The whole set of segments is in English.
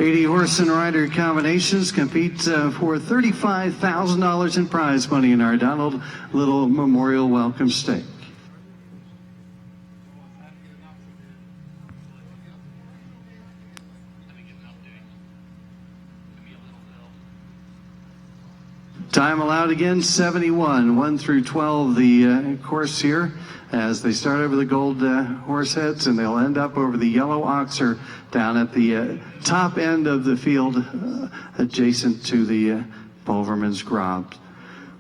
80 horse and rider combinations compete for $35,000 in prize money in our Donald Little Memorial Welcome Stake. Time allowed again, 71, 1 through 12, the course here, as they start over the gold horse heads, and they'll end up over the yellow oxer down at the top end of the field, adjacent to the Pulverman's Grobs.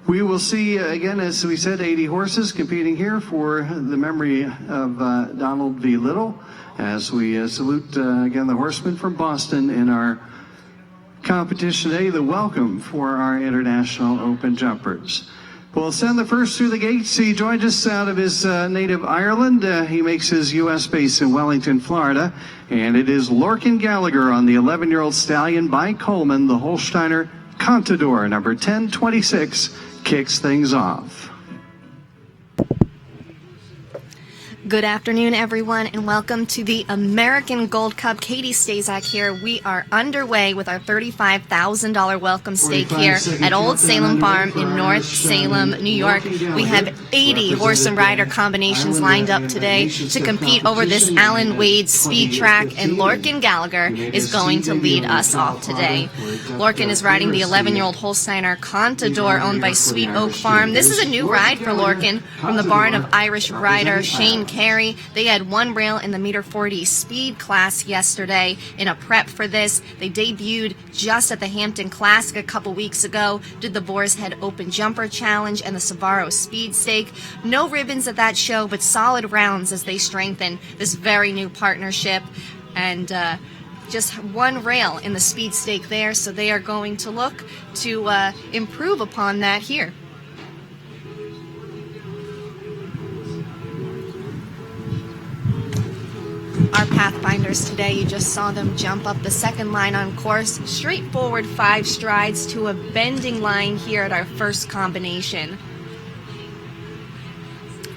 We will see, again, as we said, 80 horses competing here for the memory of Donald V. Little, as we salute, again, the horsemen from Boston in our competition today, the welcome for our International Open jumpers. We'll send the first through the gates. He joined us out of his native Ireland. He makes his U.S. base in Wellington, Florida. And it is Lorcan Gallagher on the 11-year-old stallion by Coleman, the Holsteiner Contador, number 1026, kicks things off. Good afternoon, everyone, and welcome to the American Gold Cup. Katie Stazak here. We are underway with our $35,000 welcome stake here at Old Salem Farm in North Salem, New York. We have 80 horse and rider combinations lined up today to compete over this Alan Wade speed track, and Lorcan Gallagher is going to lead us off today. Lorcan is riding the 11-year-old Holsteiner Contador owned by Sweet Oak Farm. This is a new ride for Lorcan from the barn of Irish rider Shane Carey. They had one rail in the meter 40 speed class yesterday in a prep for this. They debuted just at the Hampton Classic a couple weeks ago, did the Boar's Head Open Jumper Challenge and the Savaro Speed Stake. No ribbons at that show, but solid rounds as they strengthen this very new partnership. And just one rail in the speed stake there, so they are going to look to improve upon that here. Our pathfinders today, you just saw them jump up the second line on course, straightforward 5 strides to a bending line here at our first combination.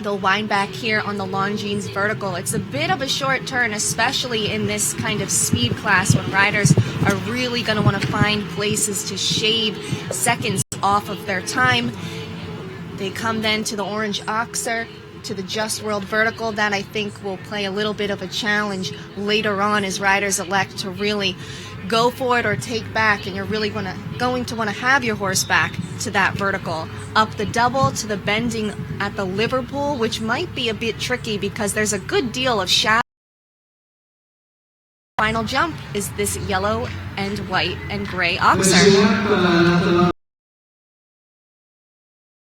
They'll wind back here on the Longines vertical. It's a bit of a short turn, especially in this kind of speed class when riders are really going to want to find places to shave seconds off of their time. They come then to the orange oxer, to the Just World vertical. That I think will play a little bit of a challenge later on as riders elect to really go for it or take back, and you're really going to want to have your horse back to that vertical. Up the double to the bending at the Liverpool, which might be a bit tricky because there's a good deal of shadow. Final jump is this yellow and white and gray oxer.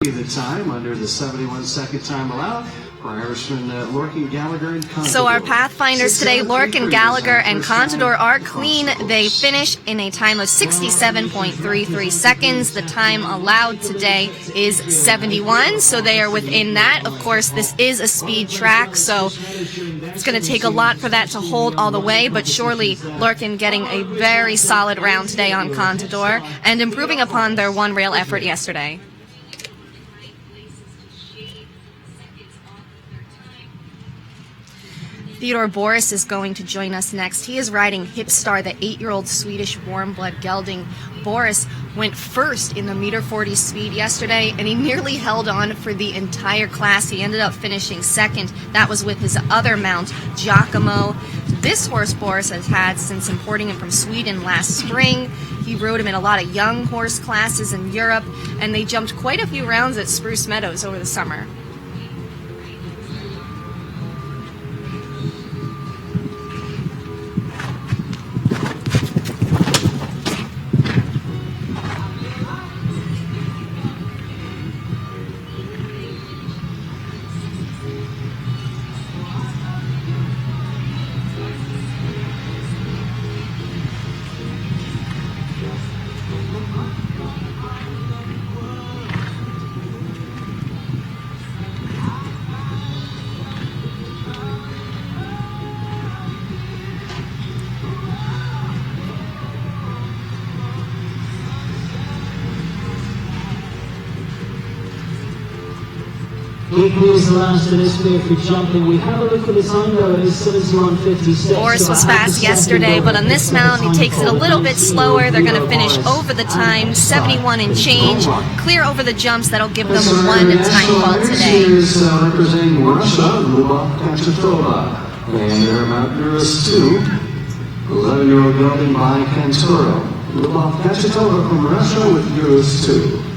The time under the 71-second time allowed for Amercian, Lorcan Gallagher and Contador. So our pathfinders today, Lorcan Gallagher and Contador, are clean. They finish in a time of 67.33 seconds. The time allowed today is 71, so they are within that. Of course, this is a speed track, so it's going to take a lot for that to hold all the way, but surely Lorcan getting a very solid round today on Contador and improving upon their one-rail effort yesterday. Theodore Boris is going to join us next. He is riding Hipstar, the 8-year-old Swedish warm-blood gelding. Boris went first in the meter 40 speed yesterday, and he nearly held on for the entire class. He ended up finishing second. That was with his other mount, Giacomo. This horse Boris has had since importing him from Sweden last spring. He rode him in a lot of young horse classes in Europe, and they jumped quite a few rounds at Spruce Meadows over the summer. Here's the last of this pair for jumping. We have a look at the time though, it is 71.56. Horse was fast yesterday, but on this mount he takes it a little bit slower. They're going to finish over the time, 71 and change. Clear over the jumps, that'll give them one time fault today. Representing Russia, Lubov Kachetova. And their mount Eurus 2, 11-year-old gelding by Cantoro. Lubov Kachetova from Russia with Eurus 2.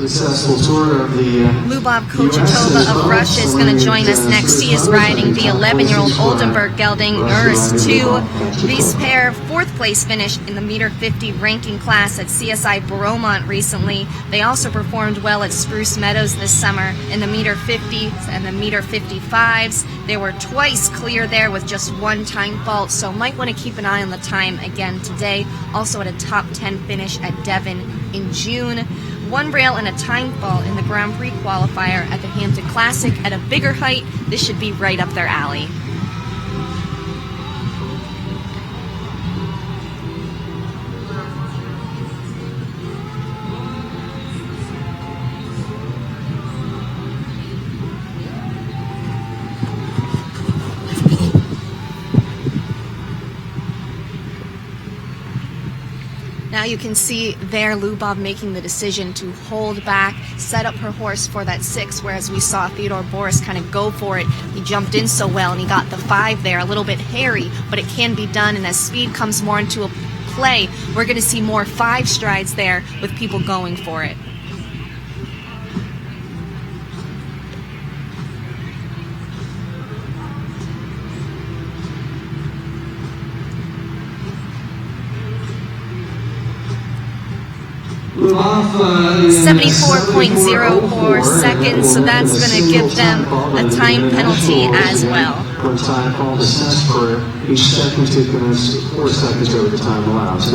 Successful tour of the Lubov Kachetova of Russia is going to join us next. He is riding the 11-year-old Oldenburg gelding Eurus 2. These pair fourth place finish in the meter 50 ranking class at CSI Bromont recently. They also performed well at Spruce Meadows this summer in the meter 50s and the meter 55s. They were twice clear there with just one time fault, so might want to keep an eye on the time again today. Also at a top 10 finish at Devon in June. One rail and a time fault in the Grand Prix qualifier at the Hampton Classic at a bigger height. This should be right up their alley. Now you can see there Lubov making the decision to hold back, set up her horse for that 6, whereas we saw Theodore Boris kind of go for it. He jumped in so well and he got the 5 there, a little bit hairy, but it can be done, and as speed comes more into a play, we're going to see more 5 strides there with people going for it. Lubov 74.04 seconds, so that's going to give them a time penalty as well. One time fault assessed for each second to commence 4 seconds over the time allowed.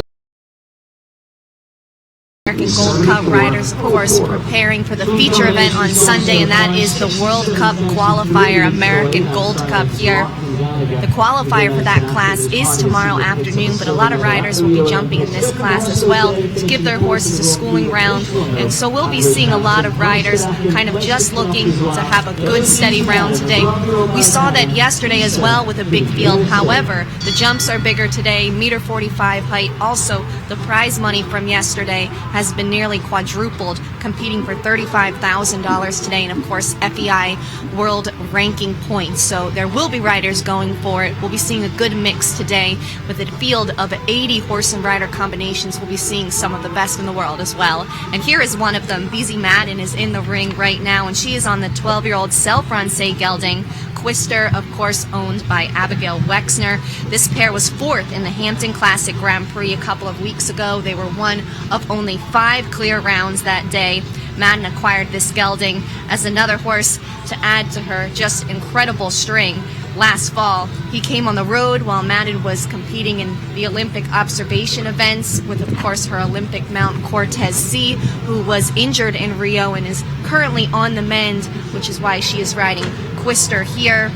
American Gold Cup riders, of course, preparing for the feature event on Sunday, and that is the World Cup qualifier, American Gold Cup here. The qualifier for that class is tomorrow afternoon, but a lot of riders will be jumping in this class as well to give their horses a schooling round, and so we'll be seeing a lot of riders kind of just looking to have a good steady round today. We saw that yesterday as well with a big field. However, the jumps are bigger today, meter 45 height. Also, the prize money from yesterday has been nearly quadrupled, competing for $35,000 today, and of course FEI world ranking points. So there will be riders going for it. We'll be seeing a good mix today with a field of 80 horse and rider combinations. We'll be seeing some of the best in the world as well. And here is one of them. Beezy Madden is in the ring right now, and she is on the 12-year-old Self-Francais gelding. Quister, of course, owned by Abigail Wexner. This pair was 4th in the Hampton Classic Grand Prix a couple of weeks ago. They were one of only 5 clear rounds that day. Madden acquired this gelding as another horse to add to her just incredible string. Last fall, he came on the road while Madden was competing in the Olympic observation events with, of course, her Olympic mount Cortez C, who was injured in Rio and is currently on the mend, which is why she is riding Quister here.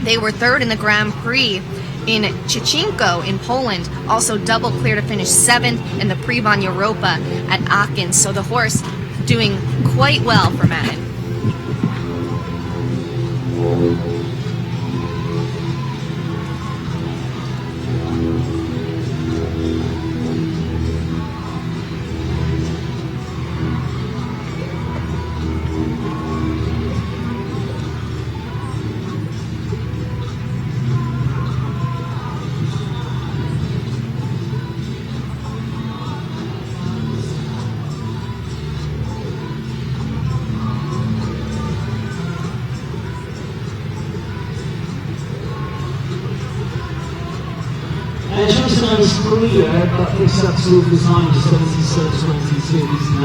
They were 3rd in the Grand Prix in Chichinko in Poland, also double clear to finish 7th in the Prix Von Europa at Aachen. So the horse doing quite well for Madden.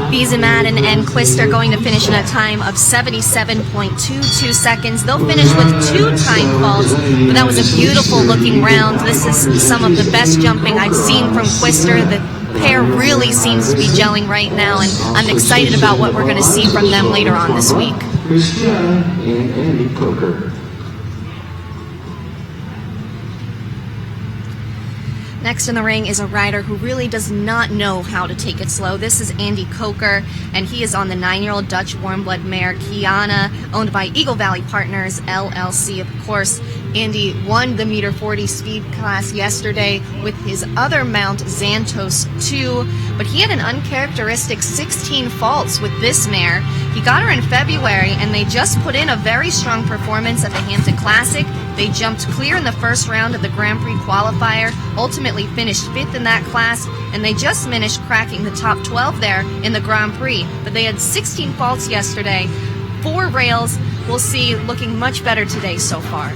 Beezy Madden and Quister going to finish in a time of 77.22 seconds. They'll finish with 2 time faults, but that was a beautiful looking round. This is some of the best jumping I've seen from Quister. The pair really seems to be gelling right now, and I'm excited about what we're going to see from them later on this week. Christiana and Andy Poker. Next in the ring is a rider who really does not know how to take it slow. This is Andy Coker, and he is on the 9-year-old Dutch warmblood mare Kiana, owned by Eagle Valley Partners, LLC. Of course, Andy won the meter 40 speed class yesterday with his other mount, Xantos 2, but he had an uncharacteristic 16 faults with this mare. He got her in February, and they just put in a very strong performance at the Hampton Classic. They jumped clear in the first round of the Grand Prix qualifier, ultimately finished 5th in that class, and they just finished cracking the top 12 there in the Grand Prix. But they had 16 faults yesterday, 4 rails. We'll see looking much better today so far.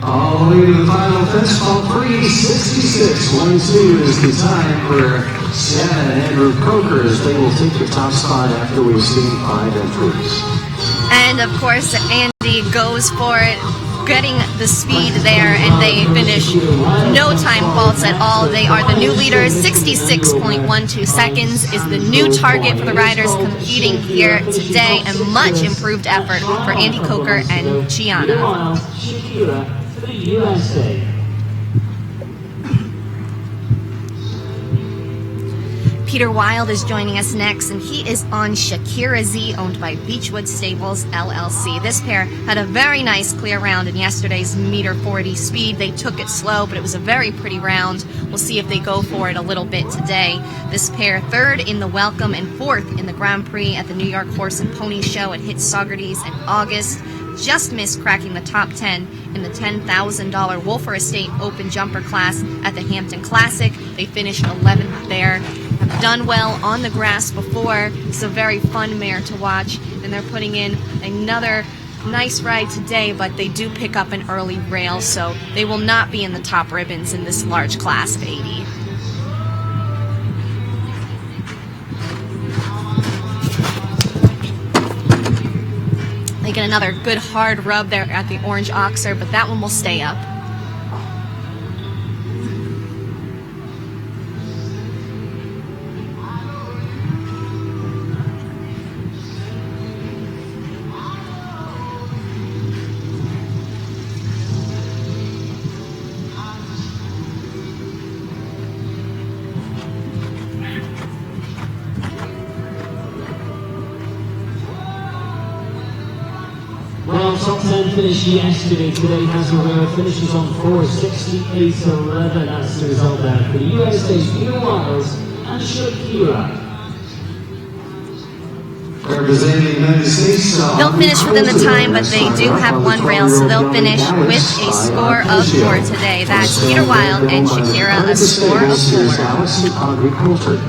All the way to the final finish, ball 3:66.12 is the time for Shannon and Andrew Coker as they will take the top spot after we've seen 5 entries. And of course, Andy goes for it, getting the speed there, and they finish no time faults at all. They are the new leaders. 66.12 seconds is the new target for the riders competing here today, and much improved effort for Andy Coker and Gianna. USA. Peter Wild is joining us next, and he is on Shakira Z, owned by Beechwood Stables, LLC. This pair had a very nice clear round in yesterday's meter 40 speed. They took it slow, but it was a very pretty round. We'll see if they go for it a little bit today. This pair 3rd in the Welcome and 4th in the Grand Prix at the New York Horse and Pony Show at Hit Saugerties in August. Just missed cracking the top 10 in the $10,000 Wolfer Estate Open Jumper class at the Hampton Classic. They finished 11th there. Have done well on the grass before. It's a very fun mare to watch, and they're putting in another nice ride today, but they do pick up an early rail, so they will not be in the top ribbons in this large class of 80. They get another good hard rub there at the Orange Oxer, but that one will stay up. Well, top 10 finish yesterday. Today has a rare finishes on 4:68.11. That's the result there for the USA's Peter Wiles and Shakira. Representing the United States. They'll finish within the time, but they do have one rail, so they'll finish with a score of 4 today. That's Peter Wild and Shakira, a score of 4.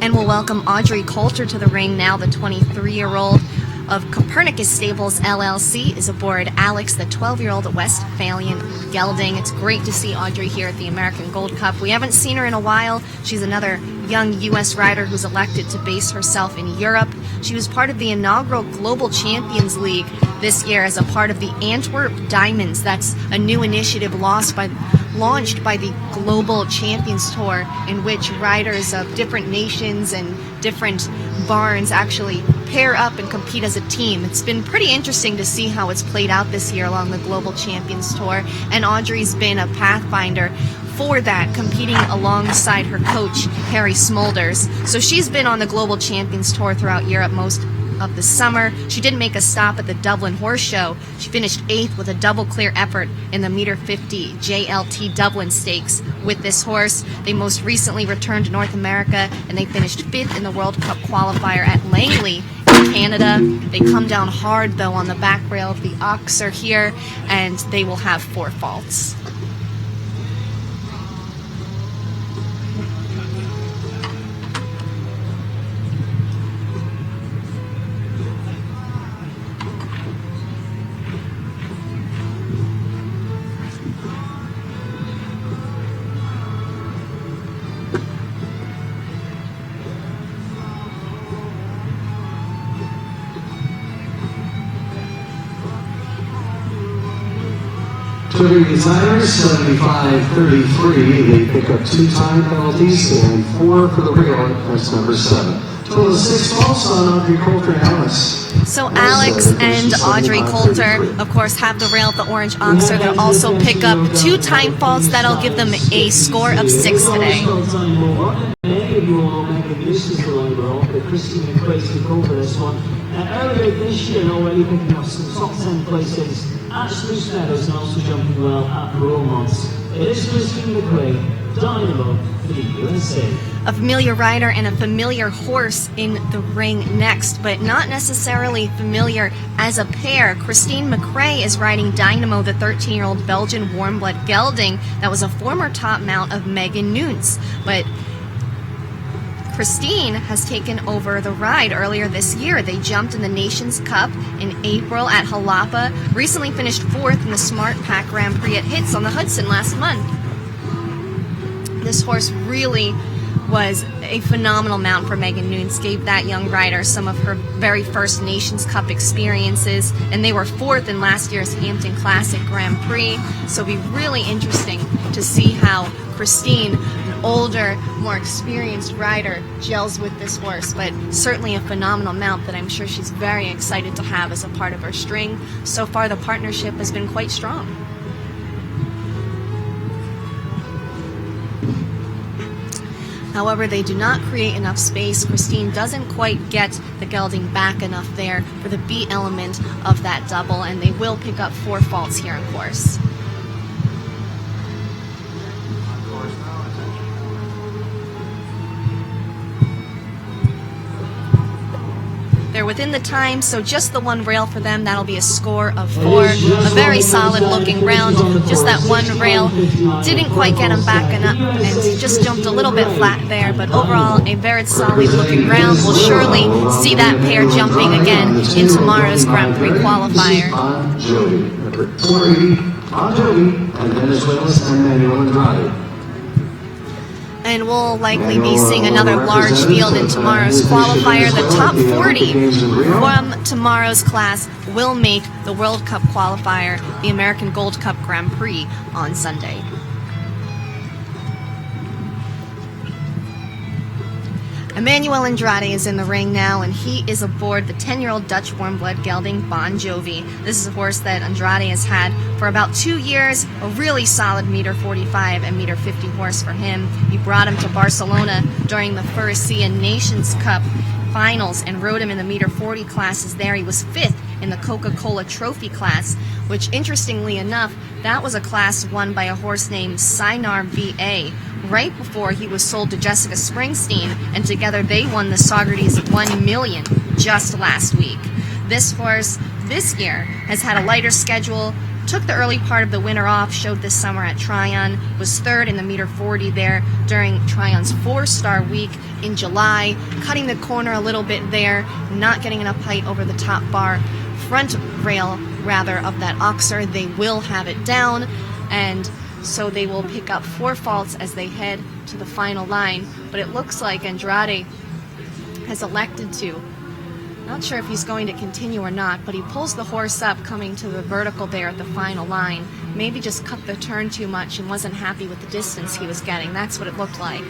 And we'll welcome Audrey Coulter to the ring now. The 23-year-old of Copernicus Stables LLC is aboard Alex, the 12-year-old Westphalian gelding. It's great to see Audrey here at the American Gold Cup. We haven't seen her in a while. She's another young U.S. rider who's elected to base herself in Europe. She was part of the inaugural Global Champions League this year as a part of the Antwerp Diamonds. That's a new initiative launched by the Global Champions Tour, in which riders of different nations and different barns actually pair up and compete as a team. It's been pretty interesting to see how it's played out this year along the Global Champions Tour, and Audrey's been a pathfinder for that, competing alongside her coach, Harry Smulders. So she's been on the Global Champions Tour throughout Europe most of the summer. She did make a stop at the Dublin Horse Show. She finished 8th with a double clear effort in the meter 50 JLT Dublin Stakes with this horse. They most recently returned to North America, and they finished 5th in the World Cup qualifier at Langley in Canada. They come down hard though on the back rail of the Oxer here, and they will have 4 faults. Twitter designers, 75-33. They pick up 2 time penalties and 4 for the rail. That's number 7. Total of 6 faults on Audrey Coulter and Alex. So Alex and Audrey Coulter, of course, have the rail at the Orange Oxer. They'll also pick up 2 time faults. That'll give them a score of 6 today. Christine McRae's took over this one. Earlier this year, already picking up some top 10 places at Spruce Meadows and also jumping well at Romonts. It is Christine McRae, Dynamo for the USA. A familiar rider and a familiar horse in the ring next, but not necessarily familiar as a pair. Christine McRae is riding Dynamo, the 13-year-old Belgian warm-blood gelding that was a former top mount of Megan Nunes. But Christine has taken over the ride earlier this year. They jumped in the Nations Cup in April at Jalapa, recently finished 4th in the Smart Pack Grand Prix at Hits on the Hudson last month. This horse really was a phenomenal mount for Megan Nunes, gave that young rider some of her very first Nations Cup experiences, and they were 4th in last year's Hampton Classic Grand Prix, so it'll be really interesting to see how Christine, an older, more experienced rider, gels with this horse, but certainly a phenomenal mount that I'm sure she's very excited to have as a part of her string. So far, the partnership has been quite strong. However, they do not create enough space. Christine doesn't quite get the gelding back enough there for the beat element of that double, and they will pick up 4 faults here in course. They're within the time, so just the 1 rail for them. That'll be a score of 4. A very solid looking round. Just that 1 rail didn't quite get them back enough and just jumped a little bit flat there. But overall, a very solid looking round. We'll surely see that pair jumping again in tomorrow's Grand Prix qualifier. Bon Jovi, number 480, Bon Jovi, and Venezuela's Emmanuel Andrade. And we'll likely be seeing another large field in tomorrow's qualifier. The top 40 from tomorrow's class will make the World Cup qualifier, the American Gold Cup Grand Prix, on Sunday. Emmanuel Andrade is in the ring now, and he is aboard the 10-year-old Dutch warm-blood gelding Bon Jovi. This is a horse that Andrade has had for about 2 years, a really solid meter 45 and meter 50 horse for him. He brought him to Barcelona during the Furicea Nations Cup finals and rode him in the meter 40 classes there. He was 5th in the Coca-Cola Trophy class, which interestingly enough, that was a class won by a horse named Sinar VA, right before he was sold to Jessica Springsteen, and together they won the Socrates 1 million just last week. This horse this year has had a lighter schedule, took the early part of the winter off, showed this summer at Tryon, was 3rd in the meter 40 there during Tryon's 4-star week in July, cutting the corner a little bit there, not getting enough height over the top bar, front rail rather of that Oxer. They will have it down, and so they will pick up 4 faults as they head to the final line. But it looks like Andrade has elected to. Not sure if he's going to continue or not, but he pulls the horse up coming to the vertical there at the final line. Maybe just cut the turn too much and wasn't happy with the distance he was getting. That's what it looked like.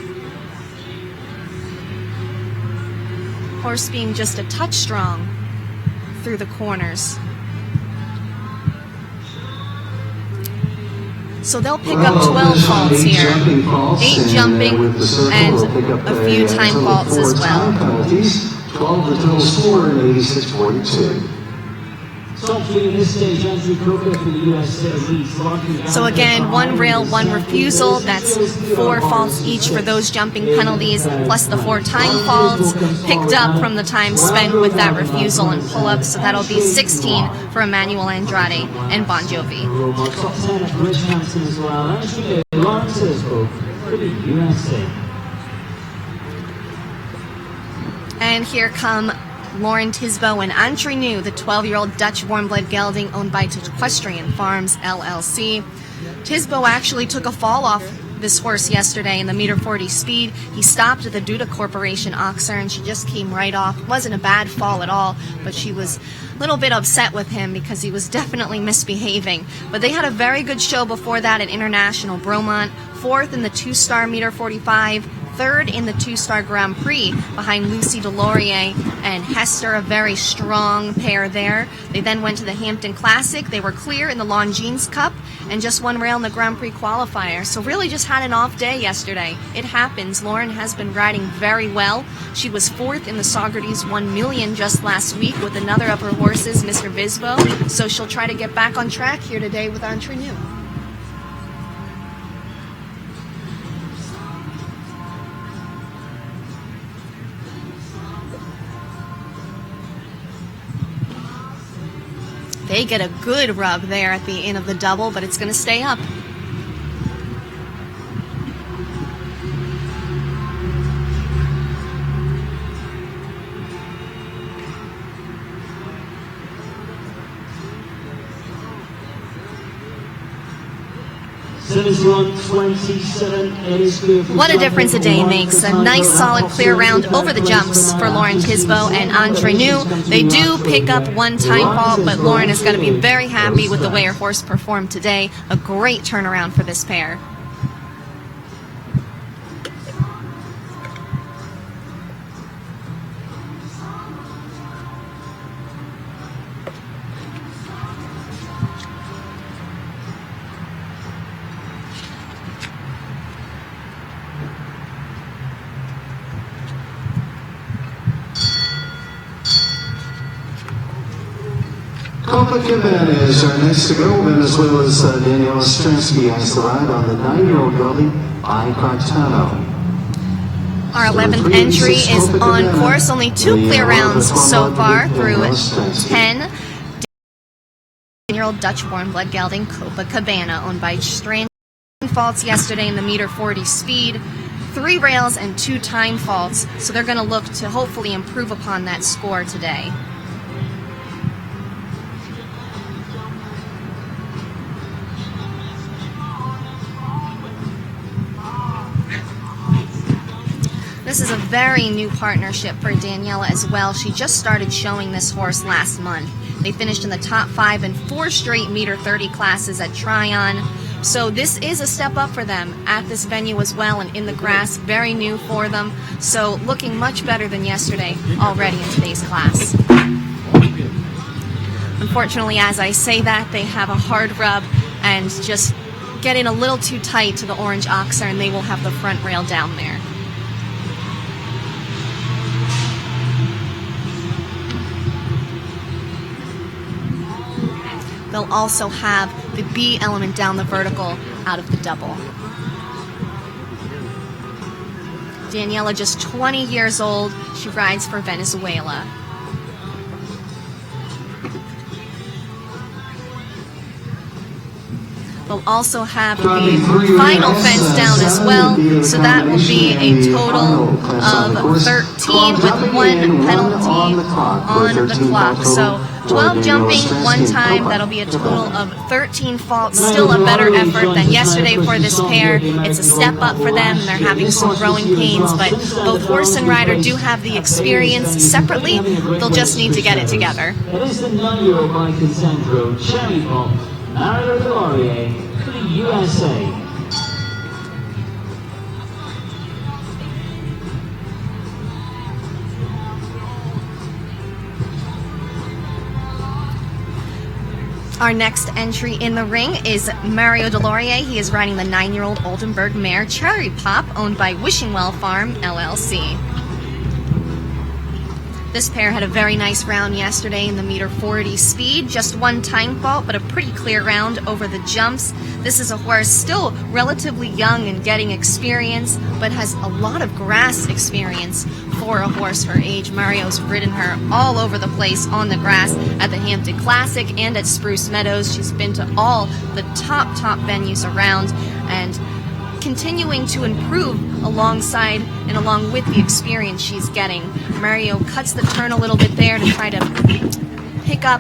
Horse being just a touch strong through the corners. So they'll pick up 12 faults here, 8 jumping, and a few time faults as well. 12 the total score in 86.42. So again, 1 rail, 1 refusal. That's 4 faults each for those jumping penalties, plus the 4 time faults picked up from the time spent with that refusal and pull-up. So that'll be 16 for Emmanuel Andrade and Bon Jovi. And here come Lauren Tisbo and Entre New, the 12-year-old Dutch warm-blood gelding owned by Equestrian Farms, LLC. Tisbo actually took a fall off this horse yesterday in the meter 40 speed. He stopped at the Duda Corporation Oxer and she just came right off. It wasn't a bad fall at all, but she was a little bit upset with him because he was definitely misbehaving. But they had a very good show before that at International Bromont, 4th in the 2-star meter 45, 3rd in the 2-star Grand Prix behind Lucy Delorier and Hester, a very strong pair there. They then went to the Hampton Classic. They were clear in the Longines Cup and just one rail in the Grand Prix qualifier. So really just had an off day yesterday. It happens. Lauren has been riding very well. She was 4th in the Socrates 1 million just last week with another of her horses, Mr. Visbo. So she'll try to get back on track here today with Entre Nous. They get a good rub there at the end of the double, but it's going to stay up. What a difference a day makes. A nice solid clear round over the jumps for Lauren Tisbo and Entre Nous. They do pick up one time fault, but Lauren is going to be very happy with the way her horse performed today. A great turnaround for this pair. Is our next to go. Venezuela's Daniela Stransky has the ride on the 9-year-old gelding by Cartano. Our 11th entry is on course. Only 2 clear rounds so far through 10. 10-year-old Dutch warm blood gelding Copacabana, owned by Stransky. Faults yesterday in the meter 40 speed. 3 rails and 2 time faults. So they're going to look to hopefully improve upon that score today. This is a very new partnership for Daniela as well. She just started showing this horse last month. They finished in the top 5 in 4 straight meter 30 classes at Tryon. So this is a step up for them at this venue as well and in the grass. Very new for them. So looking much better than yesterday already in today's class. Unfortunately, as I say that, they have a hard rub and just get in a little too tight to the orange oxer and they will have the front rail down there. They'll also have the B element down the vertical out of the double. Daniela, just 20 years old. She rides for Venezuela. They'll also have the final fence down as well, so that will be a total of 13 with 1 penalty on the clock. So 12 jumping, 1 time, that'll be a total of 13 faults. Still a better effort than yesterday for this pair. It's a step up for them, and they're having some growing pains, but both horse and rider do have the experience separately. They'll just need to get it together. It is the 9-year-old by contender, Cherry Pop, Mario Delorier for the USA. Our next entry in the ring is Mario Delorier. He is riding the 9-year-old Oldenburg mare Cherry Pop, owned by Wishing Well Farm, LLC. This pair had a very nice round yesterday in the meter 40 speed. Just 1 time fault, but a pretty clear round over the jumps. This is a horse still relatively young and getting experience, but has a lot of grass experience for a horse her age. Mario's ridden her all over the place on the grass at the Hampton Classic and at Spruce Meadows. She's been to all the top venues around and continuing to improve alongside and along with the experience she's getting. Mario cuts the turn a little bit there to try to pick up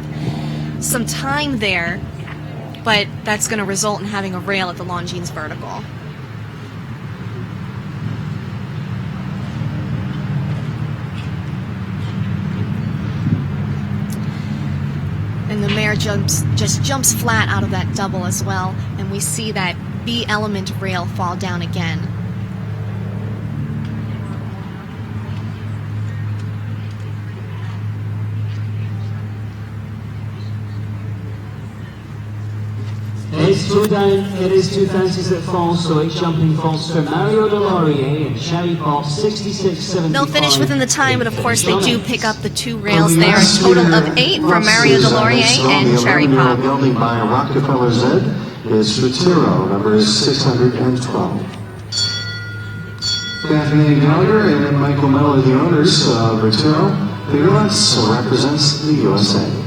some time there, but that's going to result in having a rail at the Longines vertical. and the mare just jumps flat out of that double as well, and we see that B element rail fall down again. It is two fences that fall, so it's jumping falls for Mario Delorier and Cherry Pop 66.75. They'll finish within the time, but of course they do pick up the 2 rails there. A total of 8 for Mario Delorier and Cherry Pop. Building by Rockefeller Z is Retiro, number 612. Kathleen Gallagher and Michael Miller, the owners of Retiro. Peter Lutz represents the USA.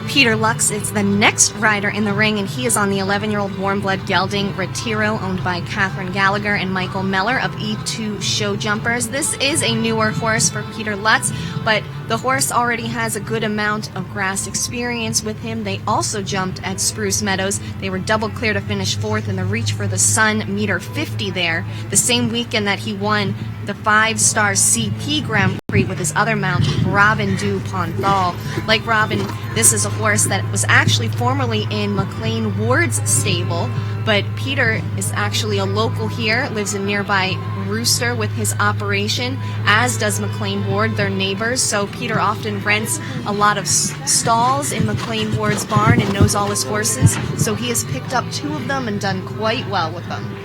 Peter Lux is the next rider in the ring, and he is on the 11-year-old warm blood gelding Retiro, owned by Catherine Gallagher and Michael Meller of E2 Show Jumpers. This is a newer horse for Peter Lutz, but the horse already has a good amount of grass experience with him. They also jumped at Spruce Meadows. They were double clear to finish 4th in the Reach for the Sun meter 50 there, the same weekend that he won the 5-star CP Grand Prix with his other mount, Robin du Ponthal. Like Robin, this is a horse that was actually formerly in McLean Ward's stable, but Peter is actually a local here, lives in nearby Rooster with his operation, as does McLean Ward, their neighbors. So Peter often rents a lot of stalls in McLean Ward's barn and knows all his horses. So he has picked up 2 of them and done quite well with them.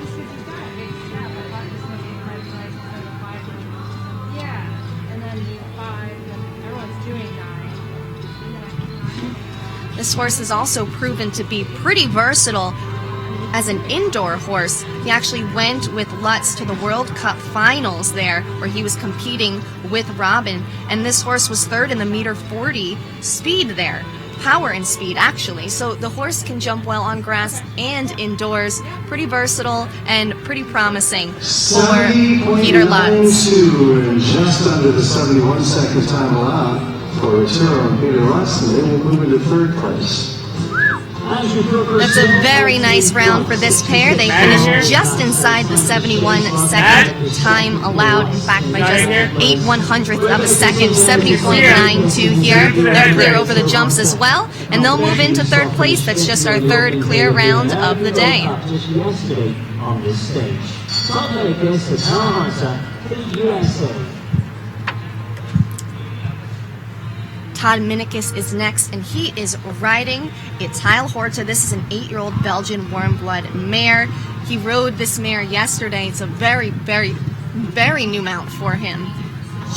This horse has also proven to be pretty versatile as an indoor horse. He actually went with Lutz to the World Cup finals there, where he was competing with Robin, and this horse was 3rd in the meter 40 speed there. Power and speed, actually. So the horse can jump well on grass and indoors. Pretty versatile and pretty promising for Peter Lutz. Just under the 71-second time allowed for Retiro and Peter Lutz, and they will move into 3rd place. That's a very nice round for this pair. They finished just inside the 71-second time allowed, in fact, by just 8/100th of a second, 70.92 here. They're clear over the jumps as well, and they'll move into 3rd place. That's just our 3rd clear round of the day. Just yesterday on this stage. Top Vegas is the USA. Todd Minikis is next, and he is riding Ital Horta. This is an 8-year-old Belgian warm blood mare. He rode this mare yesterday. It's a very, very, very new mount for him.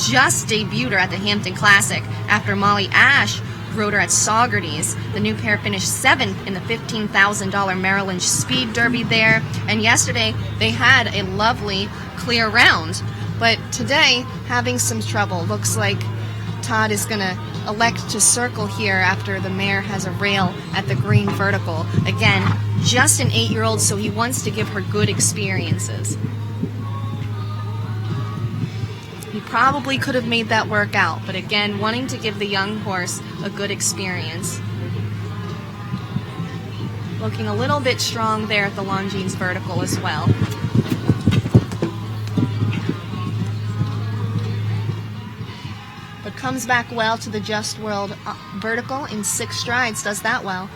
Just debuted her at the Hampton Classic after Molly Ash rode her at Saugerties. The new pair finished 7th in the $15,000 Merrill Lynch Speed Derby there, and yesterday they had a lovely clear round. But today, having some trouble. Looks like Todd is going to elect to circle here after the mare has a rail at the green vertical. Again, just an 8-year-old, so he wants to give her good experiences. He probably could have made that work out, but again, wanting to give the young horse a good experience. Looking a little bit strong there at the Longines vertical as well. But comes back well to the Just World vertical in 6 strides, does that well.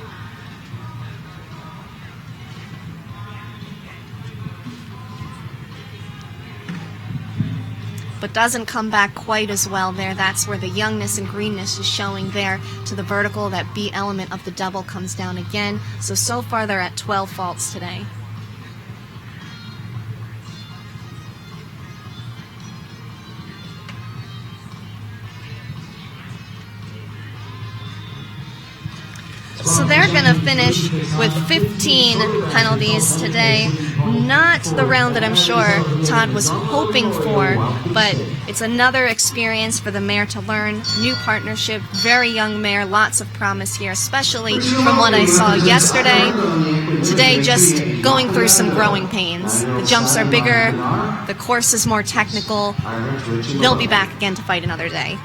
But doesn't come back quite as well there. That's where the youngness and greenness is showing there to the vertical. That B element of the double comes down again. So far they're at 12 faults today. So they're going to finish with 15 penalties today. Not the round that I'm sure Todd was hoping for, but it's another experience for the mare to learn. New partnership, very young mare, lots of promise here, especially from what I saw yesterday. Today, just going through some growing pains. The jumps are bigger, the course is more technical. They'll be back again to fight another day.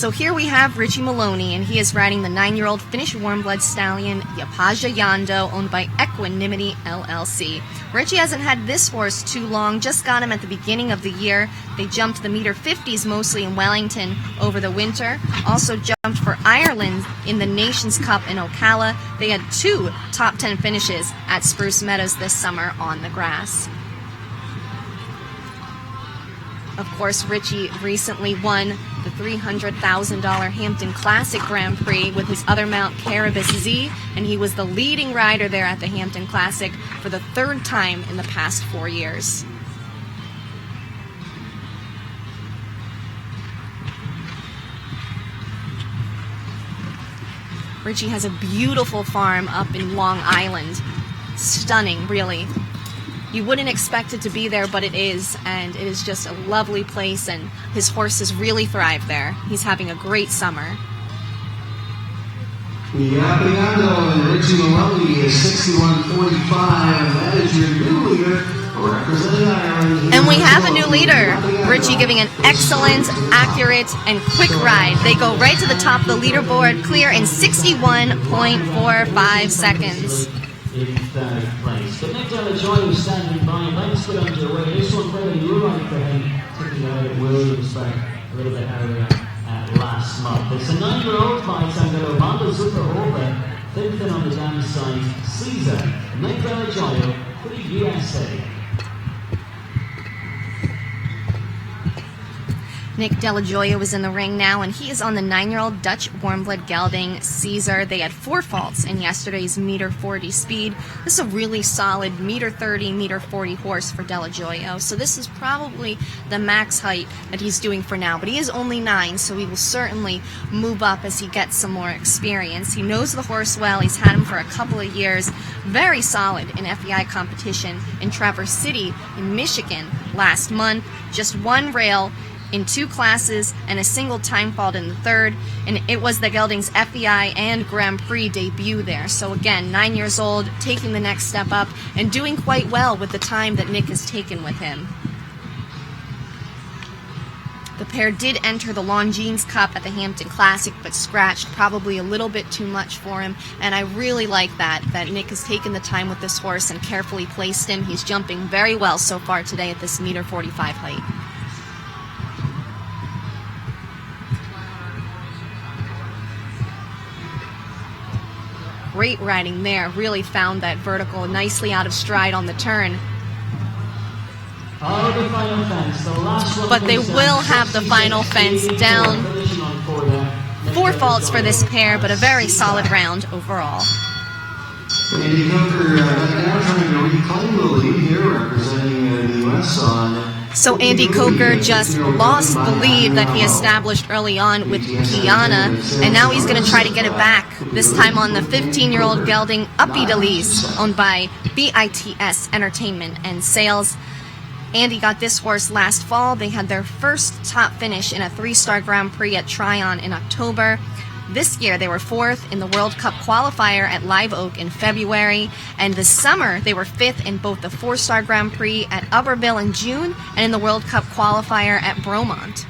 So here we have Richie Maloney, and he is riding the 9-year-old Finnish warm-blood stallion Yapaja Yando, owned by Equanimity LLC. Richie hasn't had this horse too long, just got him at the beginning of the year. They jumped the meter 50s mostly in Wellington over the winter. Also jumped for Ireland in the Nations Cup in Ocala. They had 2 top 10 finishes at Spruce Meadows this summer on the grass. Of course, Richie recently won the $300,000 Hampton Classic Grand Prix with his other mount, Caribous Z, and he was the leading rider there at the Hampton Classic for the 3rd time in the past 4 years. Richie has a beautiful farm up in Long Island. Stunning, really. You wouldn't expect it to be there, but it is, and it is just a lovely place, and his horses really thrive there. He's having a great summer. Yapiando and Richie Maloney is 61.45. That is your new leader, representing Ireland. And we have a new leader. Richie giving an excellent, accurate, and quick ride. They go right to the top of the leaderboard, clear in 61.45 seconds. In 3rd place. But Nick Delajoy was standing by, and let's get underway. This one very right for him, taking out at Williamsburg a little bit earlier last month. It's a 9-year-old by Sangalo Banda Super Over, 5th in on the downside, Caesar. Nick Delajoy for the USA. Nick Delajoya was in the ring now, and he is on the 9-year-old Dutch warm-blood gelding Caesar. They had 4 faults in yesterday's meter 40 speed. This is a really solid meter 30, meter 40 horse for Delajoya. So this is probably the max height that he's doing for now. But he is only 9, so he will certainly move up as he gets some more experience. He knows the horse well. He's had him for a couple of years. Very solid in FEI competition in Traverse City in Michigan last month. Just 1 rail in 2 classes and a single time fault in the 3rd, and it was the gelding's FEI and Grand Prix debut there. So again, 9 years old, taking the next step up and doing quite well with the time that Nick has taken with him. The pair did enter the Longines Cup at the Hampton Classic, but scratched probably a little bit too much for him, and I really like that Nick has taken the time with this horse and carefully placed him. He's jumping very well so far today at this meter 45 height. Great riding there, really found that vertical nicely out of stride on the turn. But they will have the final fence down. 4 faults for this pair, but a very solid round overall. Andy Coker now trying to reclaim the lead here, representing the U.S. on. So Andy Coker just lost the lead that he established early on with Guyana, and now he's going to try to get it back, this time on the 15-year-old gelding Uppy Delise, owned by BITS Entertainment and Sales. Andy got this horse last fall. They had their first top finish in a 3-star Grand Prix at Tryon in October. This year, they were 4th in the World Cup qualifier at Live Oak in February, and this summer, they were 5th in both the 4-star Grand Prix at Upperville in June and in the World Cup qualifier at Bromont.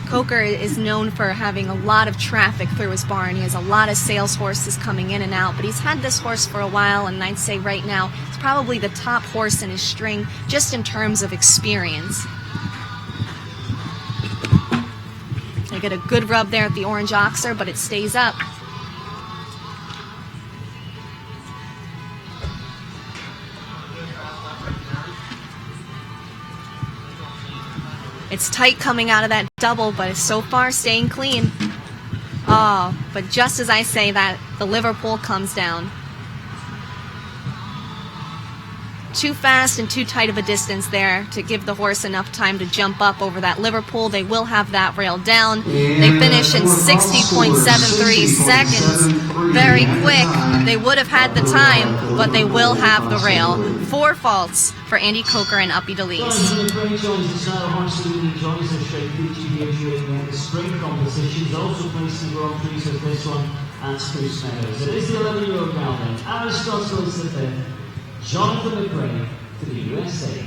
Coker is known for having a lot of traffic through his barn. He has a lot of sales horses coming in and out, but he's had this horse for a while, and I'd say right now it's probably the top horse in his string just in terms of experience. They get a good rub there at the Orange Oxer, but it stays up. It's tight coming out of that double, but it's so far staying clean. Oh, but just as I say that, the Liverpool comes down. too fast and too tight of a distance there to give the horse enough time to jump up over that Liverpool. They will have that rail down. They finish in 60.73 seconds. Very quick. They would have had the time, but they will have the rail. 4 faults for Andy Coker and Uppy DeLees. The spring competitions also placed in Grand Prix of this one at Spruce Meadows. It is the 11-year-old gelding, Aristotle is the 5th, Jonathan McRae for the USA.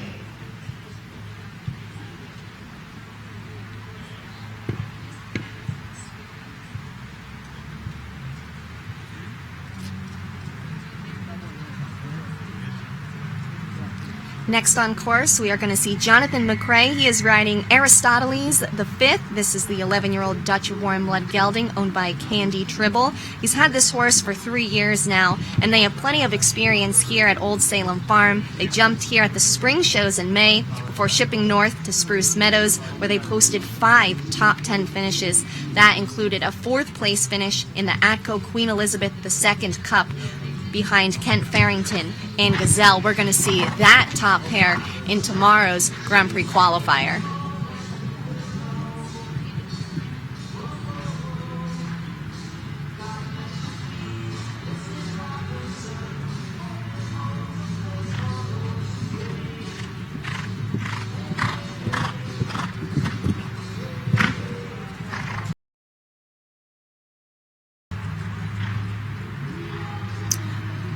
Next on course, we are going to see Jonathan McRae. He is riding Aristoteles the 5th. This is the 11-year-old Dutch warm blood gelding owned by Candy Tribble. He's had this horse for 3 years now, and they have plenty of experience here at Old Salem Farm. They jumped here at the spring shows in May before shipping north to Spruce Meadows, where they posted 5 top 10 finishes. That included a 4th place finish in the Atco Queen Elizabeth II Cup, behind Kent Farrington and Gazelle. We're going to see that top pair in tomorrow's Grand Prix qualifier.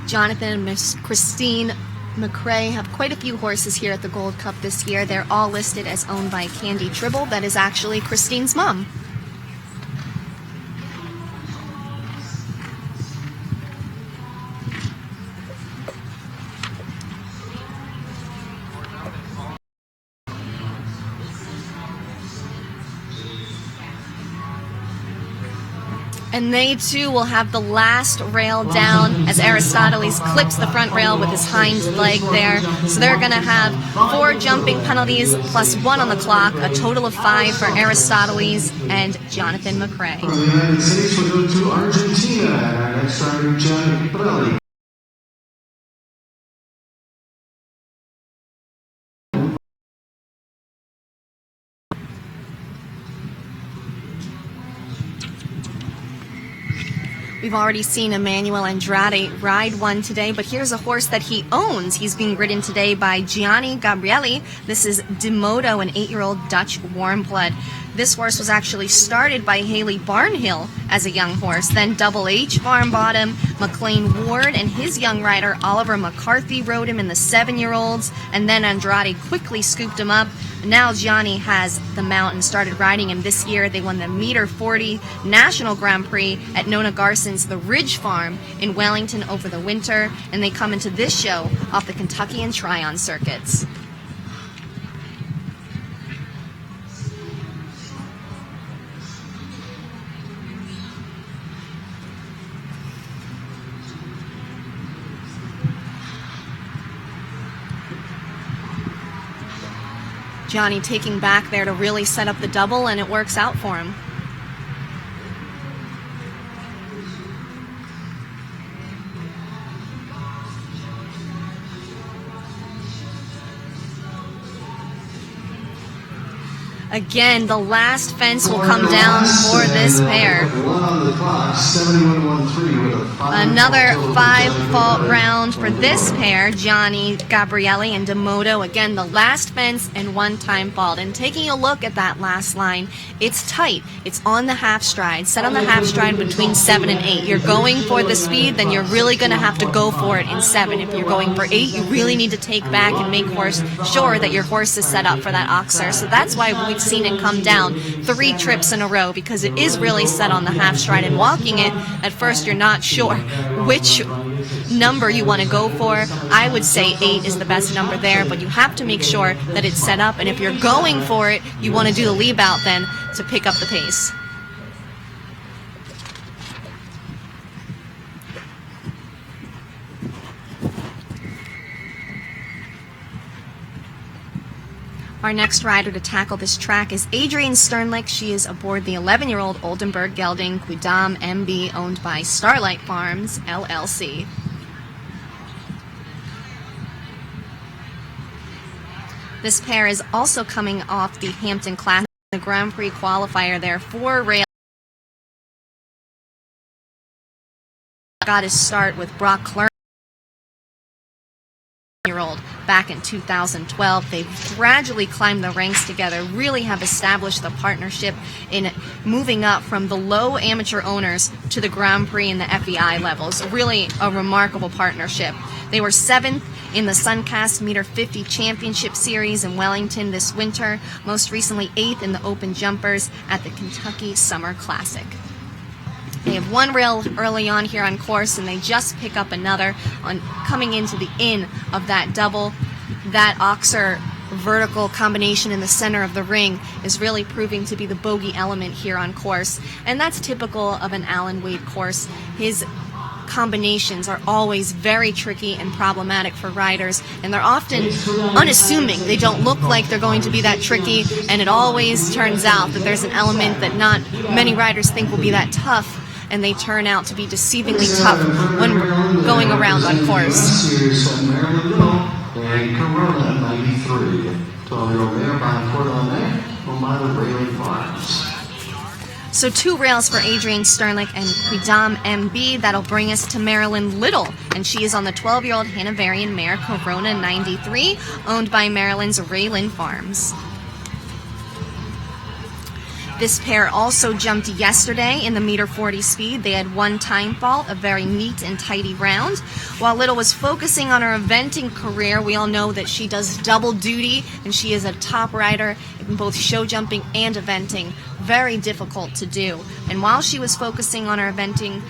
Jonathan and Miss Christine McRae have quite a few horses here at the Gold Cup this year. They're all listed as owned by Candy Tribble. That is actually Christine's mom. And they too will have the last rail down as Aristoteles clips the front rail with his hind leg there. So they're going to have 4 jumping penalties plus 1 on the clock, a total of 5 for Aristoteles and Jonathan McRae. From the United States, we'll go to Argentina. Our next rider, John Caprelli. We've already seen Emmanuel Andrade ride one today, but here's a horse that he owns. He's being ridden today by Gianni Gabrielli. This is Demodo, an 8-year-old Dutch warm blood. This horse was actually started by Haley Barnhill as a young horse. Then Double H farm bought him. McLean Ward and his young rider Oliver McCarthy rode him in the 7-year-olds, and then Andrade quickly scooped him up. Now Gianni has the mount and started riding him this year. They won the Meter 40 National Grand Prix at Nona Garson's The Ridge Farm in Wellington over the winter, and they come into this show off the Kentucky and Tryon circuits. Johnny taking back there to really set up the double, and it works out for him. Again, the last fence will come down for this pair. Another 5-fault round for this pair, Gianni Gabrielli and Demodo. Again, the last fence and 1 time fault. And taking a look at that last line, it's tight. It's on the half stride, set on the half stride between 7 and 8. You're going for the speed, then you're really going to have to go for it in 7. If you're going for 8, you really need to take back and make sure that your horse is set up for that oxer. So that's why we've seen it come down 3 trips in a row, because it is really set on the half stride, and walking it, at first you're not sure which number you want to go for. I would say 8 is the best number there, but you have to make sure that it's set up, and if you're going for it, you want to do the leap out then to pick up the pace. Our next rider to tackle this track is Adrienne Sternlick. She is aboard the 11-year-old Oldenburg gelding Quidam MB, owned by Starlight Farms, LLC. This pair is also coming off the Hampton Classic, the Grand Prix qualifier there. 4 rails. Got his start with Brock Clerk, year-old, back in 2012. They've gradually climbed the ranks together, really have established the partnership in moving up from the low amateur owners to the Grand Prix and the FEI levels. Really a remarkable partnership. They were 7th in the Suncast Meter 50 Championship Series in Wellington this winter, most recently 8th in the Open Jumpers at the Kentucky Summer Classic. They have 1 rail early on here on course, and they just pick up another on coming into the in of that double. That Oxer vertical combination in the center of the ring is really proving to be the bogey element here on course, and that's typical of an Alan Wade course. His combinations are always very tricky and problematic for riders, and they're often unassuming. They don't look like they're going to be that tricky, and it always turns out that there's an element that not many riders think will be that tough, and they turn out to be deceivingly tough when going around on course. And Corona 93. 12-year-old mare by Cordon Relive Farms. So 2 rails for Adrian Sternlich and Quidam MB. That'll bring us to Marilyn Little, and she is on the 12-year-old Hanoverian mare Corona 93, owned by Maryland's Raylin Farms. This pair also jumped yesterday in the meter 40 speed. They had 1 time fault, a very neat and tidy round. While Little was focusing on her eventing career, we all know that she does double duty, and she is a top rider in both show jumping and eventing. Very difficult to do. And while she was focusing on her eventing,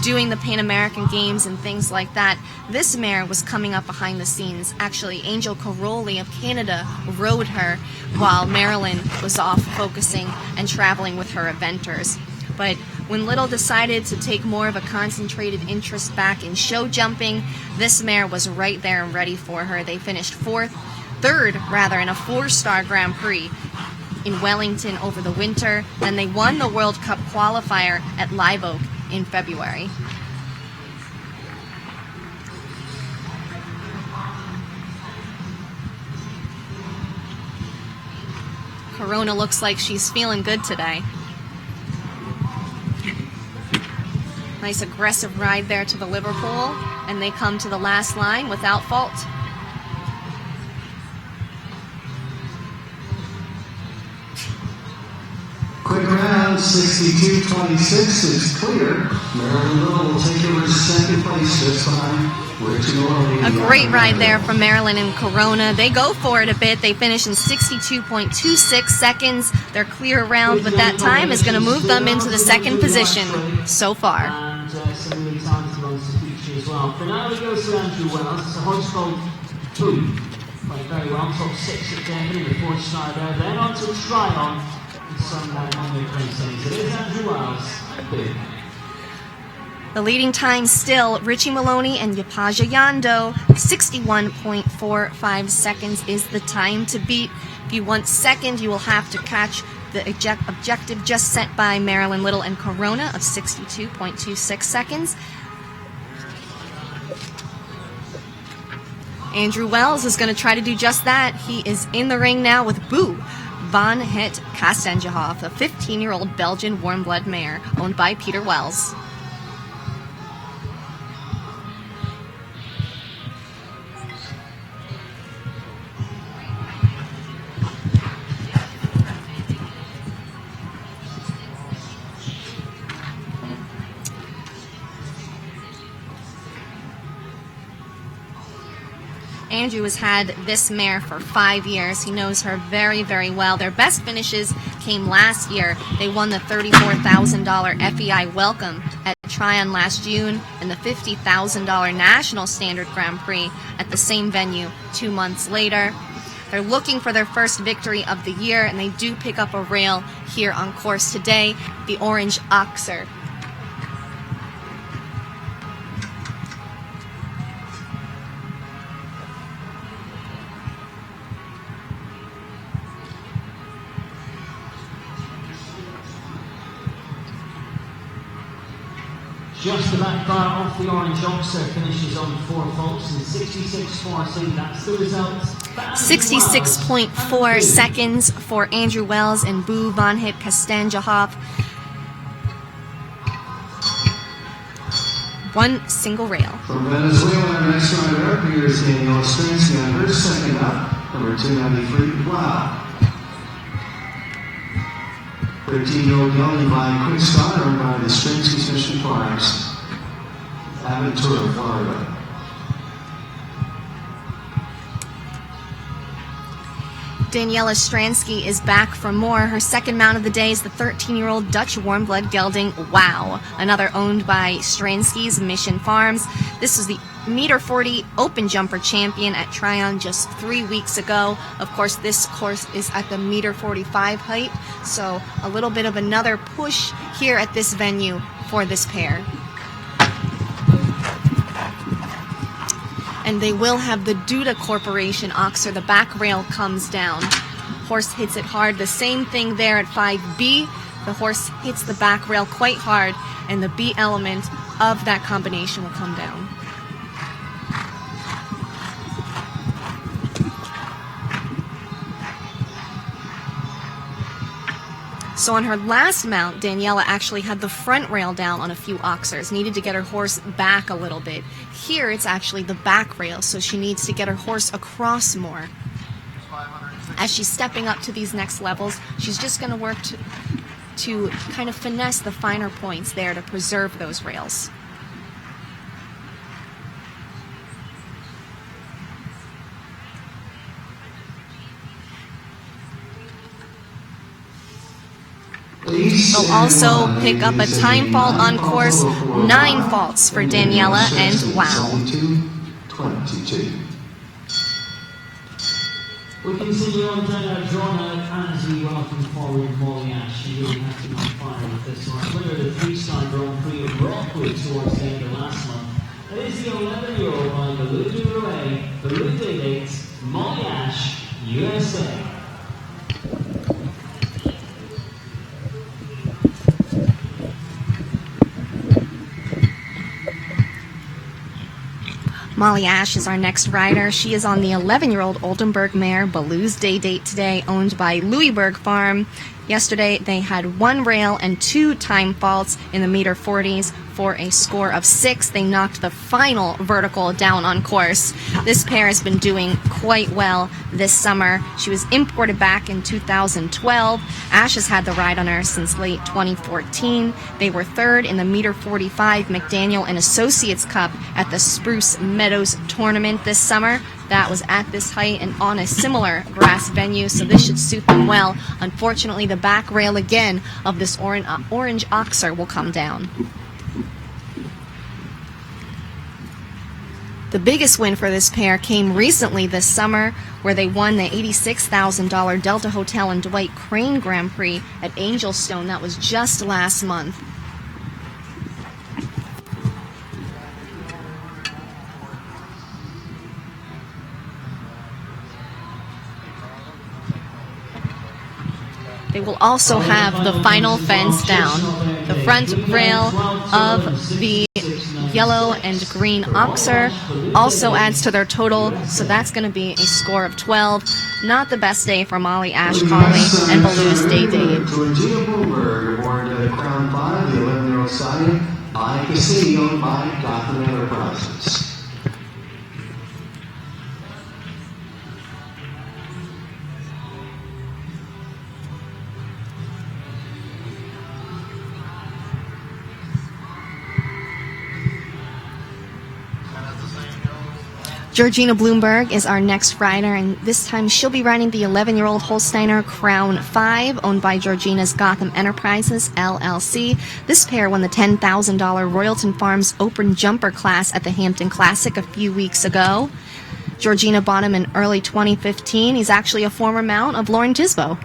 doing the Pan American Games and things like that, this mare was coming up behind the scenes. Actually, Angel Caroli of Canada rode her while Marilyn was off focusing and traveling with her eventers. But when Little decided to take more of a concentrated interest back in show jumping, this mare was right there and ready for her. They finished third in a 4-star Grand Prix in Wellington over the winter. Then they won the World Cup qualifier at Live Oak in February. Corona looks like she's feeling good today. Nice aggressive ride there to the Liverpool, and they come to the last line without fault. Quick round, 62.26 is clear. Marilyn Little will take over 2nd place this time. A great ride there from Marilyn and Corona. They go for it a bit. They finish in 62.26 seconds. Their clear round with that time is going to move them into the 2nd position so far. And some really talented ones to feature as well. For now, we go to Andrew Wells. It's a Hodgepole 2. Playing very well. Top 6 at Devon in the 4th star there. Then on to Tryon. It is Andrew Wells. The leading time still, Richie Maloney and Yapaja Yando. 61.45 seconds is the time to beat. If you want 2nd, you will have to catch the objective just set by Marilyn Little and Corona of 62.26 seconds. Andrew Wells is going to try to do just that. He is in the ring now with Boo Van Het Kastenjehoff, a 15-year-old Belgian warm-blood mare owned by Peter Wells. Andrew has had this mare for 5 years. He knows her very, very well. Their best finishes came last year. They won the $34,000 FEI Welcome at Tryon last June and the $50,000 National Standard Grand Prix at the same venue 2 months later. They're looking for their first victory of the year, and they do pick up a rail here on course today, the Orange Oxer. Just the back bar off the orange oxer finishes on 4 faults and 66.40. That's the result. 66.4 seconds for Andrew Wells and Boo Van Hip Kastanjahoff. One single rail. From Venezuela, our next rider up here is Danielle Stransky on her second up, number 293, Wow. 13-year-old Yelling by Quick Start, owned by the Stransky Mission Farms, Aventura, Florida. Daniela Stransky is back for more. Her second mount of the day is the 13-year-old Dutch warm-blood gelding Wow, another owned by Stransky's Mission Farms. This is the meter 40 open jumper champion at Tryon just 3 weeks ago. Of course, this course is at the meter 45 height, so a little bit of another push here at this venue for this pair. And they will have the Duda Corporation oxer. The back rail comes down. Horse hits it hard. The same thing there at 5B. The horse hits the back rail quite hard, and the B element of that combination will come down. So on her last mount, Daniela actually had the front rail down on a few oxers, needed to get her horse back a little bit. Here it's actually the back rail, so she needs to get her horse across more. As she's stepping up to these next levels, she's just going to work to kind of finesse the finer points there to preserve those rails. They'll also pick up a time fault on course, 9 faults for Daniela and Wow. 22. We continue on down drawn out as we welcome forward Molly Ash. She really has been on fire with this one. Winner of the freestyle Grand Prix of Rockwood towards the end of last month. It is the 11-year-old by the Lou dates Molly Ash, USA. Molly Ash is our next rider. She is on the 11-year-old Oldenburg mare Baloo's Day Date today, owned by Louisburg Farm. Yesterday, they had 1 rail and 2 time faults in the meter 40s for a score of 6. They knocked the final vertical down on course. This pair has been doing quite well this summer. She was imported back in 2012. Ash has had the ride on her since late 2014. They were 3rd in the meter 45 McDaniel and Associates Cup at the Spruce Meadows tournament this summer. That was at this height and on a similar grass venue, so this should suit them well. Unfortunately, the back rail again of this orange oxer will come down. The biggest win for this pair came recently this summer, where they won the $86,000 Delta Hotel and Dwight Crane Grand Prix at Angelstone. That was just last month. They will also have the final fence down. The front rail of the yellow and green oxer also adds to their total, so that's going to be a score of 12. Not the best day for Molly Ash Conley and Baloo's Day Date. Georgina Bloomberg awarded Crown 5, the 11-year-old stallion, by Cassidy, owned by Gotham Enterprises. Georgina Bloomberg is our next rider, and this time she'll be riding the 11-year-old Holsteiner Crown 5, owned by Georgina's Gotham Enterprises, LLC. This pair won the $10,000 Royalton Farms Open Jumper class at the Hampton Classic a few weeks ago. Georgina bought him in early 2015. He's actually a former mount of Lauren Tisbo.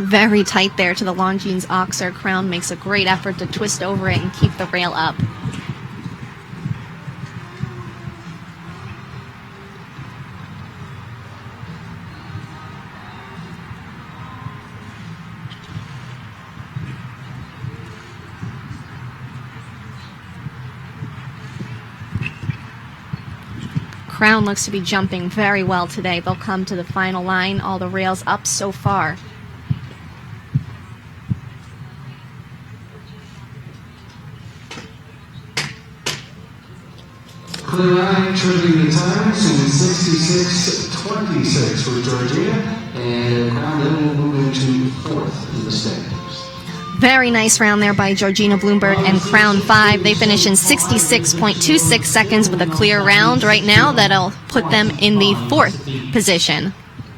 Very tight there to the Longines Oxer. Crown makes a great effort to twist over it and keep the rail up. Crown looks to be jumping very well today. They'll come to the final line. All the rails up so far. Relive tripping the times in 66.26 for Georgia, and Crown then will move into fourth in the standings. Very nice round there by Georgina Bloomberg and Crown 5. They finish in 66.26 seconds with a clear round. Right now, that'll put them in the fourth position.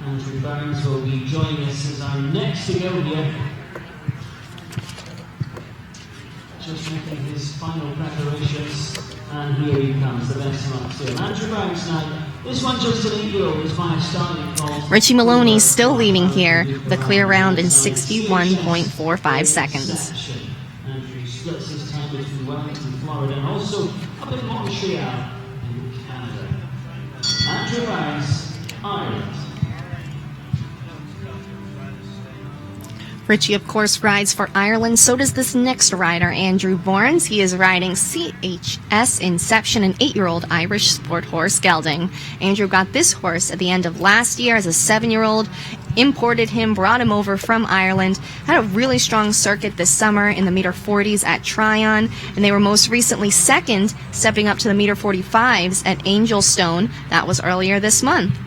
Andrew Barnes will be joining us as our next to go here. Just making his final preparations. And here he comes, the best one still. Andrew Barnes now. This one just an 8-year-old is by a starting call. Richie Maloney still leading here. The clear round in 61.45 seconds. Andrew splits his time between Wellington, Florida, and also up in Montreal in Canada. Andrew Barnes, Ireland. Richie, of course, rides for Ireland. So does this next rider, Andrew Bournes. He is riding CHS Inception, an 8-year-old Irish sport horse gelding. Andrew got this horse at the end of last year as a 7-year-old, imported him, brought him over from Ireland, had a really strong circuit this summer in the meter 40s at Tryon, and they were most recently second, stepping up to the meter 45s at Angelstone. That was earlier this month.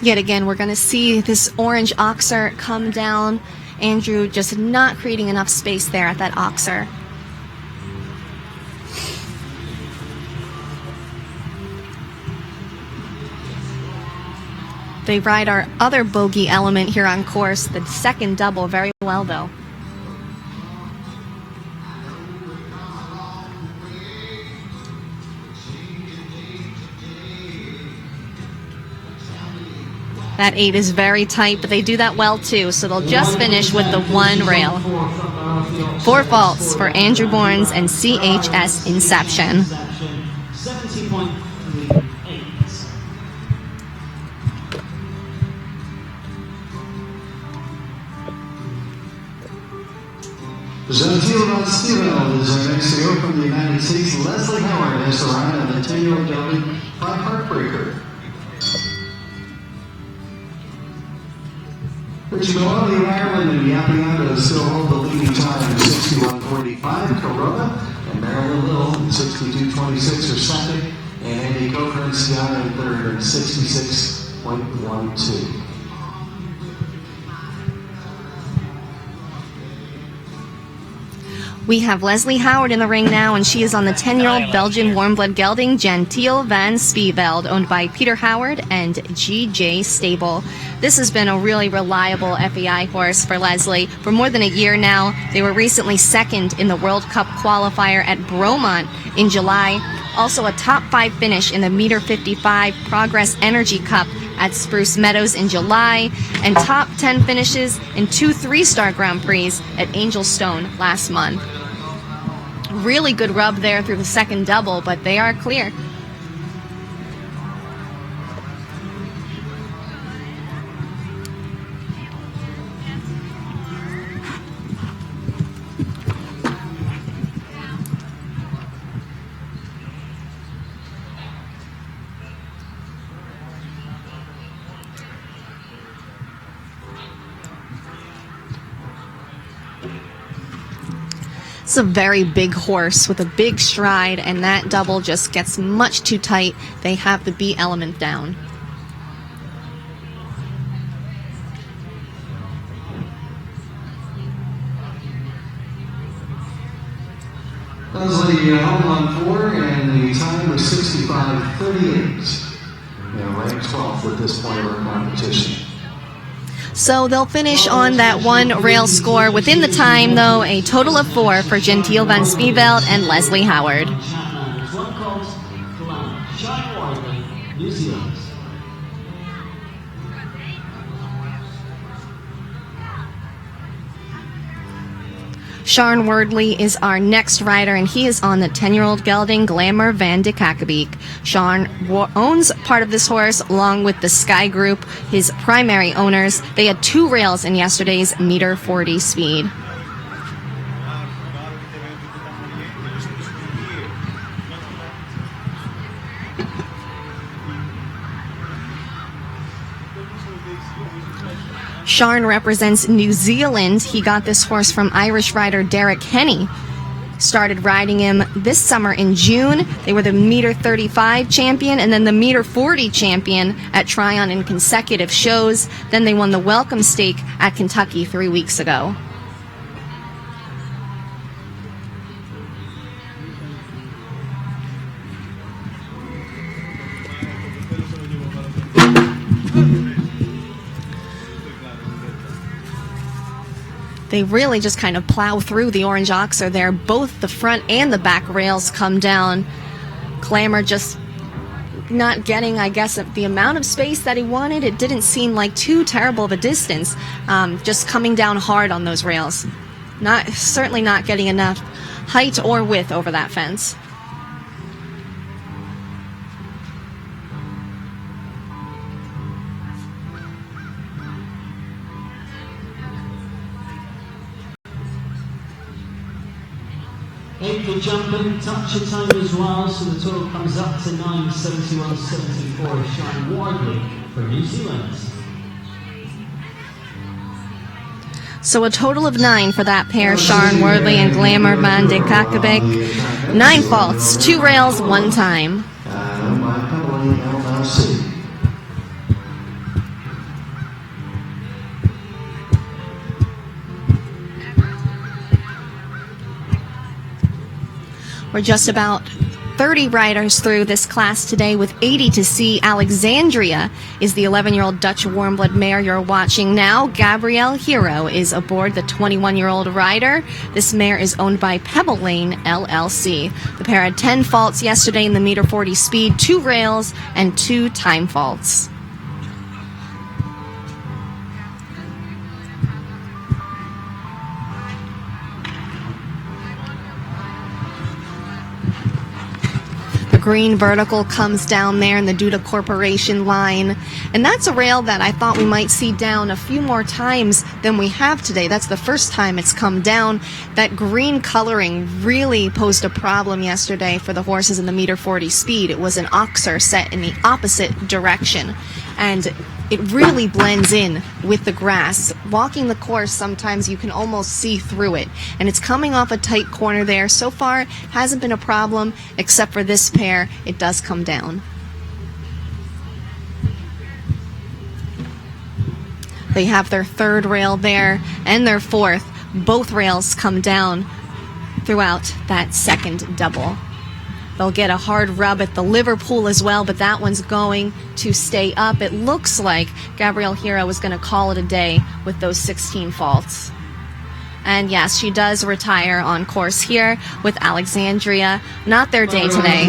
Yet again, we're going to see this orange oxer come down. Andrew just not creating enough space there at that oxer. They ride our other bogey element here on course, the second double, very well though. That 8 is very tight, but they do that well too, so they'll just finish with the one rail. 4 faults for Andrew Bournes and CHS Inception. 70.38. Gentile Steven is our next to go from the United States. Leslie Howard has arrived on the 10-year-old gelding by Heartbreaker. Richie Maloney of Ireland and Yapiando still hold the leading time in 61.45. Corona and Marilyn Little in 62.26 are second, and Andy Coker and Sienna in third in 66.12. We have Leslie Howard in the ring now, and she is on the 10-year-old Belgian warm-blood gelding Gentile van Spieveld, owned by Peter Howard and G.J. Stable. This has been a really reliable FEI horse for Leslie for more than a year now. They were recently second in the World Cup qualifier at Bromont in July. Also a top 5 finish in the meter 55 Progress Energy Cup at Spruce Meadows in July, and top 10 finishes in 2 3-star Grand Prix at Angelstone last month. Really good rub there through the second double, but they are clear. is a very big horse with a big stride, and that double just gets much too tight. They have the B element down. Leslie home on 4, and the time was 65:38. Ranked 12th at this point of our competition. So they'll finish on that one rail score within the time, though, a total of 4 for Gentile van Spieveld and Leslie Howard. One called Shine Widely, New Zealand. Sean Wordley is our next rider, and he is on the 10-year-old gelding Glamour van de Kakkebeek. Sean owns part of this horse along with the Sky Group, his primary owners. They had 2 rails in yesterday's meter 40 speed. Sharn represents New Zealand. He got this horse from Irish rider Derek Henney. Started riding him this summer in June. They were the meter 35 champion and then the meter 40 champion at Tryon in consecutive shows. Then they won the Welcome Stake at Kentucky 3 weeks ago. They really just kind of plow through the orange oxer there. Both the front and the back rails come down. Glamour just not getting, I guess, the amount of space that he wanted. It didn't seem like too terrible of a distance. Just coming down hard on those rails. Certainly not getting enough height or width over that fence. Good jumping, touch of time as well, so the total comes up to 9:71.74. Shine Wardley for New Zealand. So a total of 9 for that pair, Sharn Worthy and Glamour van de Kakkebeek. 9 faults, 2 rails, 1 time. We're just about 30 riders through this class today with 80 to see. Alexandria is the 11-year-old Dutch warmblood mare you're watching now. Gabrielle Hero is aboard, the 21-year-old rider. This mare is owned by Pebble Lane LLC. The pair had 10 faults yesterday in the meter 40 speed, 2 rails, and 2 time faults. Green vertical comes down there in the Duda Corporation line, and that's a rail that I thought we might see down a few more times than we have today. That's the first time it's come down. That green coloring really posed a problem yesterday for the horses in the meter 40 speed. It was an oxer set in the opposite direction, and it really blends in with the grass. Walking the course, sometimes you can almost see through it. And it's coming off a tight corner there. So far, hasn't been a problem, except for this pair. It does come down. They have their 3rd rail there and their 4th. Both rails come down throughout that 2nd double. They'll get a hard rub at the Liverpool as well, but that one's going to stay up. It looks like Gabrielle Hero is going to call it a day with those 16 faults. And yes, she does retire on course here with Alexandria. Not their day today.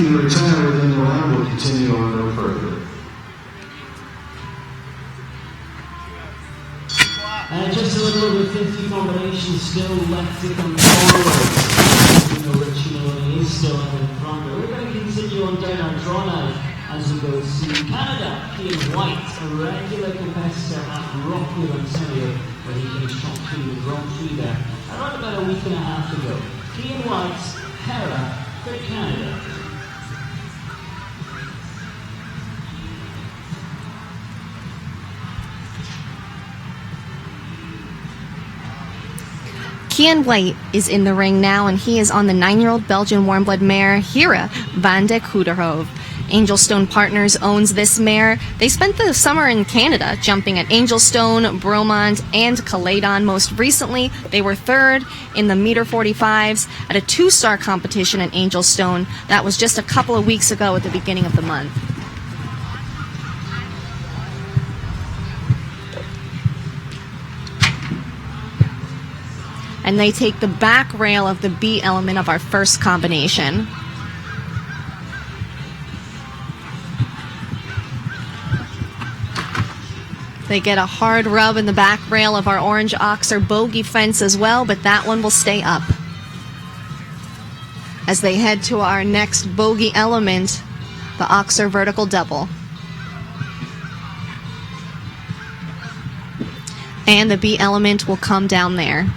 Just a little over 50 combinations still left to come forward. Originally is still in front. We're going to continue on down our draw now as we go to Canada. Ian White, a regular competitor at Rockwood, Ontario, where he finished top 3 with Grand Prix there around about a week and a half ago. Ian White, Hera for Canada. Kian White is in the ring now, and he is on the 9-year-old Belgian warm-blood mare Hera van de Kuderhof. Angelstone Partners owns this mare. They spent the summer in Canada jumping at Angelstone, Bromont, and Caledon. Most recently, they were third in the meter 45s at a 2-star competition at Angelstone. That was just a couple of weeks ago at the beginning of the month. And they take the back rail of the B element of our first combination. They get a hard rub in the back rail of our orange oxer bogey fence as well, but that one will stay up. As they head to our next bogey element, the oxer vertical double. And the B element will come down there.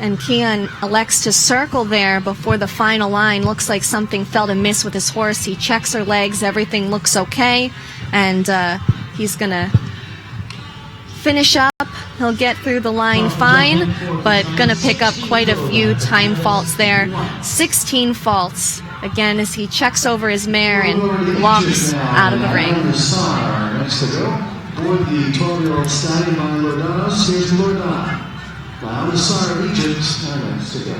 And Kian elects to circle there before the final line. Looks like something felt amiss with his horse. He checks her legs. Everything looks okay. And he's going to finish up. He'll get through the line fine, but going to pick up quite a few time faults there. 16 faults, again, as he checks over his mare and walks out of the ring. Next to go, aboard the 12-year-old stallion by Lodanos. Here's Lordana. Now the Star of Egypt are next to go.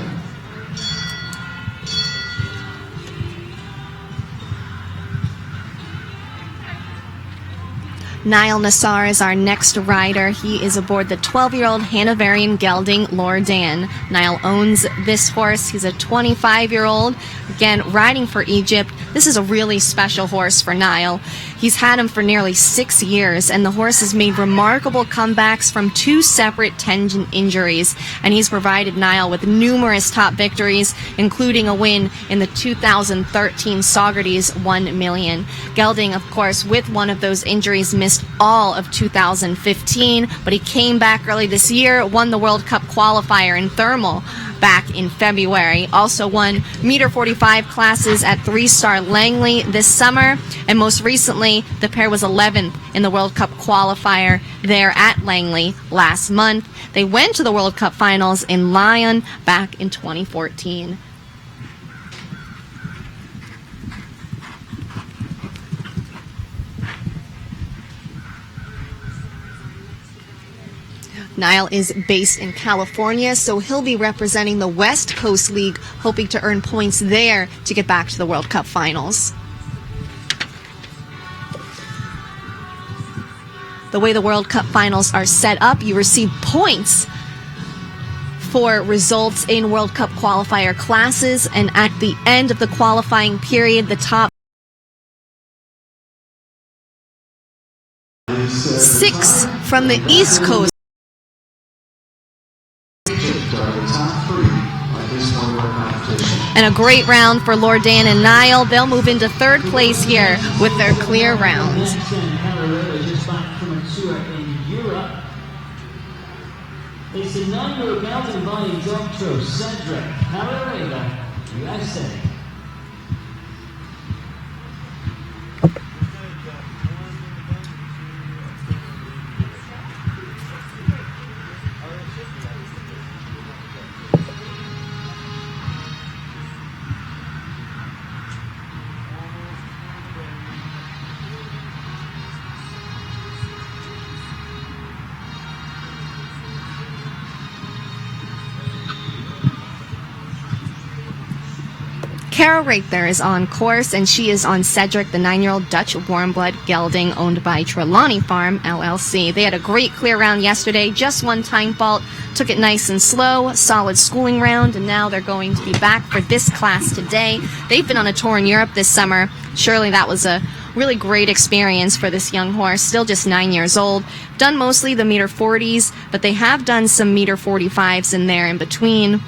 Niall Nassar is our next rider. He is aboard the 12-year-old Hanoverian gelding Lordan. Niall owns this horse. He's a 25-year-old, again, riding for Egypt. This is a really special horse for Niall. He's had him for nearly 6 years, and the horse has made remarkable comebacks from 2 separate tendon injuries, and he's provided Niall with numerous top victories, including a win in the 2013 Saugerties 1 Million. Gelding, of course, with one of those injuries, missed all of 2015, but he came back early this year, won the World Cup qualifier in Thermal back in February. Also won meter 45 classes at 3-star Langley this summer, and most recently the pair was 11th in the World Cup qualifier there at Langley last month. They went to the World Cup finals in Lyon back in 2014. Niall is based in California, so he'll be representing the West Coast League, hoping to earn points there to get back to the World Cup finals. The way the World Cup finals are set up, you receive points for results in World Cup qualifier classes, and at the end of the qualifying period, the top 6 from the East Coast and a great round for Lordan and Niall. They'll move into 3rd place here with their clear rounds. Just back from a tour in Europe. It's the 9-year-old gelding by Dr. Cedric Carrera, USA. Kara right there is on course, and she is on Cedric, the 9-year-old Dutch warm-blood gelding owned by Trelawney Farm, LLC. They had a great clear round yesterday, just 1 time fault, took it nice and slow, solid schooling round, and now they're going to be back for this class today. They've been on a tour in Europe this summer. Surely that was a really great experience for this young horse, still just 9 years old. Done mostly the meter 40s, but they have done some meter 45s in there in between.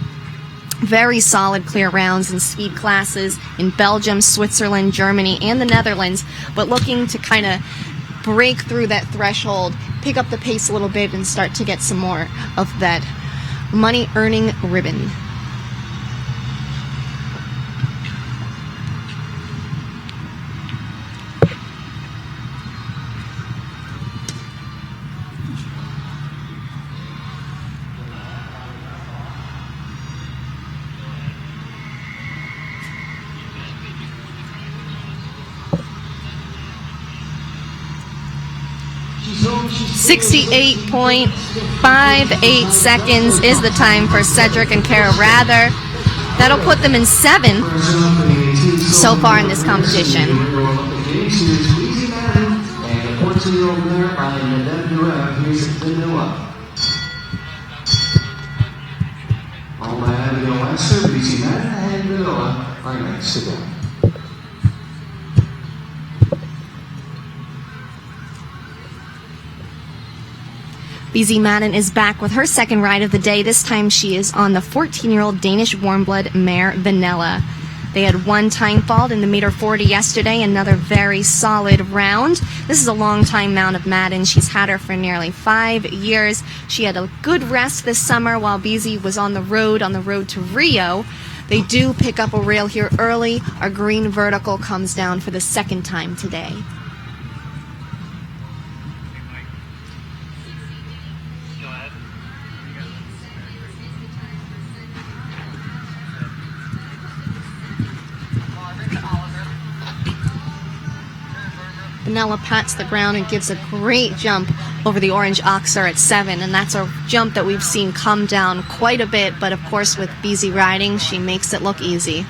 Very solid clear rounds in speed classes in Belgium, Switzerland, Germany, and the Netherlands, but looking to kind of break through that threshold, pick up the pace a little bit, and start to get some more of that money-earning ribbon. .58 seconds is the time for Cedric and Kara Rather. That'll put them in 7th so far in this competition. BZ Madden is back with her second ride of the day. This time she is on the 14-year-old Danish warmblood mare Vanilla. They had one time fault in the meter 40 yesterday, another very solid round. This is a long time mount of Madden. She's had her for nearly 5 years. She had a good rest this summer while BZ was on the road to Rio. They do pick up a rail here early. Our green vertical comes down for the second time today. Vanilla pats the ground and gives a great jump over the orange oxer at 7, and that's a jump that we've seen come down quite a bit, but of course with BZ riding, she makes it look easy.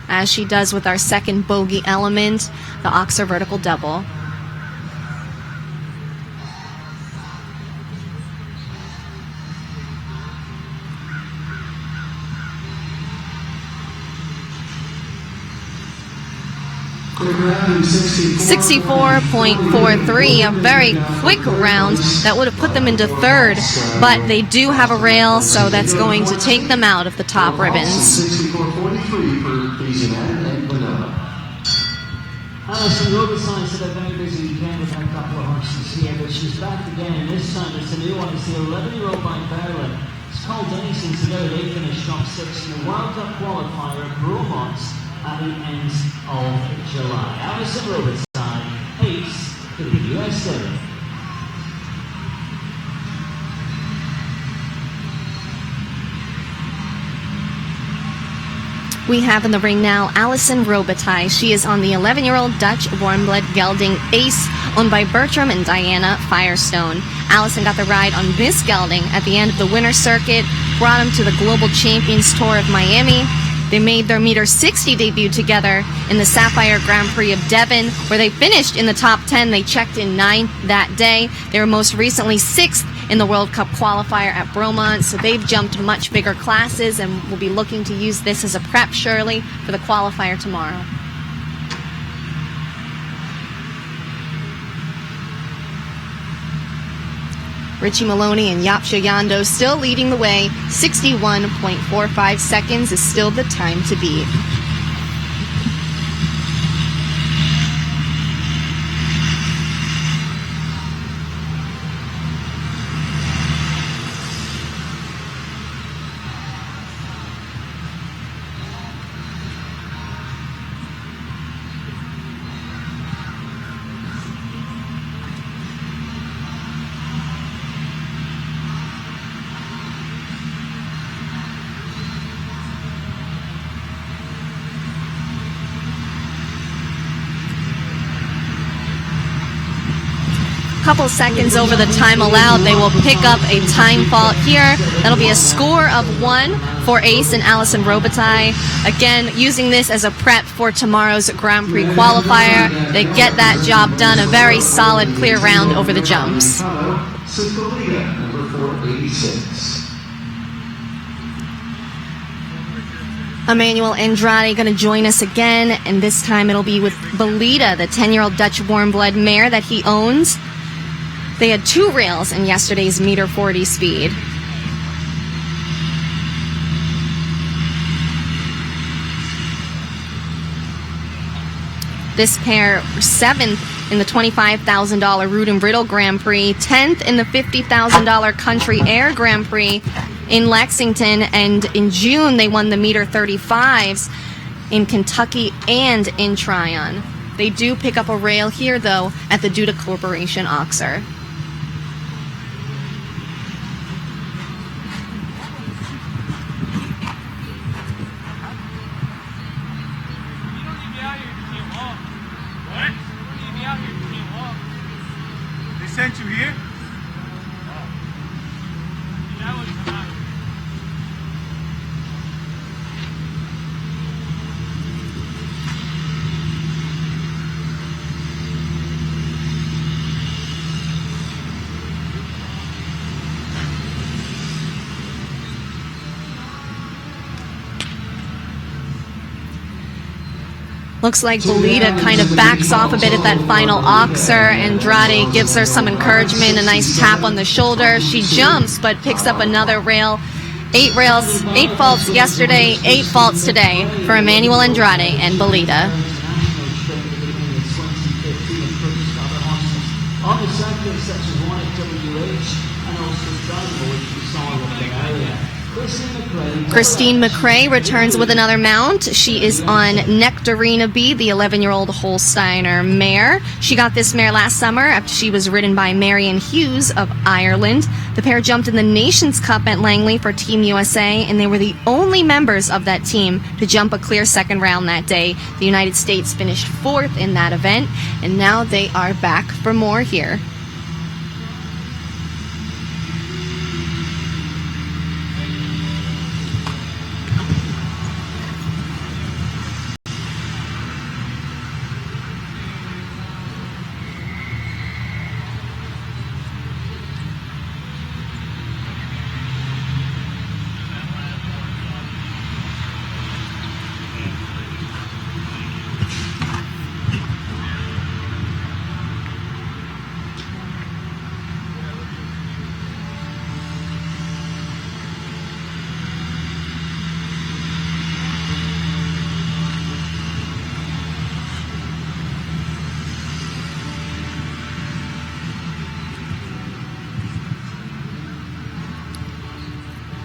As she does with our second bogey element, the oxer vertical double. .64.43, a very quick round that would have put them into 3rd, but they do have a rail, so that's going to take them out of the top ribbons. Alison Robinson said a very busy weekend with her couple of horses here, but she's back again. This time it's a new one. It's the 11-year-old by Berlin. It's called Denison together. They finished top 6 in the World Cup qualifier at Bromont at the end of July. Alison Robinson, ace for the USA. We have in the ring now Alison Robitaille. She is on the 11-year-old Dutch warmblood gelding Ace, owned by Bertram and Diana Firestone. Alison got the ride on this gelding at the end of the winter circuit, brought him to the Global Champions Tour of Miami. They made their meter 60 debut together in the Sapphire Grand Prix of Devon, where they finished in the top 10. They checked in 9th that day. They were most recently 6th in the World Cup qualifier at Bromont, so they've jumped much bigger classes and will be looking to use this as a prep, surely, for the qualifier tomorrow. Richie Maloney and Yapsha Yando still leading the way. 61.45 seconds is still the time to beat. Couple seconds over the time allowed, they will pick up a time fault here. That'll be a score of 1 for Ace and Alison Robitaille. Again, using this as a prep for tomorrow's Grand Prix qualifier. They get that job done. A very solid, clear round over the jumps. Emmanuel Andrade going to join us again, and this time it'll be with Belita, the 10-year-old Dutch warmblood mare that he owns. They had 2 rails in yesterday's meter 40 speed. This pair 7th in the $25,000 Root and Brittle Grand Prix, 10th in the $50,000 Country Air Grand Prix in Lexington, and in June they won the meter 35s in Kentucky and in Tryon. They do pick up a rail here, though, at the Duda Corporation Oxer. They sent you here? Looks like Belita kind of backs off a bit at that final oxer. Andrade gives her some encouragement, a nice tap on the shoulder. She jumps, but picks up another rail. 8 rails, 8 faults yesterday, 8 faults today for Emmanuel Andrade and Belita. On the circuit, such as one at WH and also Drivable, which we saw a little bit earlier. Christine McRae returns with another mount. She is on Nectarina B, the 11-year-old Holsteiner mare. She got this mare last summer after she was ridden by Marion Hughes of Ireland. The pair jumped in the Nations Cup at Langley for Team USA, and they were the only members of that team to jump a clear second round that day. The United States finished 4th in that event, and now they are back for more here.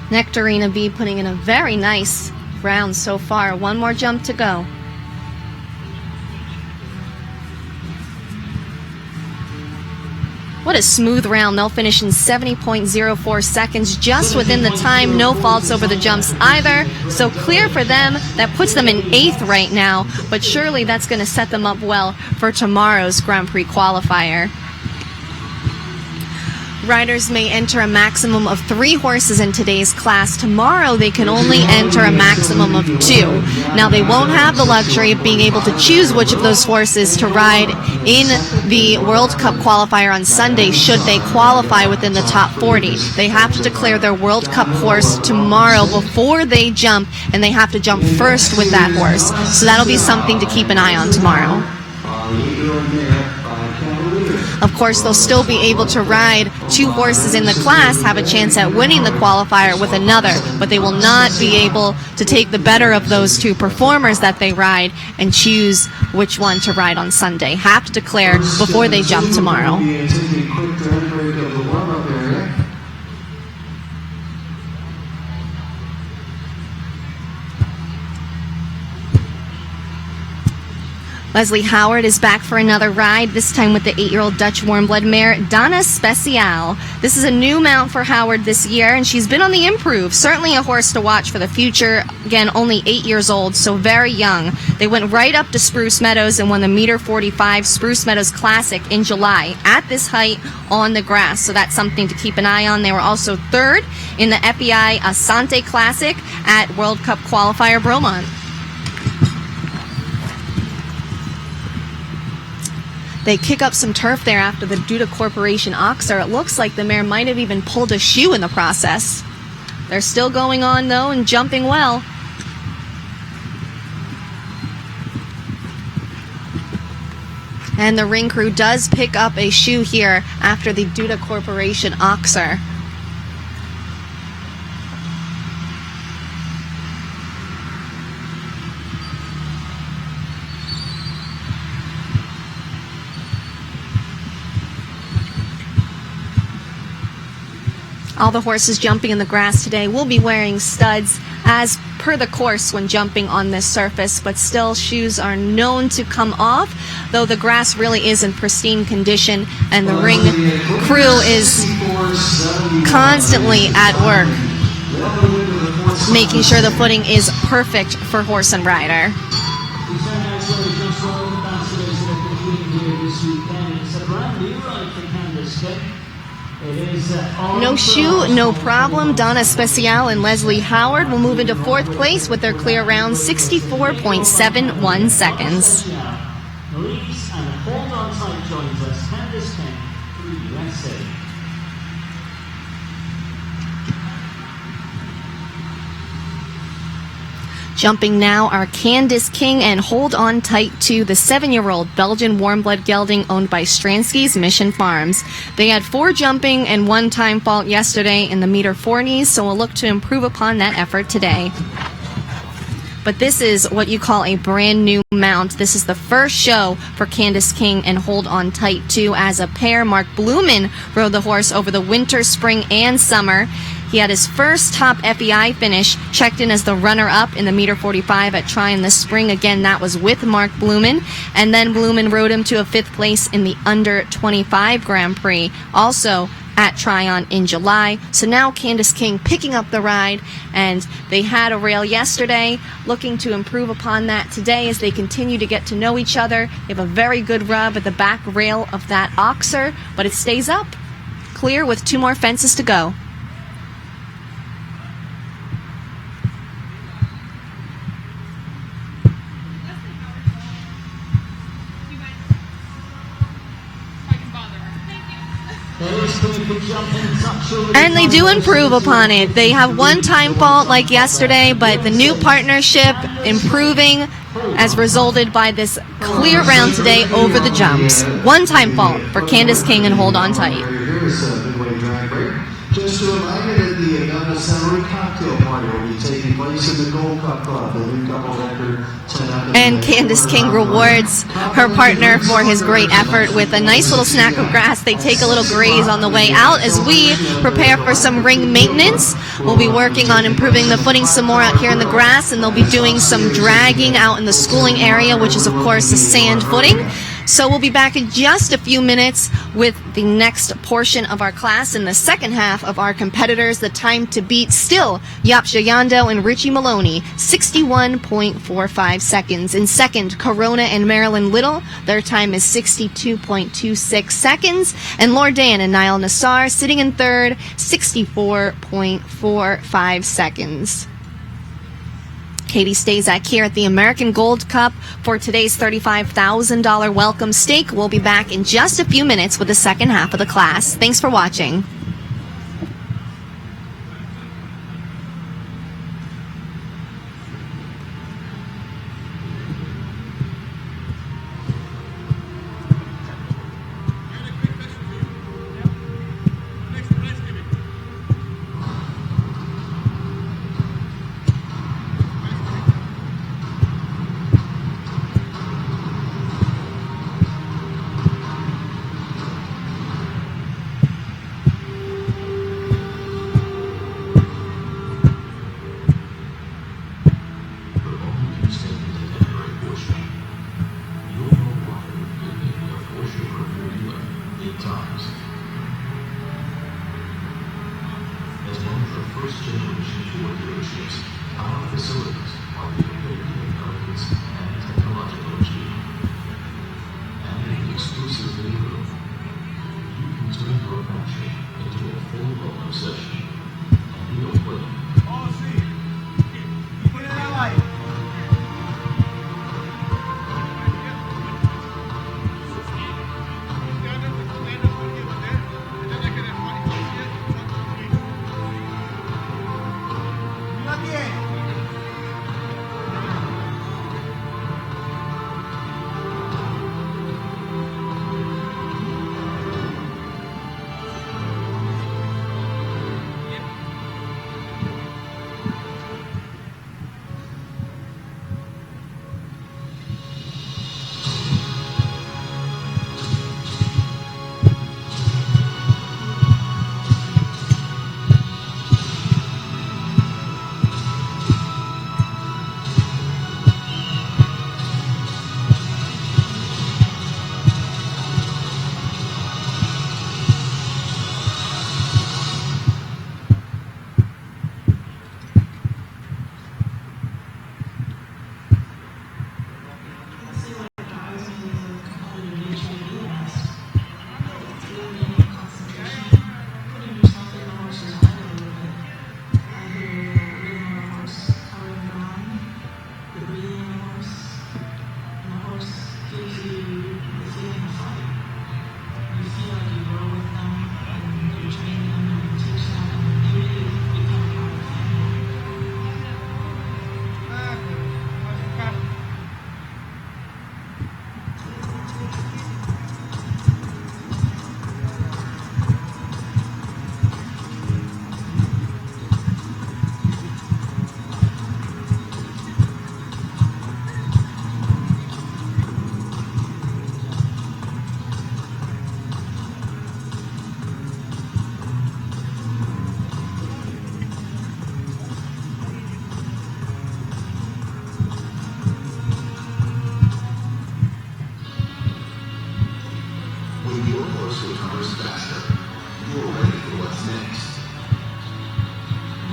Nectarina B putting in a very nice round so far. One more jump to go. What a smooth round. They'll finish in 70.04 seconds, just within the time. No faults over the jumps either. So clear for them. That puts them in 8th right now, but surely that's going to set them up well for tomorrow's Grand Prix qualifier. Riders may enter a maximum of 3 horses in today's class. Tomorrow they can only enter a maximum of 2. Now they won't have the luxury of being able to choose which of those horses to ride in the World Cup qualifier on Sunday should they qualify within the top 40. They have to declare their World Cup horse tomorrow before they jump, and they have to jump first with that horse. So that'll be something to keep an eye on tomorrow. Of course, they'll still be able to ride 2 horses in the class, have a chance at winning the qualifier with another, but they will not be able to take the better of those 2 performers that they ride and choose which one to ride on Sunday. Have to declare before they jump tomorrow. Leslie Howard is back for another ride, this time with the 8-year-old Dutch warm-blood mare, Donna Speciale. This is a new mount for Howard this year, and she's been on the improve. Certainly a horse to watch for the future. Again, only 8 years old, so very young. They went right up to Spruce Meadows and won the meter 45 Spruce Meadows Classic in July at this height on the grass, so that's something to keep an eye on. They were also 3rd in the FEI Asante Classic at World Cup qualifier Bromont. They kick up some turf there after the Duda Corporation Oxer. It looks like the mare might have even pulled a shoe in the process. They're still going on, though, and jumping well. And the ring crew does pick up a shoe here after the Duda Corporation Oxer. All the horses jumping in the grass today will be wearing studs as per the course when jumping on this surface, but still shoes are known to come off, though the grass really is in pristine condition and the ring crew is constantly at work making sure the footing is perfect for horse and rider. No shoe, no problem. Donna Special and Leslie Howard will move into fourth place with their clear round 64.71 seconds. Leaves and hold on tight joins us. Candice King for the USA. Jumping now are Candice King and Hold On Tight to the 7-year-old Belgian warm blood gelding owned by Stransky's Mission Farms. They had 4 jumping and 1 time fault yesterday in the meter 40s, so we'll look to improve upon that effort today. But this is what you call a brand new mount. This is the first show for Candice King and Hold On Tight to as a pair. Mark Blumen rode the horse over the winter, spring, and summer. He had his first top FEI finish, checked in as the runner-up in the meter 45 at Tryon this spring. Again, that was with Mark Blumen. And then Blumen rode him to a 5th place in the under 25 Grand Prix, also at Tryon in July. So now Candice King picking up the ride, and they had a rail yesterday, looking to improve upon that today as they continue to get to know each other. They have a very good rub at the back rail of that oxer, but it stays up, clear with 2 more fences to go. And they do improve upon it. They have 1 time fault like yesterday, but the new partnership improving as resulted by this clear round today over the jumps. 1 time fault for Candice King and Hold On Tight. Just a reminder that the Augusta Summer Cocktail Party will be taking place in the Gold Cup Club. The new couple record and Candice King rewards her partner for his great effort with a nice little snack of grass. They take a little graze on the way out as we prepare for some ring maintenance. We'll be working on improving the footing some more out here in the grass, and they'll be doing some dragging out in the schooling area, which is of course the sand footing. So we'll be back in just a few minutes with the next portion of our class. In the second half of our competitors, the time to beat still Yapsha Yando and Richie Maloney, 61.45 seconds. In second, Corona and Marilyn Little, their time is 62.26 seconds. And Lordan and Niall Nassar sitting in third, 64.45 seconds. Katie Stazak here at the American Gold Cup for today's $35,000 welcome stake. We'll be back in just a few minutes with the second half of the class. Thanks for watching.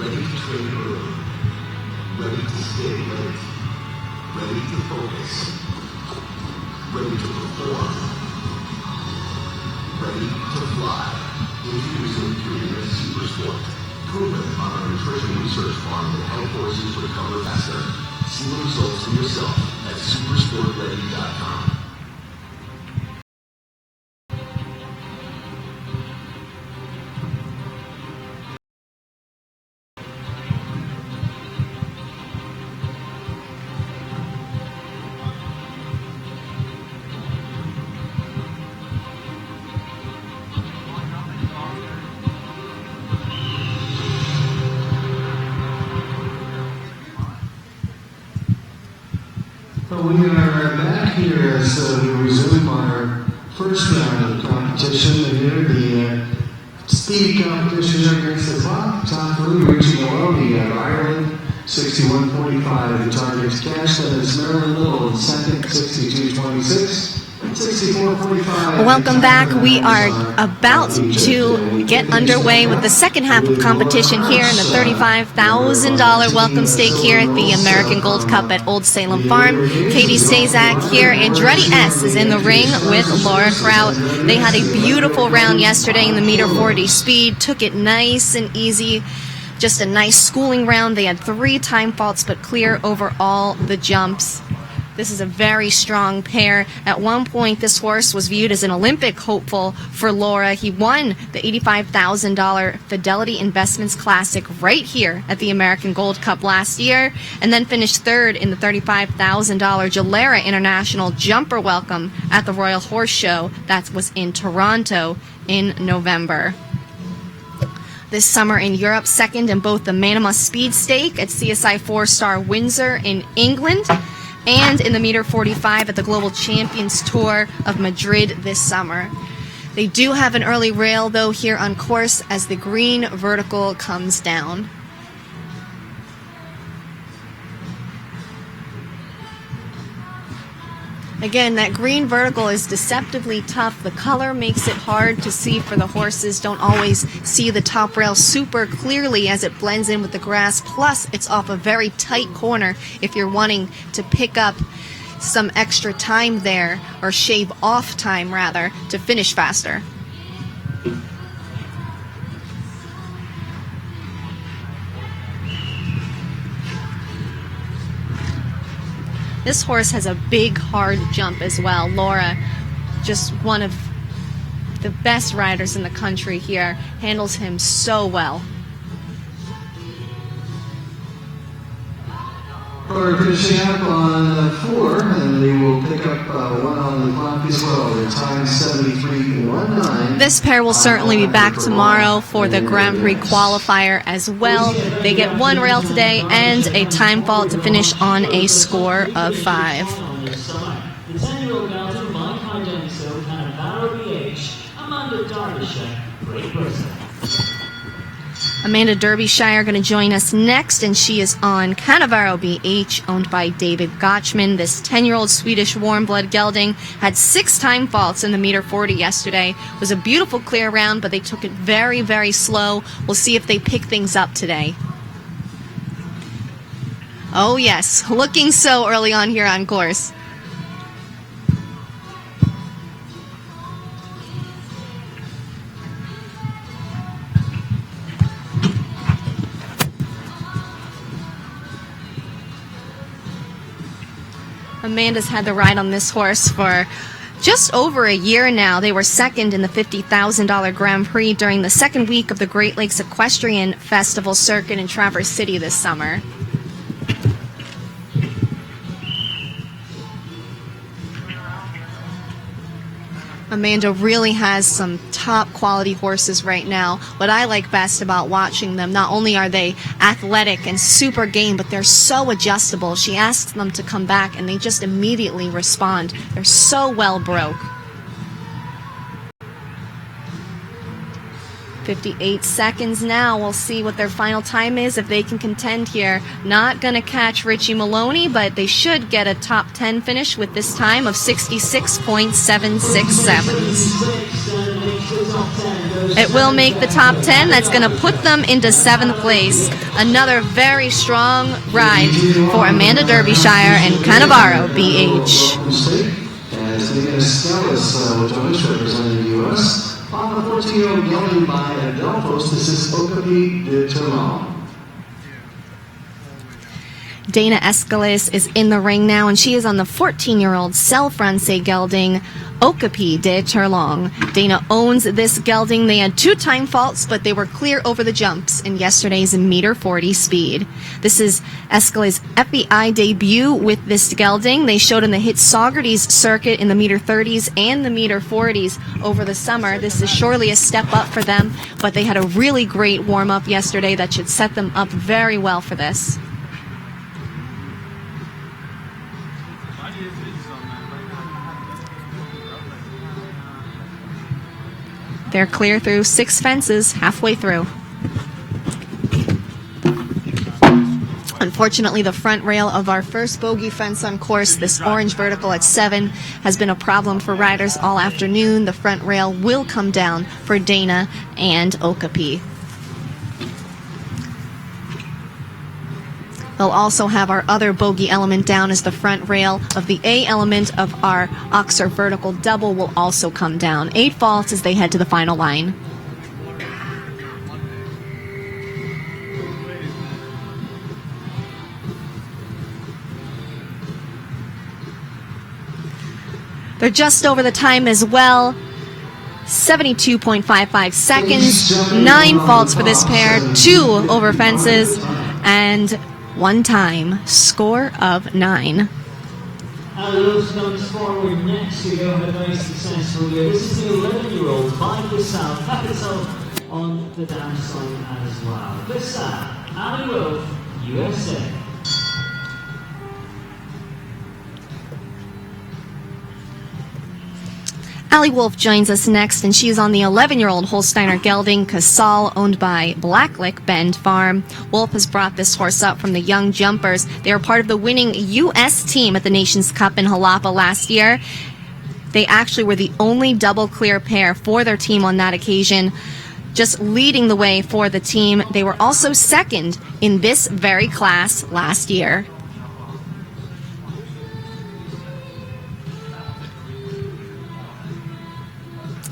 Ready to train early. Ready to stay late. Ready to focus. Ready to perform. Ready to fly. Introducing Premier Super Sport. Proven on our nutrition research farm that help horses recover faster. See the results for yourself at supersportready.com. We are back here as we resume our first round of the competition. And here the speed competition against the clock. Top three reaching the low. We have Ireland, 61.45. The target's cash. That is Maryland Little in second, 62.26. 64.45. Welcome back. We are about to get underway with the second half of competition here in the $35,000 welcome stake here at the American Gold Cup at Old Salem Farm. Katie Stazak here. Andretti S is in the ring with Laura Kraut. They had a beautiful round yesterday in the meter 40 speed. Took it nice and easy. Just a nice schooling round. They had 3 time faults but clear over all the jumps. This is a very strong pair. At one point, this horse was viewed as an Olympic hopeful for Laura. He won the $85,000 Fidelity Investments Classic right here at the American Gold Cup last year, and then finished third in the $35,000 Jalera International Jumper Welcome at the Royal Horse Show. That was in Toronto in November. This summer in Europe, second in both the Manama Speed Stake at CSI 4-Star Windsor in England, and in the meter 45 at the Global Champions Tour of Madrid this summer. They do have an early rail, though, here on course as the green vertical comes down. Again, that green vertical is deceptively tough. The color makes it hard to see for the horses. Don't always see the top rail super clearly as it blends in with the grass. Plus, it's off a very tight corner if you're wanting to pick up some extra time there, or shave off time rather, to finish faster. This horse has a big, hard jump as well. Laura, just one of the best riders in the country here, handles him so well. We're finishing up on 4, and they will pick up 1 on the clock as well. Their time 73.19. This pair will certainly be back tomorrow for the Grand Prix qualifier as well. They get 1 rail today and a time fault to finish on a score of 5. The 10-year-old Belgian Mike Hydeniso had a Barrow BH, Amanda Derbyshire, Great Britain. Amanda Derbyshire going to join us next, and she is on Cannavaro BH, owned by David Gotchman. This 10-year-old Swedish warm blood gelding had 6 time faults in the meter 40 yesterday. It was a beautiful clear round, but they took it very, very slow. We'll see if they pick things up today. Oh yes, looking so early on here on course. Amanda's had the ride on this horse for just over a year now. They were second in the $50,000 Grand Prix during the second week of the Great Lakes Equestrian Festival circuit in Traverse City this summer. Amanda really has some top quality horses right now. What I like best about watching them, not only are they athletic and super game, but they're so adjustable. She asks them to come back and they just immediately respond. They're so well broke. 58 seconds now. We'll see what their final time is, if they can contend here. Not going to catch Richie Maloney, but they should get a top 10 finish with this time of 66.767. It will make the top 10. That's going to put them into 7th place. Another very strong ride for Amanda Derbyshire and Cannavaro BH. As Leah Scallis Joyce representing the U.S. On the 14-year-old gelding by Adelphos, this is Okapi de Toulon. Dana Escalis is in the ring now, and she is on the 14-year-old Cell Francais gelding, Okapi de Toulon. Dana owns this gelding. They had 2 time faults, but they were clear over the jumps in yesterday's meter 40 speed. This is Escalis' FEI debut with this gelding. They showed in the Hit Saugerties circuit in the meter 30s and the meter 40s over the summer. This is surely a step up for them, but they had a really great warm-up yesterday that should set them up very well for this. They're clear through 6 fences, halfway through. Unfortunately, the front rail of our first bogey fence on course, this orange vertical at 7, has been a problem for riders all afternoon. The front rail will come down for Dana and Okapi. They'll also have our other bogey element down as the front rail of the A element of our Oxer vertical double will also come down. 8 faults as they head to the final line. They're just over the time as well. 72.55 seconds. 9 faults for this pair. 2 over fences. And 1 time, score of 9. Lewis comes forward next to go have a very successful year. This is the 11-year-old by Bissau, capital on the downside as well. Bissau, Ali Wolf, USA. Ali Wolf joins us next, and she's on the 11-year-old Holsteiner gelding Casal, owned by Blacklick Bend Farm. Wolf has brought this horse up from the young jumpers. They are part of the winning U.S. team at the Nations Cup in Jalapa last year. They actually were the only double clear pair for their team on that occasion, just leading the way for the team. They were also second in this very class last year.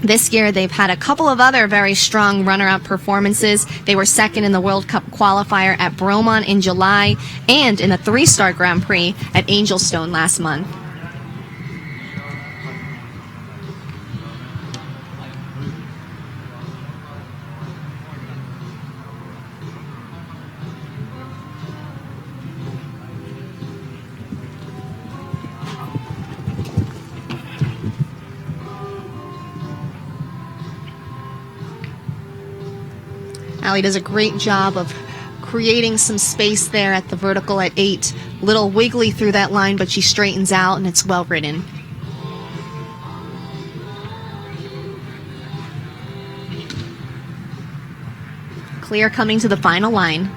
This year, they've had a couple of other very strong runner-up performances. They were second in the World Cup qualifier at Bromont in July and in the 3-star Grand Prix at Angelstone last month. Ali does a great job of creating some space there at the vertical at 8. Little wiggly through that line, but she straightens out, and it's well ridden. Clear coming to the final line.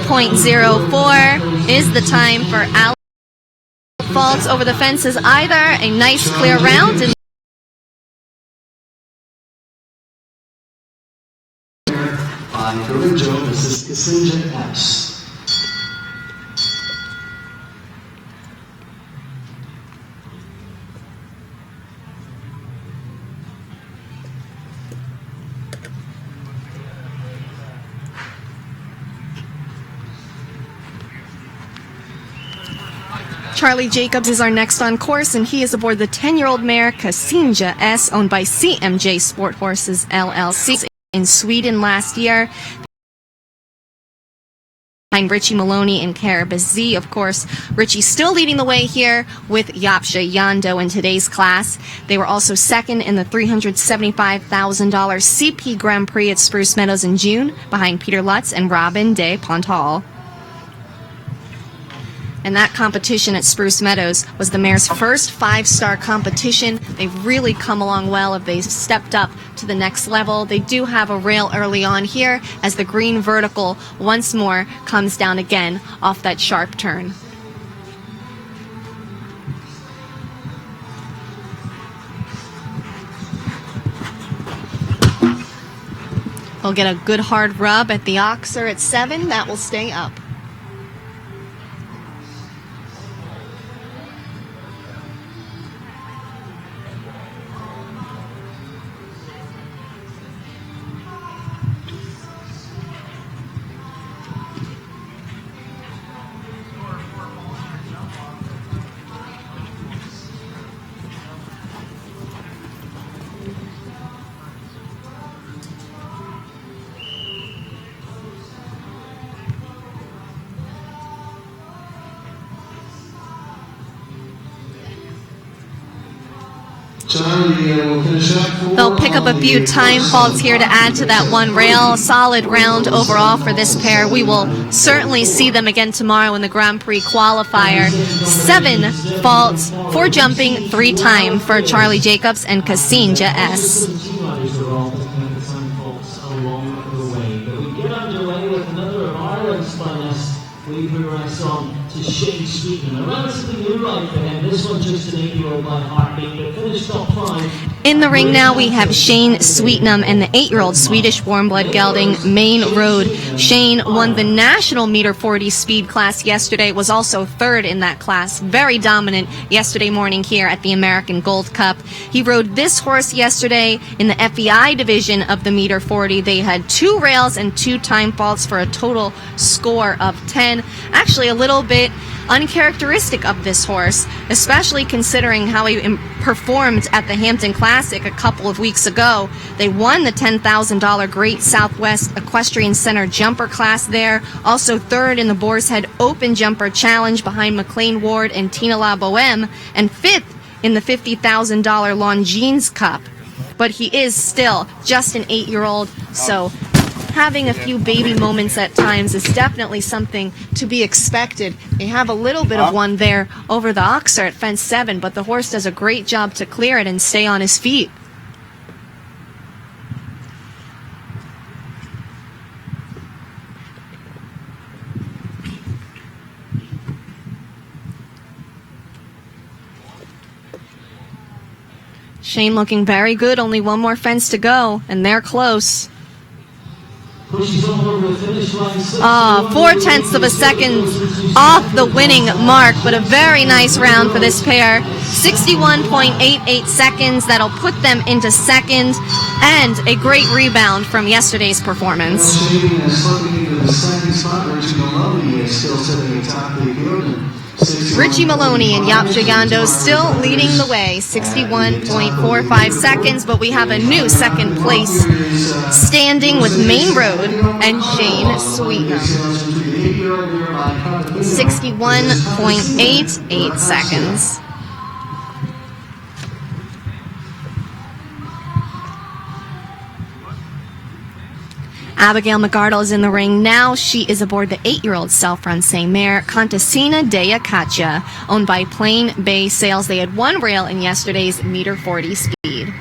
.04 is the time for Ali. Faults over the fences either. A nice clear round. And This is Isinja S. Charlie Jacobs is our next on course, and he is aboard the 10-year-old mare Kasinja S, owned by CMJ Sport Horses LLC in Sweden last year. Behind Richie Maloney and Carabas Z, of course. Richie still leading the way here with Yapsha Yando in today's class. They were also second in the $375,000 CP Grand Prix at Spruce Meadows in June, behind Peter Lutz and Robin de Pontal. and that competition at Spruce Meadows was the mare's first 5-star competition. They've really come along well. They've stepped up to the next level. They do have a rail early on here as the green vertical once more comes down again off that sharp turn. We'll get a good hard rub at the oxer at 7. That will stay up. They'll pick up a few time faults here to add to that one rail. A solid round overall for this pair. We will certainly see them again tomorrow in the Grand Prix qualifier. 7 faults, 4 jumping, 3 time for Charlie Jacobs and Kasinja S. We get underway with another of Ireland's finest. We progress on to Shane Sweetman, a relatively new ride for him. This one just an 8-year-old by heartbeat, but finished top 5. In the ring now, we have Shane Sweetnam and the 8-year-old Swedish warm-blood gelding Main Road. Shane won the national meter 40 speed class yesterday, was also 3rd in that class. Very dominant yesterday morning here at the American Gold Cup. He rode this horse yesterday in the FEI division of the meter 40. They had 2 rails and 2 time faults for a total score of 10. Actually, a little bit uncharacteristic of this horse, especially considering how he performed at the Hampton Classic a couple of weeks ago. They won the $10,000 Great Southwest Equestrian Center jumper class there, also 3rd in the Boar's Head Open Jumper Challenge behind McLean Ward and Tina La Boheme, and 5th in the $50,000 Longines Cup. But he is still just an 8-year-old, so having a few baby moments at times is definitely something to be expected. They have a little bit of one there over the oxer at fence 7, but the horse does a great job to clear it and stay on his feet. Shane looking very good, only one more fence to go, and they're close. 0.4 of a second off the winning mark, but a very nice round for this pair. 61.88 seconds. That'll put them into 2nd, and a great rebound from yesterday's performance. Richie Maloney and Yap Gigando still leading the way, 61.45 seconds, but we have a new 2nd place standing with Main Road and Shane Sweetnam. 61.88 seconds. Abigail McArdle is in the ring now. She is aboard the 8-year-old self-run mare, Contessina Dea Katia, owned by Plain Bay Sales. They had 1 rail in yesterday's meter 40 speed.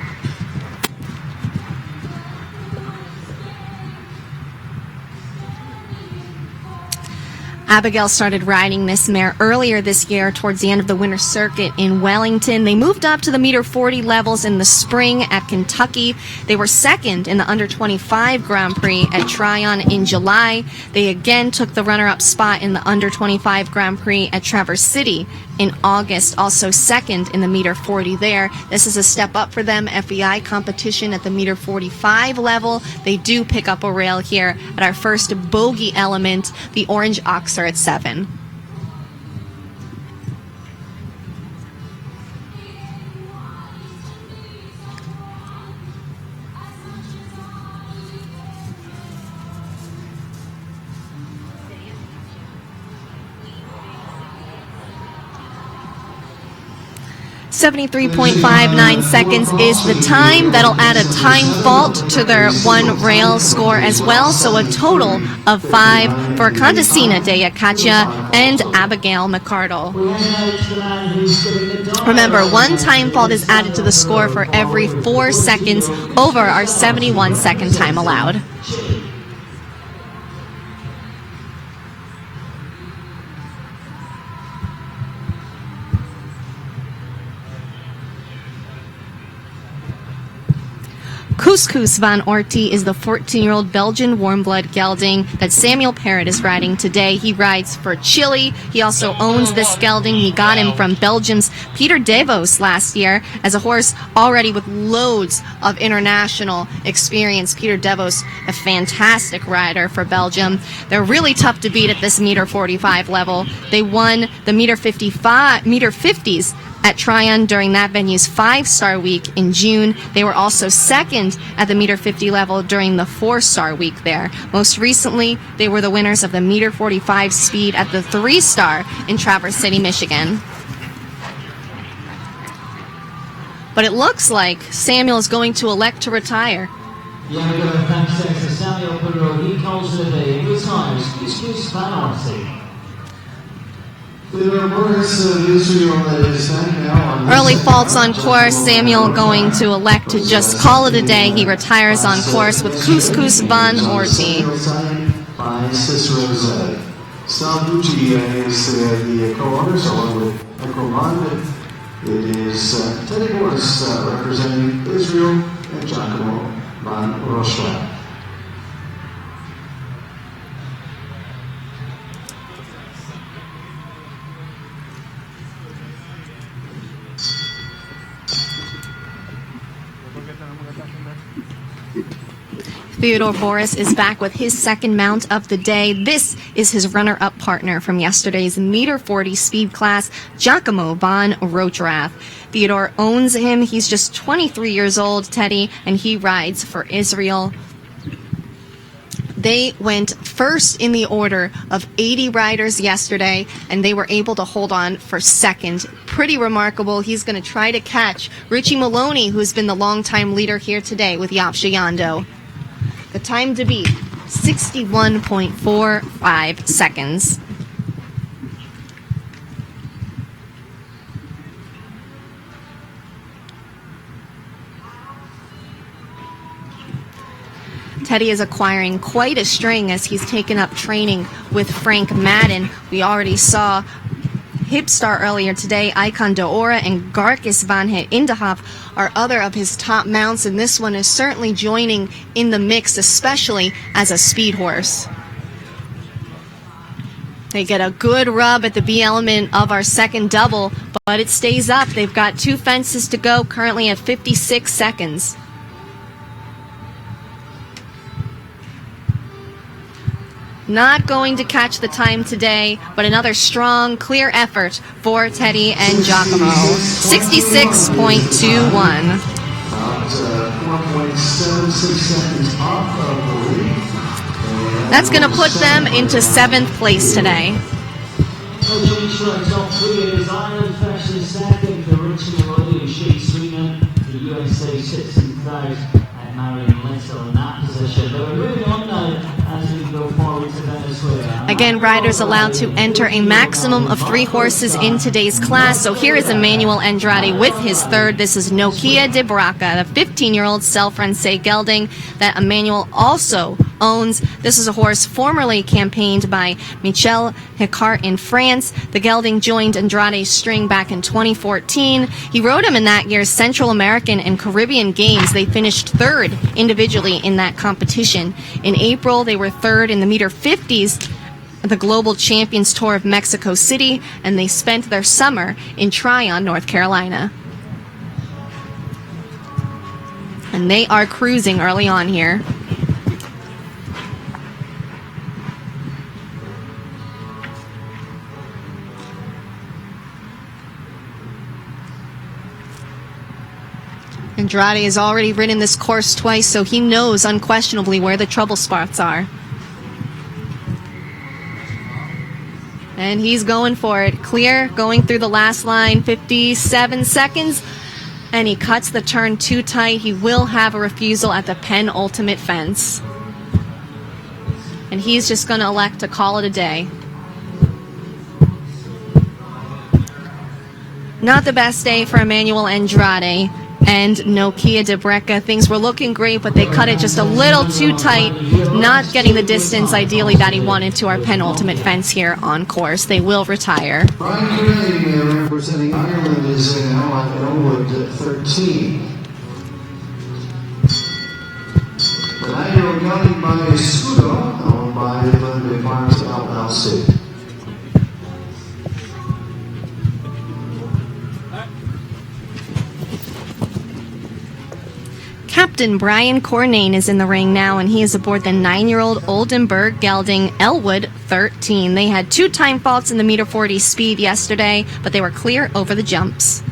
Abigail started riding this mare earlier this year towards the end of the winter circuit in Wellington. They moved up to the meter 40 levels in the spring at Kentucky. They were 2nd in the under 25 Grand Prix at Tryon in July. They again took the runner-up spot in the under 25 Grand Prix at Traverse City in August, also 2nd in the meter 40 there. This is a step up for them. FEI competition at the meter 45 level. They do pick up a rail here at our first bogey element, the Orange Oxer at 7. 73.59 seconds is the time. That'll add a time fault to their one rail score as well. So a total of 5 for Contessina de Acacia and Abigail McCardle. Remember, one time fault is added to the score for every 4 seconds over our 71-second time allowed. Couscous van Orti is the 14-year-old Belgian warm-blood gelding that Samuel Parrott is riding today. He rides for Chile. He also owns this gelding. He got him from Belgium's Peter Devos last year as a horse already with loads of international experience. Peter Devos, a fantastic rider for Belgium. They're really tough to beat at this meter 45 level. They won the meter 50s at Tryon during that venue's 5-star week in June. They were also second at the meter 50 level during the 4-star week there. Most recently, they were the winners of the meter 45 speed at the 3-star in Traverse City, Michigan. But it looks like Samuel is going to elect to retire. Yeah, we're going to thank Senator Samuel Perot. He calls it a retires. Couscous van Orti. Early faults on course. Samuel going to elect to just call it a day. He retires on course with Couscous van Orti. By Cicero Zed. Salvucci is the co-owners along with Ekromond. It is Teddy Morris representing Israel and Giacomo van Rocha. Theodore Boris is back with his second mount of the day. This is his runner-up partner from yesterday's meter 40 speed class, Giacomo van Rochrath. Theodore owns him. He's just 23 years old, Teddy, and he rides for Israel. They went first in the order of 80 riders yesterday, and they were able to hold on for second. Pretty remarkable. He's going to try to catch Richie Maloney, who's been the longtime leader here today with Yapsha Yando. The time to beat, 61.45 seconds. Teddy is acquiring quite a string as he's taken up training with Frank Madden. We already saw Hipstar earlier today. Icon D'Ora and Garkis van het Indehof are other of his top mounts, and this one is certainly joining in the mix, especially as a speed horse. They get a good rub at the B element of our second double, but it stays up. They've got 2 fences to go, currently at 56 seconds. Not going to catch the time today, but another strong, clear effort for Teddy and Giacomo. 66.21. 4.76 seconds off of the lead. That's going to put them into 7th place today. Top 3 is Ireland Fashion second, the Richie Maloney and Shea Sweeney. The USA sits in third, and Marion Little in that position. But we're moving on now as we go forward to Venezuela. Again, riders allowed to enter a maximum of 3 horses in today's class. So here is Emmanuel Andrade with his third. This is Nokia de Braca, the 15-year-old Self-Francais gelding that Emmanuel also owns. This is a horse formerly campaigned by Michel Hicart in France. The gelding joined Andrade's string back in 2014. He rode him in that year's Central American and Caribbean Games. They finished 3rd individually in that competition. In April, they were 3rd in the meter 50s at the Global Champions Tour of Mexico City, and they spent their summer in Tryon, North Carolina. And they are cruising early on here. Andrade has already ridden this course twice, so he knows unquestionably where the trouble spots are. And he's going for it. Clear, going through the last line, 57 seconds. And he cuts the turn too tight. He will have a refusal at the penultimate fence. And he's just going to elect to call it a day. Not the best day for Emmanuel Andrade and Nokia Debrecka. Things were looking great, but they cut it just a little too tight, not getting the distance ideally that he wanted to our penultimate fence here on course. They will retire. Brian Gray, representing Ireland, is now on Elwood 13. The 9-year-old gelding by Scudo, owned by London Farms LLC. Captain Brian Cornane is in the ring now, and he is aboard the 9-year-old Oldenburg gelding Elwood 13. They had 2 time faults in the meter 40 speed yesterday, but they were clear over the jumps.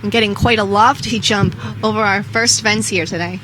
And getting quite a lofty jump over our first fence here today.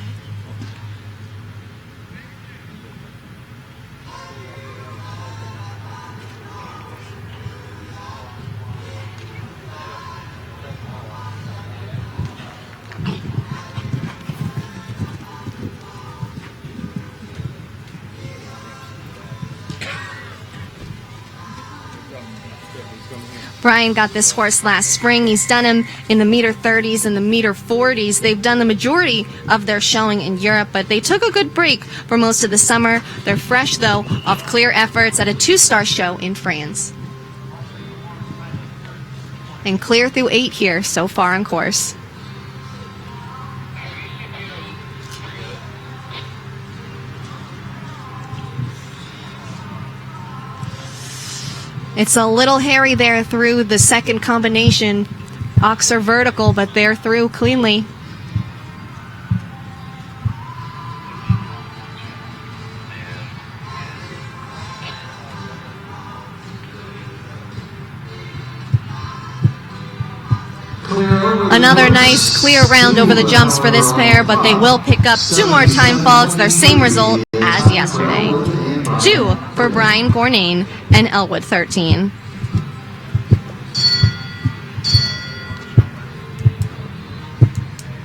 Brian got this horse last spring. He's done him in the meter 30s and the meter 40s. They've done the majority of their showing in Europe, but they took a good break for most of the summer. They're fresh, though, off clear efforts at a 2-star show in France. And clear through 8 here so far on course. It's a little hairy there through the second combination. Oxer vertical, but they're through cleanly. Another nice clear round over the jumps for this pair, but they will pick up 2 more time faults. Their same result as yesterday. 2 for Brian Cornane and Elwood 13.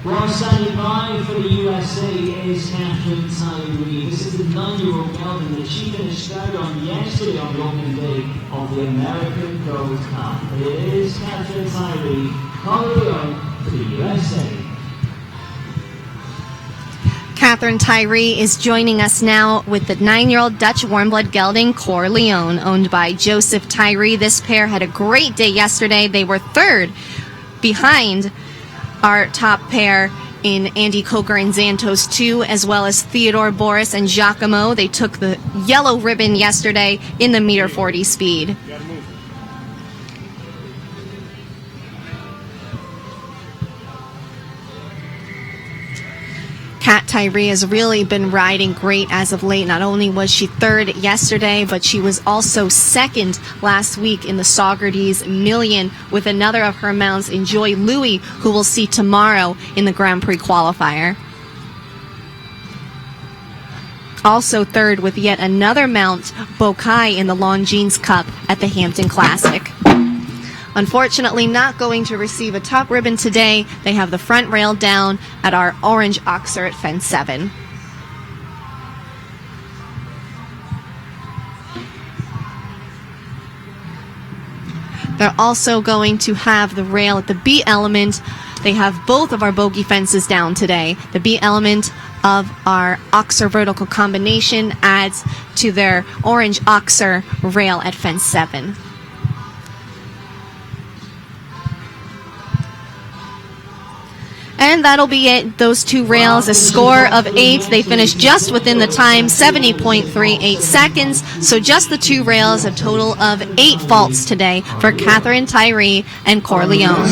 Well, standing by for the USA is Catherine Tyree. This is the 9-year-old gelding that she finished third on yesterday on the opening day of the American Gold Cup. It is Catherine Tyree, Colorado for the USA. Catherine Tyree is joining us now with the 9-year-old Dutch warmblood gelding Corleone, owned by Joseph Tyree. This pair had a great day yesterday. They were third behind our top pair in Andy Coker and Xantos 2, as well as Theodore Boris and Giacomo. They took the yellow ribbon yesterday in the meter 40 speed. Kat Tyree has really been riding great as of late. Not only was she third yesterday, but she was also second last week in the Socrates Million with another of her mounts, Enjoy Louis, who we'll see tomorrow in the Grand Prix qualifier. Also third with yet another mount, Bokai, in the Longines Cup at the Hampton Classic. Unfortunately, not going to receive a top ribbon today. They have the front rail down at our orange oxer at fence 7. They're also going to have the rail at the B element. They have both of our bogey fences down today. The B element of our oxer vertical combination adds to their orange oxer rail at fence 7. And that'll be it. Those 2 rails, a score of 8. They finished just within the time, 70.38 seconds. So just the 2 rails, a total of 8 faults today for Catherine Tyree and Corleone.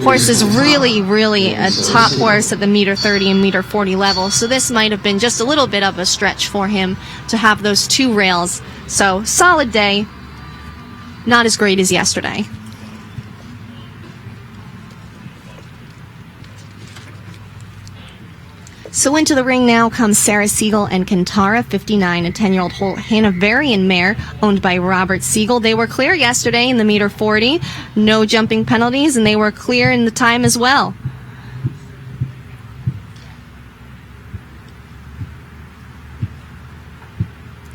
Horse is really a top horse at the meter 30 and meter 40 level. So this might have been just a little bit of a stretch for him to have those 2 rails. So solid day. Not as great as yesterday. So into the ring now comes Sarah Siegel and Kantara 59, a 10-year-old Hanoverian mare owned by Robert Siegel. They were clear yesterday in the meter 40, no jumping penalties, and they were clear in the time as well.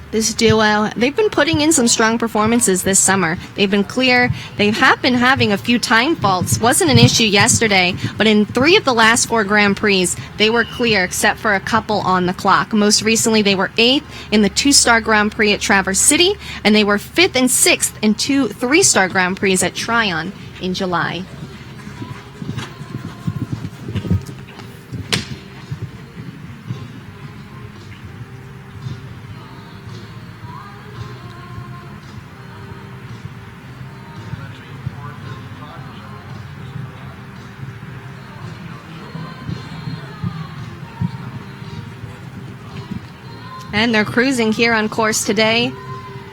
This duo, they've been putting in some strong performances this summer. They've been clear. They have been having a few time faults. Wasn't an issue yesterday, but in 3 of the last 4 Grand Prix, they were clear except for a couple on the clock. Most recently, they were 8th in the 2-star Grand Prix at Traverse City, and they were 5th and 6th in 2 3-star Grand Prix at Tryon in July. And they're cruising here on course today.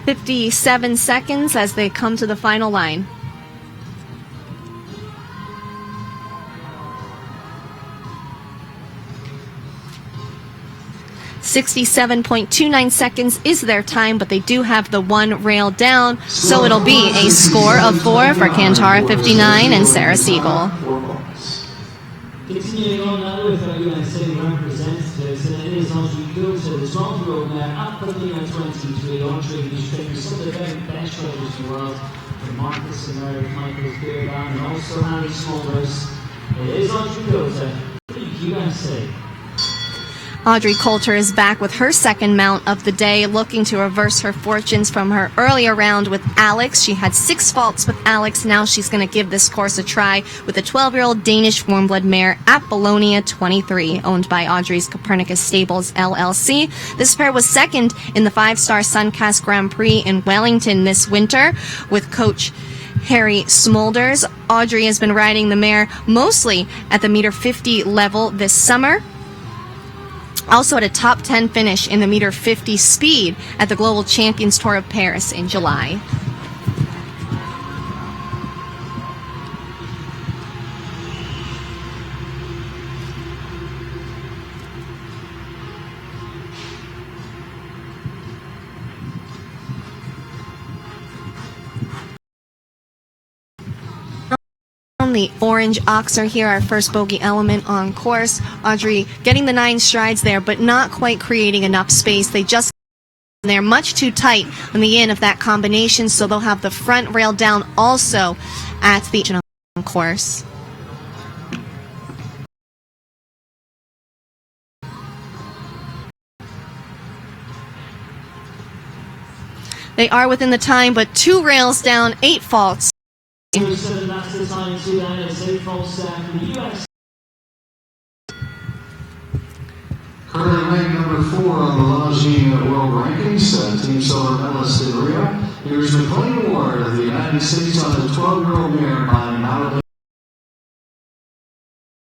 57 seconds as they come to the final line. .29 seconds is their time, but they do have the 1 rail down, so it'll be a score of 4 for Kantara 59 and Sarah Siegel. Continuing on now with our USA representatives, and it is Audrey Coulter, the 12-year-old mare at Berlin 23, Audrey, who's trained some of the very best riders in the world, from Marcus and Eric Michaels Beard and also Harry Smulders. It is Audrey Coulter, USA. Audrey Coulter is back with her second mount of the day, looking to reverse her fortunes from her earlier round with Alex. She had 6 faults with Alex. Now she's going to give this course a try with a 12-year-old Danish warm-blood mare at Bologna 23, owned by Audrey's Copernicus Stables LLC. This pair was second in the 5-star Suncast Grand Prix in Wellington this winter with coach Harry Smulders. Audrey has been riding the mare mostly at the meter 50 level this summer. Also had a top 10 finish in the meter 50 speed at the Global Champions Tour of Paris in July. The orange oxer here, our first bogey element on course. Audrey getting the 9 strides there, but not quite creating enough space. They're much too tight on the end of that combination, so they'll have the front rail down also at the course. They are within the time, but 2 rails down, 8 faults. Currently ranked number 4 on the Longines World Rankings, Team Silver medalist in Rio. Here's McLean Ward of the United States on the 12-year-old mare by Malibu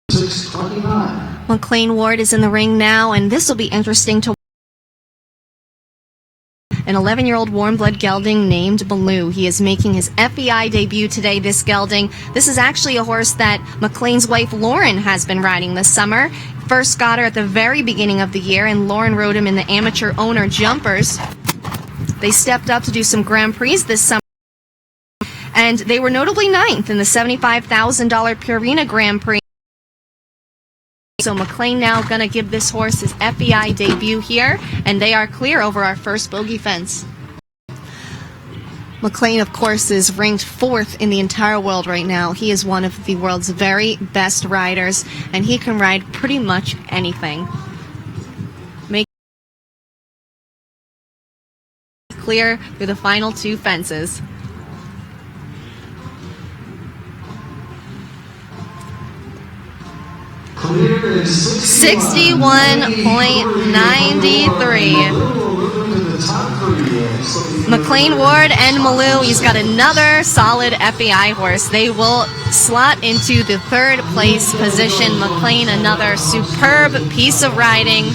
629. McLean Ward is in the ring now, and this will be interesting to an 11-year-old warm-blood gelding named Baloo. He is making his FEI debut today, this gelding. This is actually a horse that McLean's wife Lauren has been riding this summer. First got her at the very beginning of the year, and Lauren rode him in the amateur owner jumpers. They stepped up to do some Grand Prix this summer, and they were notably 9th in the $75,000 Purina Grand Prix. So McLean now going to give this horse his FEI debut here, and they are clear over our first bogey fence. McLean, of course, is ranked 4th in the entire world right now. He is one of the world's very best riders, and he can ride pretty much anything. Make clear through the final 2 fences. Clear is 61.93. McLean Ward and Malou, he's got another solid FEI horse. They will slot into the 3rd place position. McLean, another superb piece of riding.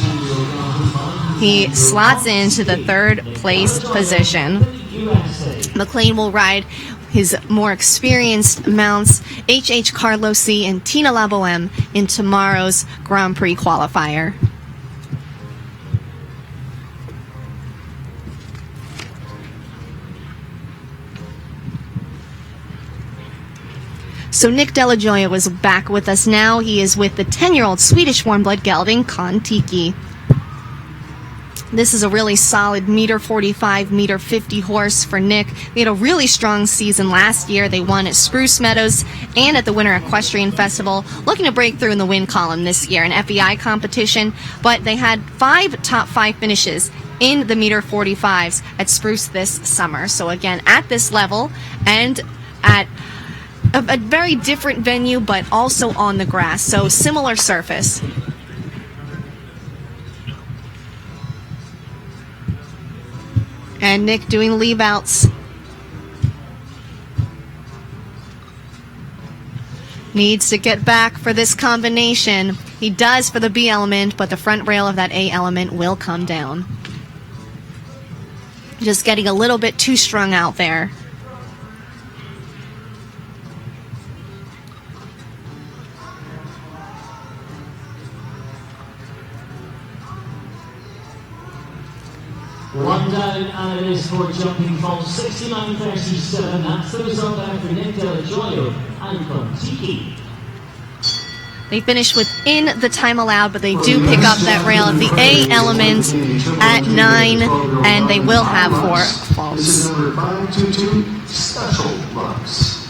He slots into the 3rd place position. McLean will ride his more experienced mounts, H.H. Carlosi and Tina La Boheme, in tomorrow's Grand Prix qualifier. So Nick Delajoya was back with us now. He is with the 10-year-old Swedish warm-blood gelding Kon-Tiki. This is a really solid -45, -50 horse for Nick. They had a really strong season last year. They won at Spruce Meadows and at the Winter Equestrian Festival, looking to break through in the win column this year in FEI competition, but they had 5 top 5 finishes in the -45s at Spruce this summer. So again, at this level and at a very different venue, but also on the grass, so similar surface. And Nick doing leave outs. Needs to get back for this combination. He does for the B element, but the front rail of that A element will come down. Just getting a little bit too strung out there. One down, and it is for jumping falls 69.37. That's the result after Nick Delajoya and Kon-Tiki. They finish within the time allowed, but they do pick up that rail of the A element at 9, and they will have 4 falls. This is number 522, Special Lux.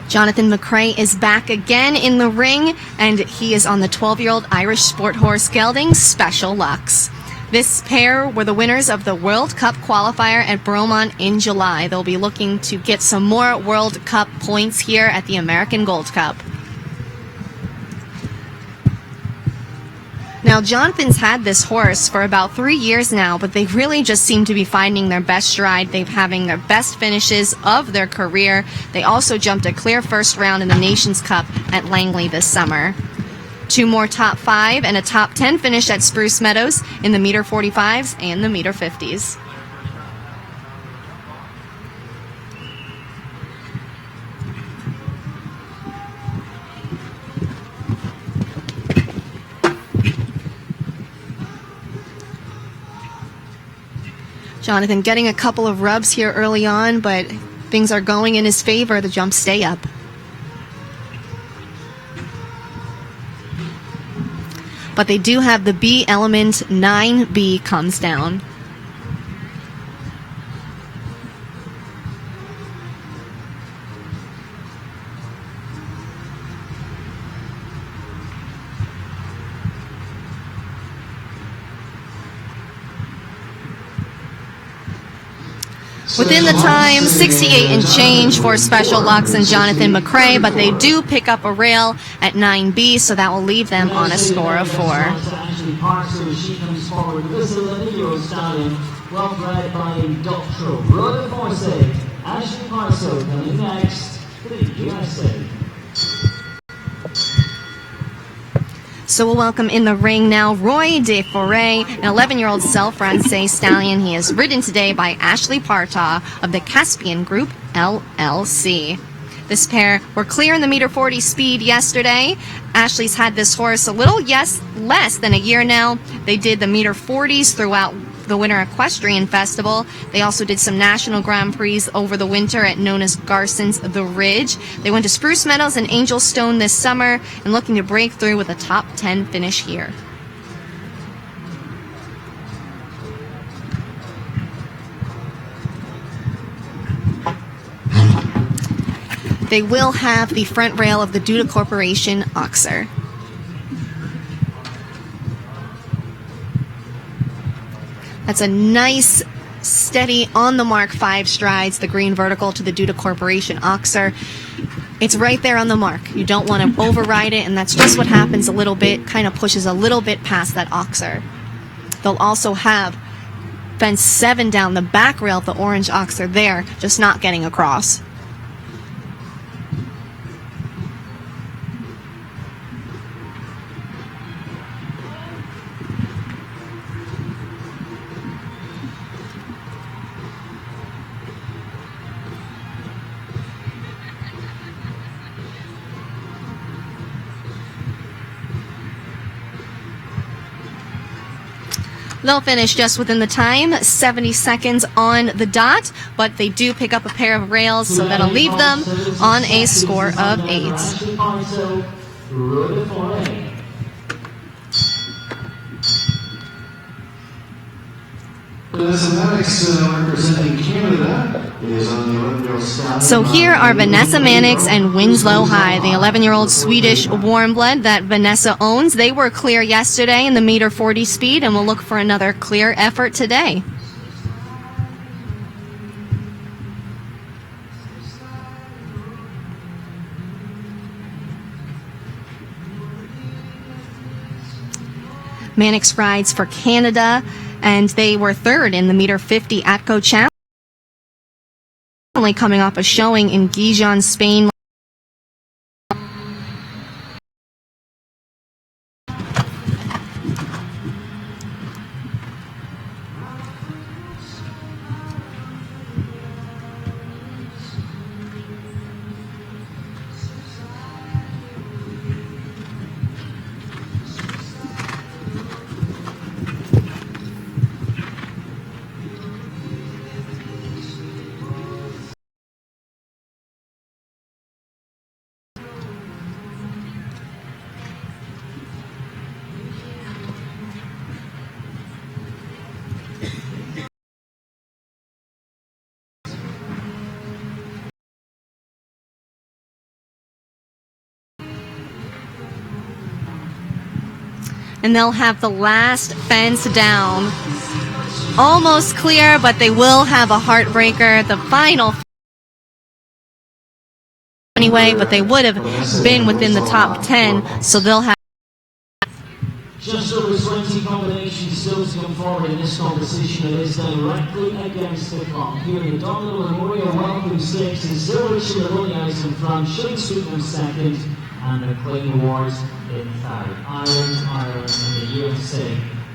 Jonathan McCrae is back again in the ring, and he is on the 12-year-old Irish sport horse gelding Special Lux. This pair were the winners of the World Cup qualifier at Bromont in July. They'll be looking to get some more World Cup points here at the American Gold Cup. Now, Jonathan's had this horse for about 3 years now, but they really just seem to be finding their best stride. They're having their best finishes of their career. They also jumped a clear first round in the Nations Cup at Langley this summer. 2 more top 5 and a top 10 finish at Spruce Meadows in the -45s and the -50s. Jonathan getting a couple of rubs here early on, but things are going in his favor. The jumps stay up. But they do have the B element. 9B comes down. Within the time, 68 and change for Special Lux and Jonathan McCrae, but they do pick up a rail at 9B, so that will leave them on a score of 4. Ashley Parser, she comes forward. This 11-year-old stallion, well bred by Dr. Roy Force. Ashley Parser coming next for the USA. So we'll welcome in the ring now Roy De Foray, an 11-year-old self-Francais stallion. He is ridden today by Ashley Partaw of the Caspian Group, LLC. This pair were clear in the -40 speed yesterday. Ashley's had this horse a little, less than a year now. They did the -40s throughout the Winter Equestrian Festival. They also did some national Grand Prix over the winter at known as Garson's The Ridge. They went to Spruce Meadows and Angel Stone this summer and looking to break through with a top 10 finish here. They will have the front rail of the Duda Corporation Oxer. That's a nice, steady, on-the-mark 5 strides, the green vertical to the Duda Corporation Oxer. It's right there on the mark. You don't want to override it, and that's just what happens a little bit, kind of pushes a little bit past that Oxer. They'll also have fence 7 down the back rail of the orange Oxer there, just not getting across. They'll finish just within the time, 70 seconds on the dot, but they do pick up a pair of rails, so that'll leave them on a score of 8. Representing Canada is on the 11-year-old stallion. So here are Vanessa Mannix and Winslow High, the 11-year-old Swedish warm blood that Vanessa owns. They were clear yesterday in the meter 40 speed, and will look for another clear effort today. Mannix rides for Canada, and they were third in the meter 50 ATCO Challenge. Coming off a showing in Gijon, Spain. And they'll have the last fence down. Almost clear, but they will have a heartbreaker. The final anyway, but they would have been within the top 10, so they'll have just over 20 combinations still to come forward in this competition. It is directly against the clock. Here the Donald Memorial Welcome Stakes is still Richard Longines in front, Shilling Sweetman second, and the Clayton Awards in third. Ireland, and the USA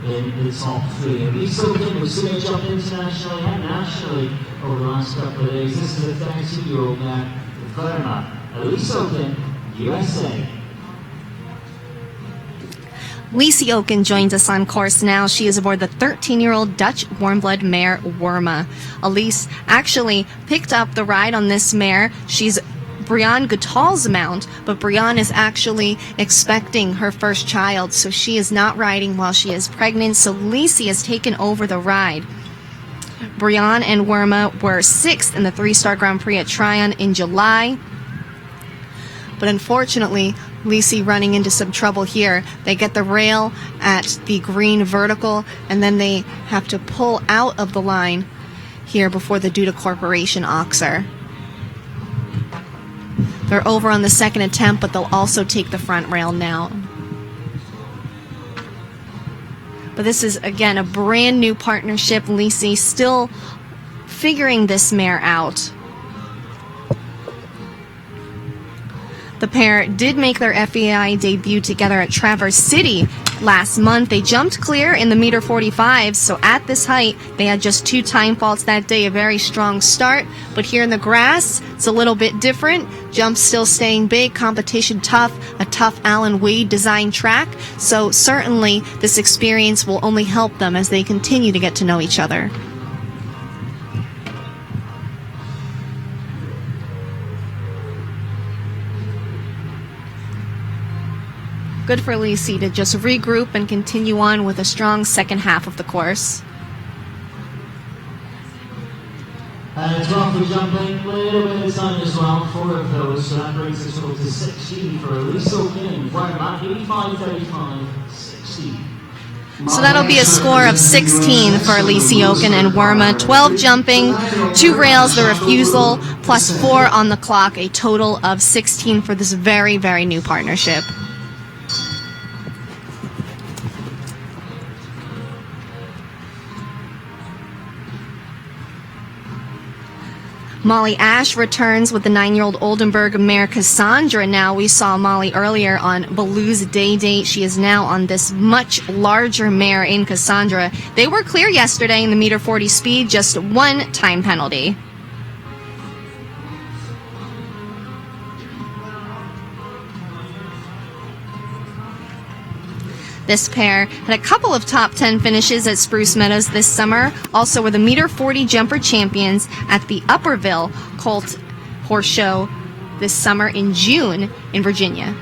in the top three. And these children were soon jump internationally and nationally over the last couple of days. This is a 30-year-old now, Verma, Elise Oaken, USA. Lacey Oaken joins us on course now. She is aboard the 13-year-old Dutch warm-blood mare Worma. Elise actually picked up the ride on this mare. She's Brianne Guttal's mount, but Brianne is actually expecting her first child, so she is not riding while she is pregnant, so Lacey has taken over the ride. Brianne and Worma were 6th in the 3-star Grand Prix at Tryon in July, but unfortunately, Lacey running into some trouble here. They get the rail at the green vertical, and then they have to pull out of the line here before the Duda Corporation Oxer. They're over on the second attempt, but they'll also take the front rail now. But this is, again, a brand new partnership. Lacey still figuring this mare out. The pair did make their FEI debut together at Traverse City last month. They jumped clear in the meter 45, so at this height, they had just 2 time faults that day, a very strong start. But here in the grass, it's a little bit different. Jumps still staying big, competition tough, a tough Alan Wade design track. So certainly this experience will only help them as they continue to get to know each other. Good for Lacey to just regroup and continue on with a strong second half of the course. And it's roughly jumping a little bit of time as well, 4 of those, so that brings us up to 16 for Elise Oaken, Verma, 85-35, 60. So that'll be a score of 16 for Lacey Oaken and Worma. 12 jumping, 2 rails, the refusal, plus 4 on the clock, a total of 16 for this very, very new partnership. Molly Ash returns with the 9-year-old Oldenburg mare Cassandra. Now, we saw Molly earlier on Baloo's Day Date. She is now on this much larger mare in Cassandra. They were clear yesterday in the meter 40 speed, just 1 time penalty. This pair had a couple of top 10 finishes at Spruce Meadows this summer. Also were the meter 40 jumper champions at the Upperville Colt Horse Show this summer in June in Virginia.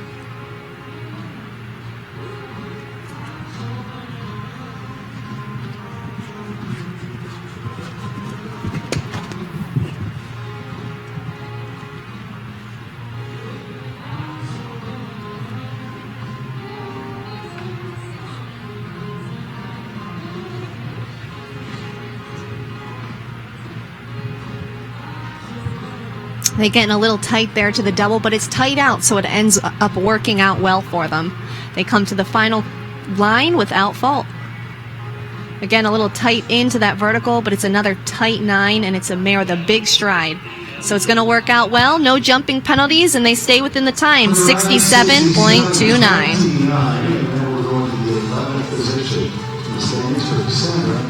They getting a little tight there to the double, but it's tight out, so it ends up working out well for them. They come to the final line without fault. Again, a little tight into that vertical, but it's another tight 9, and it's a mare with a big stride. So it's going to work out well. No jumping penalties, and they stay within the time, 67.29.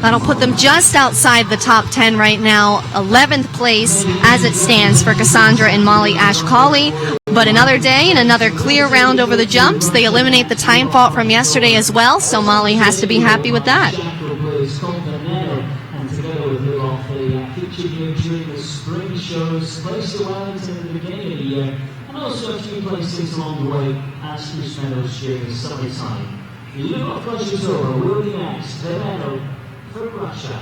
That'll put them just outside the top 10 right now, 11th place as it stands for Cassandra and Molly Ashcali. But another day and another clear round over the jumps. They eliminate the time fault from yesterday as well, so Molly has to be happy with that. And together with her off, they featured here during the spring shows, placed at Wellington at the beginning of the year, and also a few places along the way at Spruce Meadows during the summertime. Lubov Kochitova will be next. Veneno for Russia.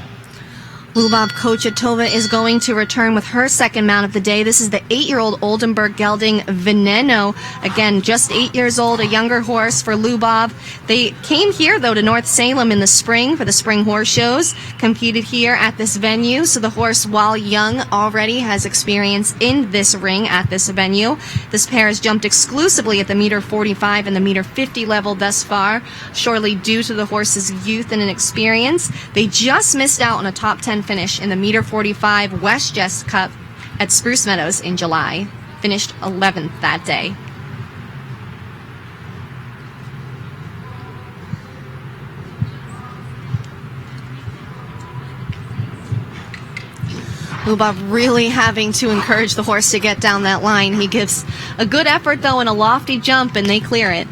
Lubov Kochitova is going to return with her second mount of the day. This is the 8-year-old Oldenburg gelding Veneno. Again, just 8 years old, a younger horse for Lubov. They came here, though, to North Salem in the spring for the spring horse shows, competed here at this venue. So the horse, while young, already has experience in this ring at this venue. This pair has jumped exclusively at the meter 45 and the meter 50 level thus far, surely due to the horse's youth and inexperience. They just missed out on a top 10 finish in the meter 45 West Jess Cup at Spruce Meadows in July. Finished 11th that day. Lubov really having to encourage the horse to get down that line. He gives a good effort, though, in a lofty jump, and they clear it.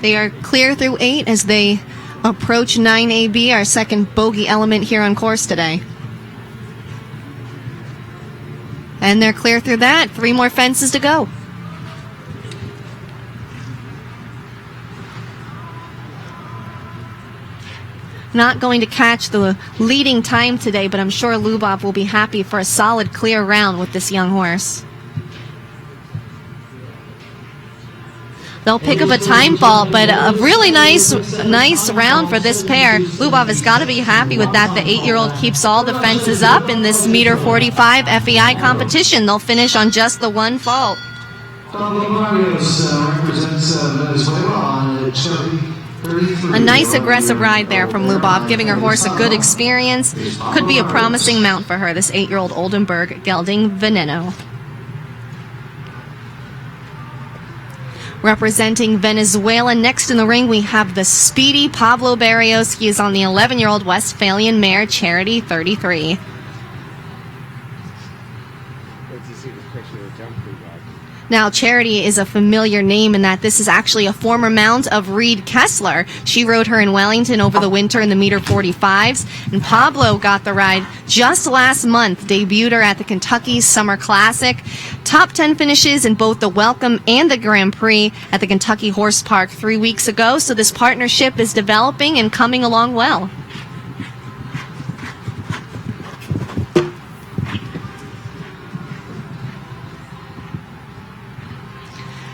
They are clear through 8 as they approach 9AB, our second bogey element here on course today. And they're clear through that. 3 more fences to go. Not going to catch the leading time today, but I'm sure Lubov will be happy for a solid clear round with this young horse. They'll pick up a time fault, but a really nice round for this pair. Lubov has got to be happy with that. The 8-year-old keeps all the fences up in this meter 45 FEI competition. They'll finish on just the 1 fault. A nice aggressive ride there from Lubov, giving her horse a good experience. Could be a promising mount for her, this 8-year-old Oldenburg gelding Veneno. Representing Venezuela, next in the ring, we have the speedy Pablo Barrios. He is on the 11-year-old Westphalian mare, Charity 33. Now, Charity is a familiar name in that this is actually a former mount of Reed Kessler. She rode her in Wellington over the winter in the meter 45s, and Pablo got the ride just last month, debuted her at the Kentucky Summer Classic. Top 10 finishes in both the Welcome and the Grand Prix at the Kentucky Horse Park 3 weeks ago, so this partnership is developing and coming along well.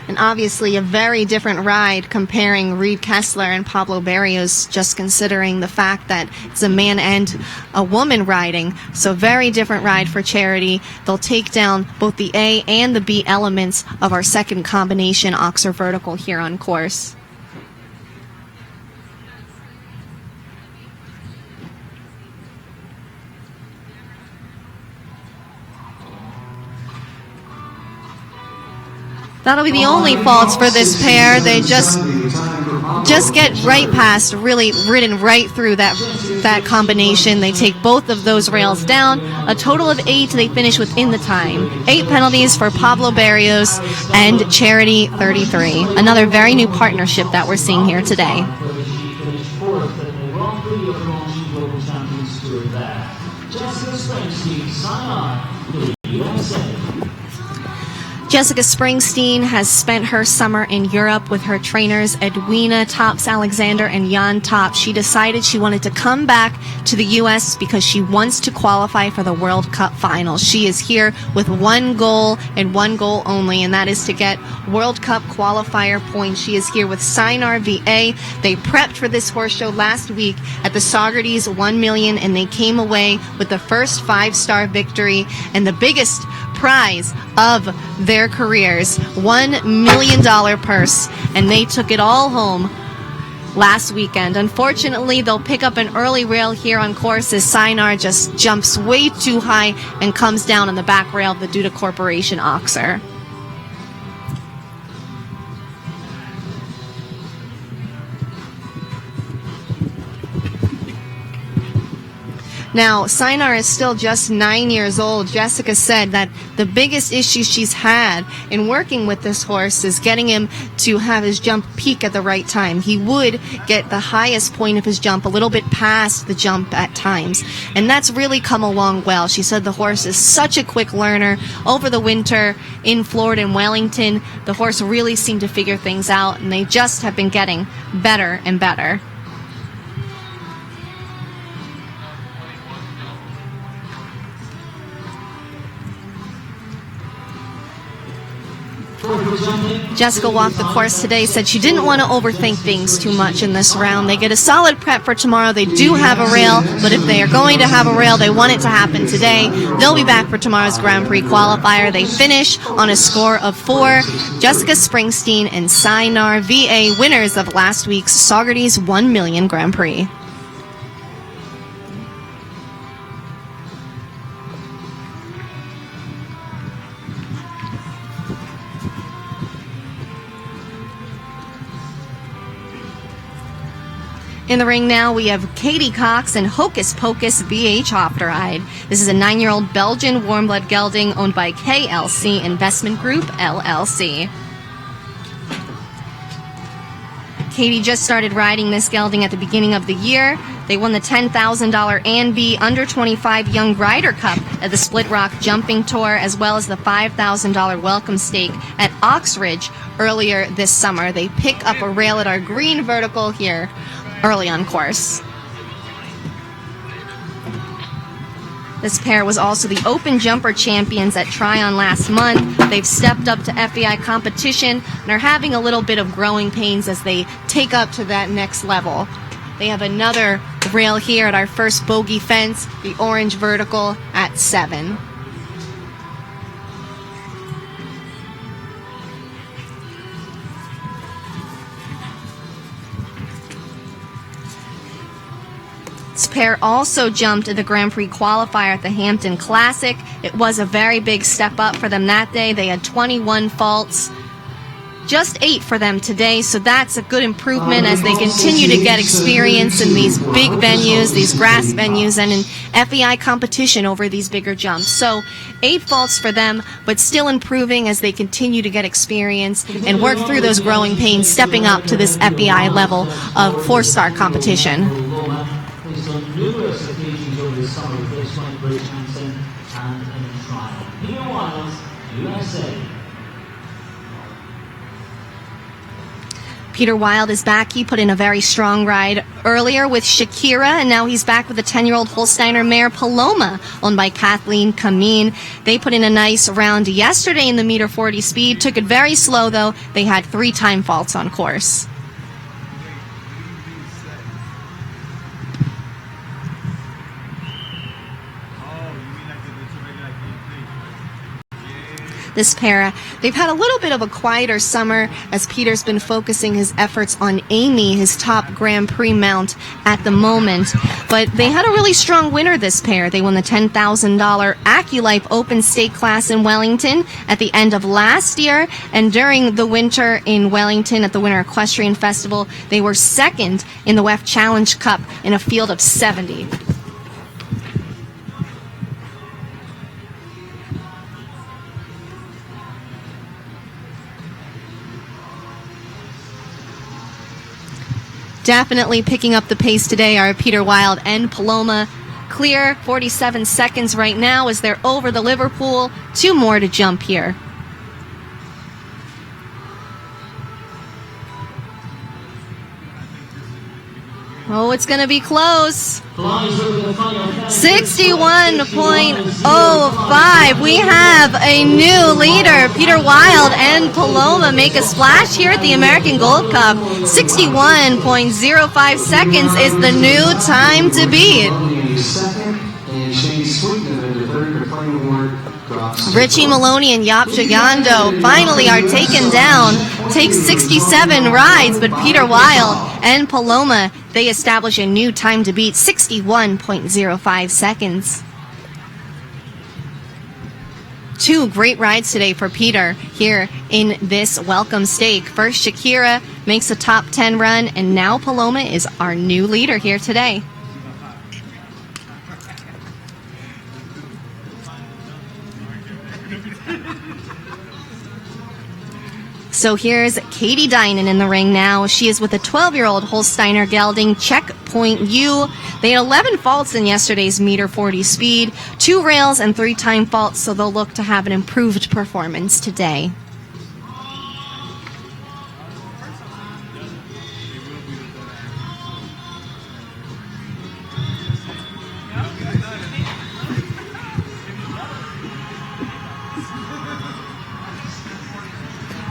And obviously a very different ride comparing Reed Kessler and Pablo Barrios, just considering the fact that it's a man and a woman riding. So very different ride for Charity. They'll take down both the A and the B elements of our second combination Oxer vertical here on course. That'll be the only faults for this pair. They just get right past, really ridden right through that combination. They take both of those rails down. A total of 8. They finish within the time. 8 penalties for Pablo Barrios and Charity 33. Another very new partnership that we're seeing here today. Jessica Springsteen has spent her summer in Europe with her trainers Edwina Tops-Alexander and Jan Top. She decided she wanted to come back to the U.S. because she wants to qualify for the World Cup Finals. She is here with one goal and one goal only, and that is to get World Cup qualifier points. She is here with Sinar VA. They prepped for this horse show last week at the Socrates 1 million, and they came away with the first 5-star victory and the biggest prize of their careers, $1 million purse, and they took it all home last weekend. Unfortunately, they'll pick up an early rail here on course as Sinar just jumps way too high and comes down on the back rail of the Duda Corporation Oxer. Now, Sinar is still just 9 years old. Jessica said that the biggest issue she's had in working with this horse is getting him to have his jump peak at the right time. He would get the highest point of his jump a little bit past the jump at times, and that's really come along well. She said the horse is such a quick learner. Over the winter in Florida and Wellington, the horse really seemed to figure things out, and they just have been getting better and better. Jessica walked the course today, said she didn't want to overthink things too much in this round. They get a solid prep for tomorrow. They do have a rail, but if they are going to have a rail, they want it to happen today. They'll be back for tomorrow's Grand Prix qualifier. They finish on a score of 4. Jessica Springsteen and Sinar VA, winners of last week's Socrates 1 million Grand Prix. In the ring now, we have Katie Cox and Hocus Pocus VH Hofteride. This is a 9-year-old Belgian warm-blood gelding owned by KLC Investment Group, LLC. Katie just started riding this gelding at the beginning of the year. They won the $10,000 ANB Under 25 Young Rider Cup at the Split Rock Jumping Tour, as well as the $5,000 Welcome Stake at Oxridge earlier this summer. They pick up a rail at our green vertical here early on course. This pair was also the Open Jumper champions at Tryon last month. They've stepped up to FEI competition and are having a little bit of growing pains as they take up to that next level. They have another rail here at our first bogey fence, the orange vertical at 7. This pair also jumped at the Grand Prix qualifier at the Hampton Classic. It was a very big step up for them that day. They had 21 faults, just 8 for them today, so that's a good improvement as they continue to get experience in these big venues, these grass venues, and in FEI competition over these bigger jumps. So 8 faults for them, but still improving as they continue to get experience and work through those growing pains, stepping up to this FEI level of 4-star competition. Numerous occasions over the summer with this one British Hansen and in trial. Peter Wild, USA. Peter Wild is back. He put in a very strong ride earlier with Shakira, and now he's back with the 10-year-old Holsteiner mare Paloma, owned by Kathleen Kameen. They put in a nice round yesterday in the meter 40 speed. Took it very slow, though. They had 3 time faults on course. This pair, they've had a little bit of a quieter summer as Peter's been focusing his efforts on Amy, his top Grand Prix mount at the moment. But they had a really strong winner, this pair. They won the $10,000 AccuLife Open Stake class in Wellington at the end of last year. And during the winter in Wellington at the Winter Equestrian Festival, they were second in the WEF Challenge Cup in a field of 70. Definitely picking up the pace today are Peter Wild and Paloma. Clear 47 seconds right now as they're over the Liverpool. 2 more to jump here. Oh, it's going to be close. 61.05. We have a new leader. Peter Wild and Paloma make a splash here at the American Gold Cup. 61.05 seconds is the new time to beat. Richie Maloney and Yap Gigando finally are taken down. Takes 67 rides, but Peter Wild and Paloma, they establish a new time to beat, 61.05 seconds. 2 great rides today for Peter here in this welcome stake. First, Shakira makes a top 10 run, and now Paloma is our new leader here today. So here's Katie Dynan in the ring now. She is with a 12-year-old Holsteiner gelding, Checkpoint U. They had 11 faults in yesterday's meter 40 speed, 2 rails and 3 time faults, so they'll look to have an improved performance today.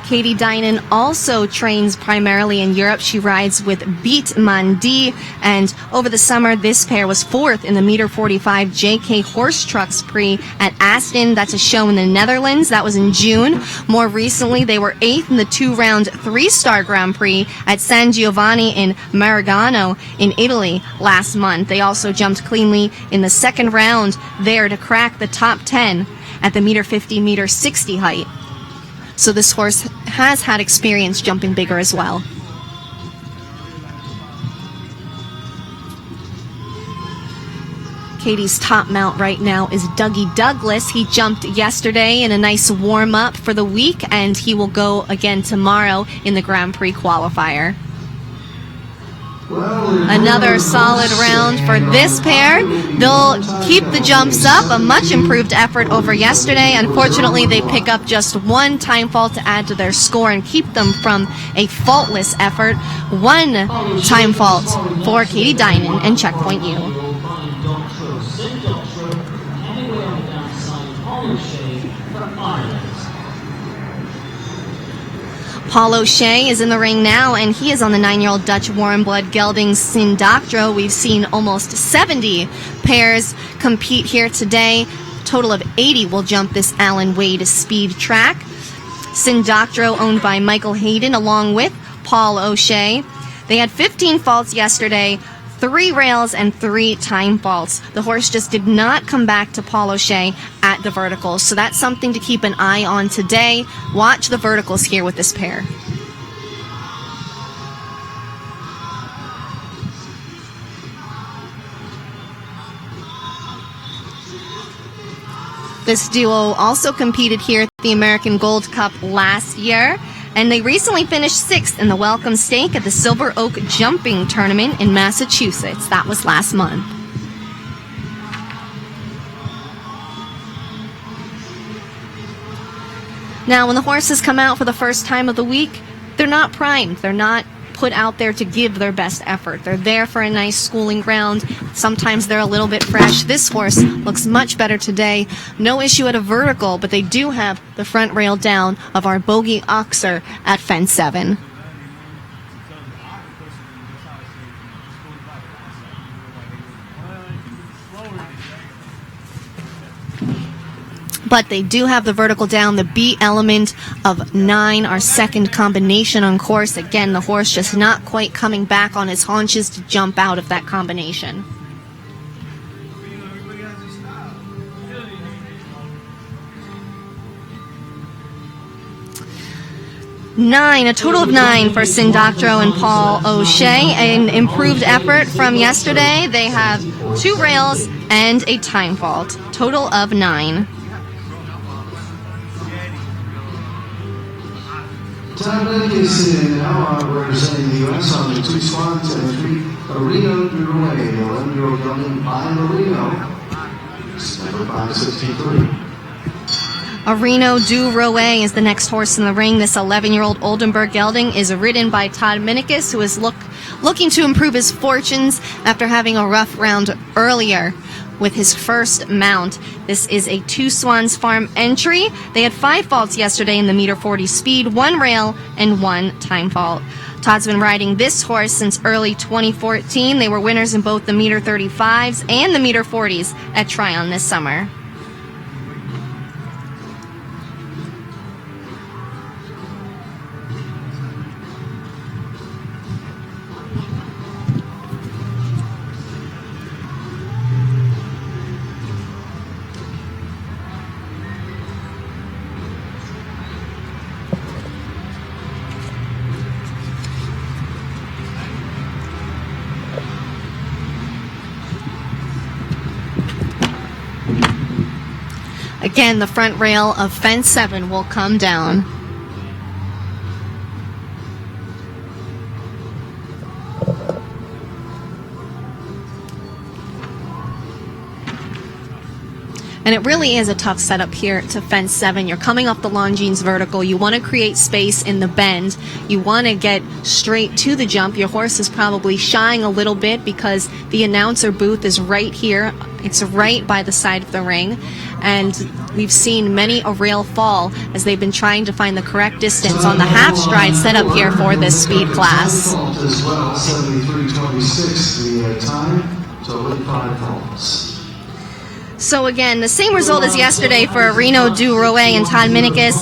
Katie Dynan also trains primarily in Europe. She rides with Beat Mandi, and over the summer, this pair was 4th in the meter 45 JK Horse Trucks Prix at Aston. That's a show in the Netherlands. That was in June. More recently, they were 8th in the 2-round 3-star Grand Prix at San Giovanni in Maragano in Italy last month. They also jumped cleanly in the 2nd round there to crack the top 10 at the meter 50, meter 60 height. So this horse has had experience jumping bigger as well. Katie's top mount right now is Dougie Douglas. He jumped yesterday in a nice warm-up for the week, and he will go again tomorrow in the Grand Prix qualifier. Another solid round for this pair. They'll keep the jumps up, a much improved effort over yesterday. Unfortunately, they pick up just 1 time fault to add to their score and keep them from a faultless effort. 1 time fault for Katie Dynan and Checkpoint U. Paul O'Shea is in the ring now, and he is on the 9-year-old Dutch warm blood gelding Sindactro. We've seen almost 70 pairs compete here today. Total of 80 will jump this Alan Wade speed track. Sindactro, owned by Michael Hayden, along with Paul O'Shea. They had 15 faults yesterday, 3 rails and 3 time faults. The horse just did not come back to Paul O'Shea at the verticals, so that's something to keep an eye on today. Watch the verticals here with this pair. This duo also competed here at the American Gold Cup last year, and they recently finished 6th in the Welcome Stake at the Silver Oak Jumping Tournament in Massachusetts. That was last month. Now, when the horses come out for the first time of the week, they're not primed. They're not put out there to give their best effort. They're there for a nice schooling ground. Sometimes they're a little bit fresh. This horse looks much better today. No issue at a vertical, but they do have the front rail down of our Bogey Oxer at fence 7. but they do have the vertical down. The B element of 9, our second combination on course. Again, the horse just not quite coming back on his haunches to jump out of that combination. A total of 9 for Sindactro and Paul O'Shea. An improved effort from yesterday. They have 2 rails and a time fault. Total of 9. Tom Lincoln now representing the U.S. on the 2 swans and 3 Areno Uruguay. The 11-year-old gelding by Marino. Number 563. Areno du Roe is the next horse in the ring. This 11-year-old Oldenburg gelding is ridden by Todd Minikis, who is looking to improve his fortunes after having a rough round earlier with his first mount. This is a 2 Swans Farm entry. They had 5 faults yesterday in the meter 40 speed, 1 rail, and 1 time fault. Todd's been riding this horse since early 2014. They were winners in both the meter 35s and the meter 40s at Tryon this summer. Again, the front rail of fence 7 will come down. And it really is a tough setup here to fence 7. You're coming off the Longines vertical. You want to create space in the bend. You want to get straight to the jump. Your horse is probably shying a little bit because the announcer booth is right here. It's right by the side of the ring. And we've seen many a rail fall as they've been trying to find the correct distance on the half stride setup here for this speed class. As well, 73.26 the time, so 5 faults. So again, the same result as yesterday for Areno du Roe and Todd Minikis.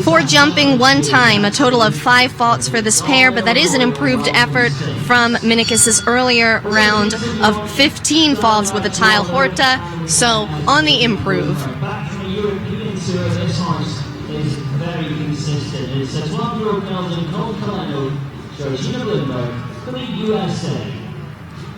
4 jumping, 1 time, a total of 5 faults for this pair, but that is an improved effort from Minikis' earlier round of 15 faults with a tile horta, so on the improve. Back from the European tour, this horse is very consistent. It says 12-year-old gelding Cole Coleno, Georgina Bloomberg, for the USA.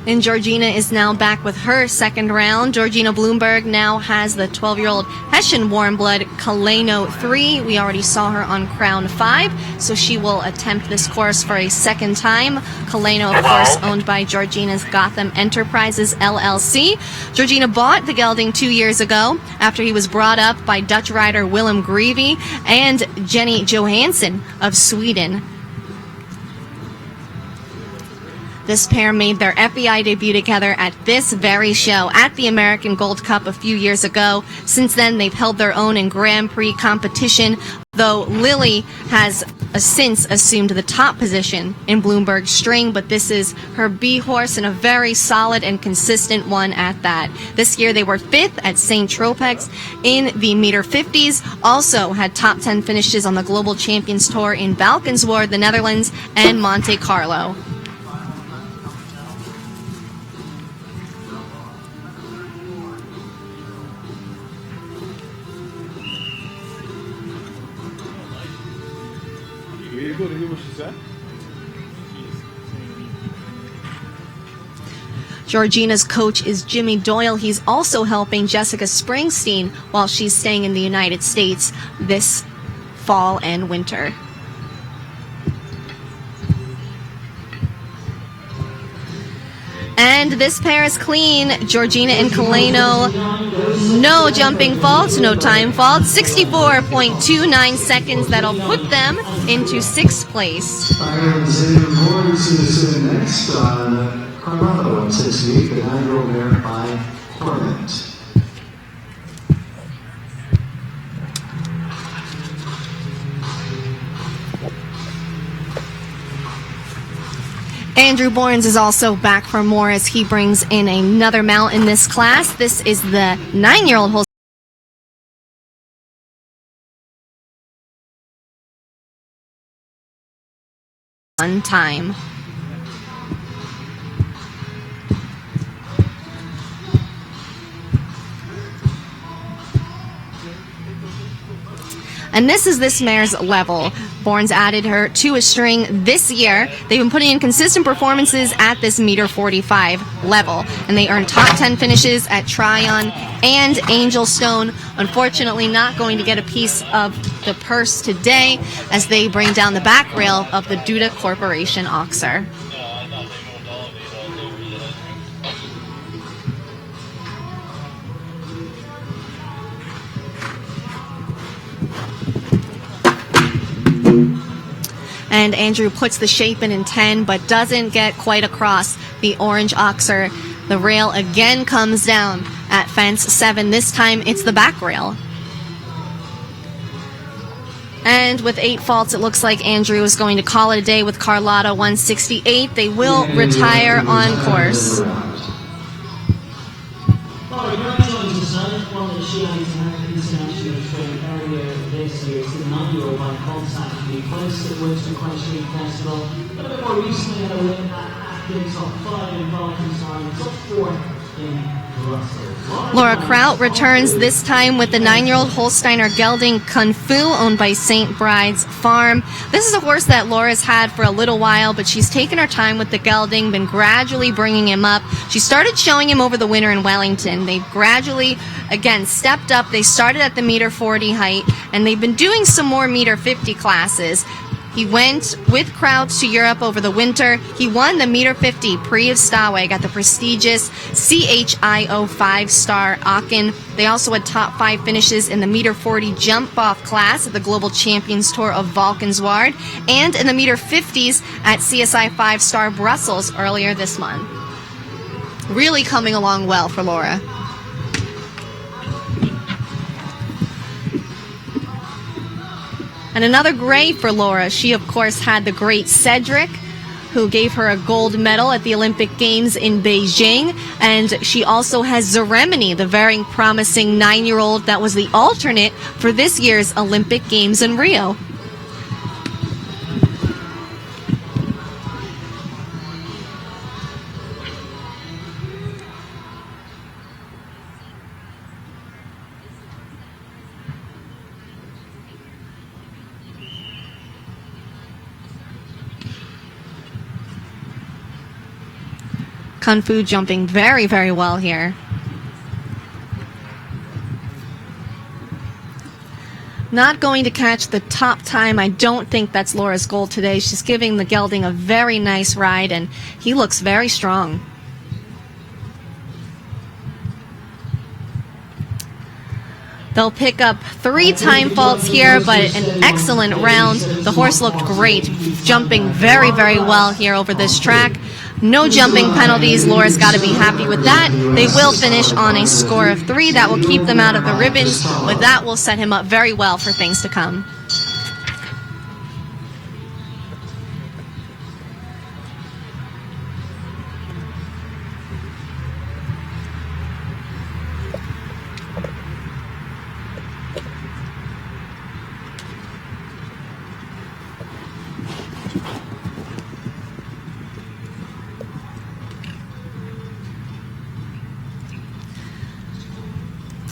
And Georgina is now back with her second round. Georgina Bloomberg now has the 12-year-old Hessian warm blood Kaleno 3. We already saw her on Crown 5, so she will attempt this course for a second time. Kaleno, of course, owned by Georgina's Gotham Enterprises LLC. Georgina bought the gelding 2 years ago after he was brought up by Dutch rider Willem Greevy and Jenny Johansson of Sweden. This pair made their FEI debut together at this very show at the American Gold Cup a few years ago. Since then, they've held their own in Grand Prix competition, though Lily has since assumed the top position in Bloomberg's string, but this is her B horse and a very solid and consistent one at that. This year, they were 5th at St. Tropez in the meter 50s, also had top 10 finishes on the Global Champions Tour in Valkenswaard, the Netherlands, and Monte Carlo. You able to hear what she said? Georgina's coach is Jimmy Doyle. He's also helping Jessica Springsteen while she's staying in the United States this fall and winter. And this pair is clean. Georgina and Kaleno, no jumping faults, no time faults. 64.29 seconds. That'll put them into 6th place. Ireland's David Lawrence is next on Carmelo at 68, the 9-year-old mare by Torment. Andrew Bournes is also back for more as he brings in another mount in this class. This is the 9-year-old time. And this is this mare's level. Bourne's added her to a string this year. They've been putting in consistent performances at this meter 45 level, and they earned top 10 finishes at Tryon and Angel Stone. Unfortunately, not going to get a piece of the purse today as they bring down the back rail of the Duda Corporation Oxer. And Andrew puts the shape in 10, but doesn't get quite across the orange oxer. The rail again comes down at fence 7. This time it's the back rail. And with 8 faults, it looks like Andrew is going to call it a day with Carlotta 168. They will retire on course. Placed at Winston Queen Street Festival. A bit more recently had a win at Atkins, top 5 in Valkenstein, top 4 in Brussels. Laura Kraut returns this time with the 9-year-old Holsteiner gelding Kung Fu, owned by St. Bride's Farm. This is a horse that Laura's had for a little while, but she's taken her time with the gelding, been gradually bringing him up. She started showing him over the winter in Wellington. They've gradually, again, stepped up. They started at the meter 40 height, and they've been doing some more meter 50 classes. He went with Kraut to Europe over the winter. He won the meter 50 Prix of Staweg at the prestigious CHIO 5-star Aachen. They also had top 5 finishes in the meter 40 jump-off class at the Global Champions Tour of Valkenswaard and in the meter 50s at CSI 5-star Brussels earlier this month. Really coming along well for Laura. And another gray for Laura. She, of course, had the great Cedric, who gave her a gold medal at the Olympic Games in Beijing. And she also has Ceremony, the very promising 9-year-old that was the alternate for this year's Olympic Games in Rio. Kung Fu jumping very, very well here. Not going to catch the top time. I don't think that's Laura's goal today. She's giving the gelding a very nice ride, and he looks very strong. They'll pick up 3 time faults here, but an excellent round. The horse looked great, jumping very, very well here over this track. No jumping penalties. Laura's got to be happy with that. They will finish on a score of 3. That will keep them out of the ribbons, but that will set him up very well for things to come.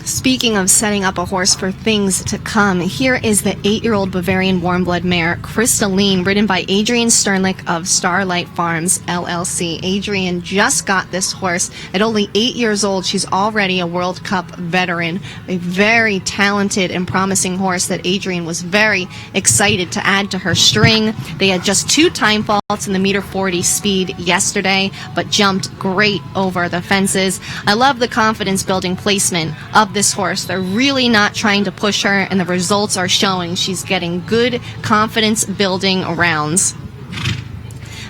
Speaking of setting up a horse for things to come, here is the 8-year-old Bavarian warm-blood mare, Crystalline, ridden by Adrian Sternlich of Starlight Farms, LLC. Adrian just got this horse. At only 8 years old, she's already a World Cup veteran. A very talented and promising horse that Adrian was very excited to add to her string. They had just 2 time faults in the meter 40 speed yesterday, but jumped great over the fences. I love the confidence-building placement of this horse. They're really not trying to push her, and the results are showing. She's getting good confidence-building rounds.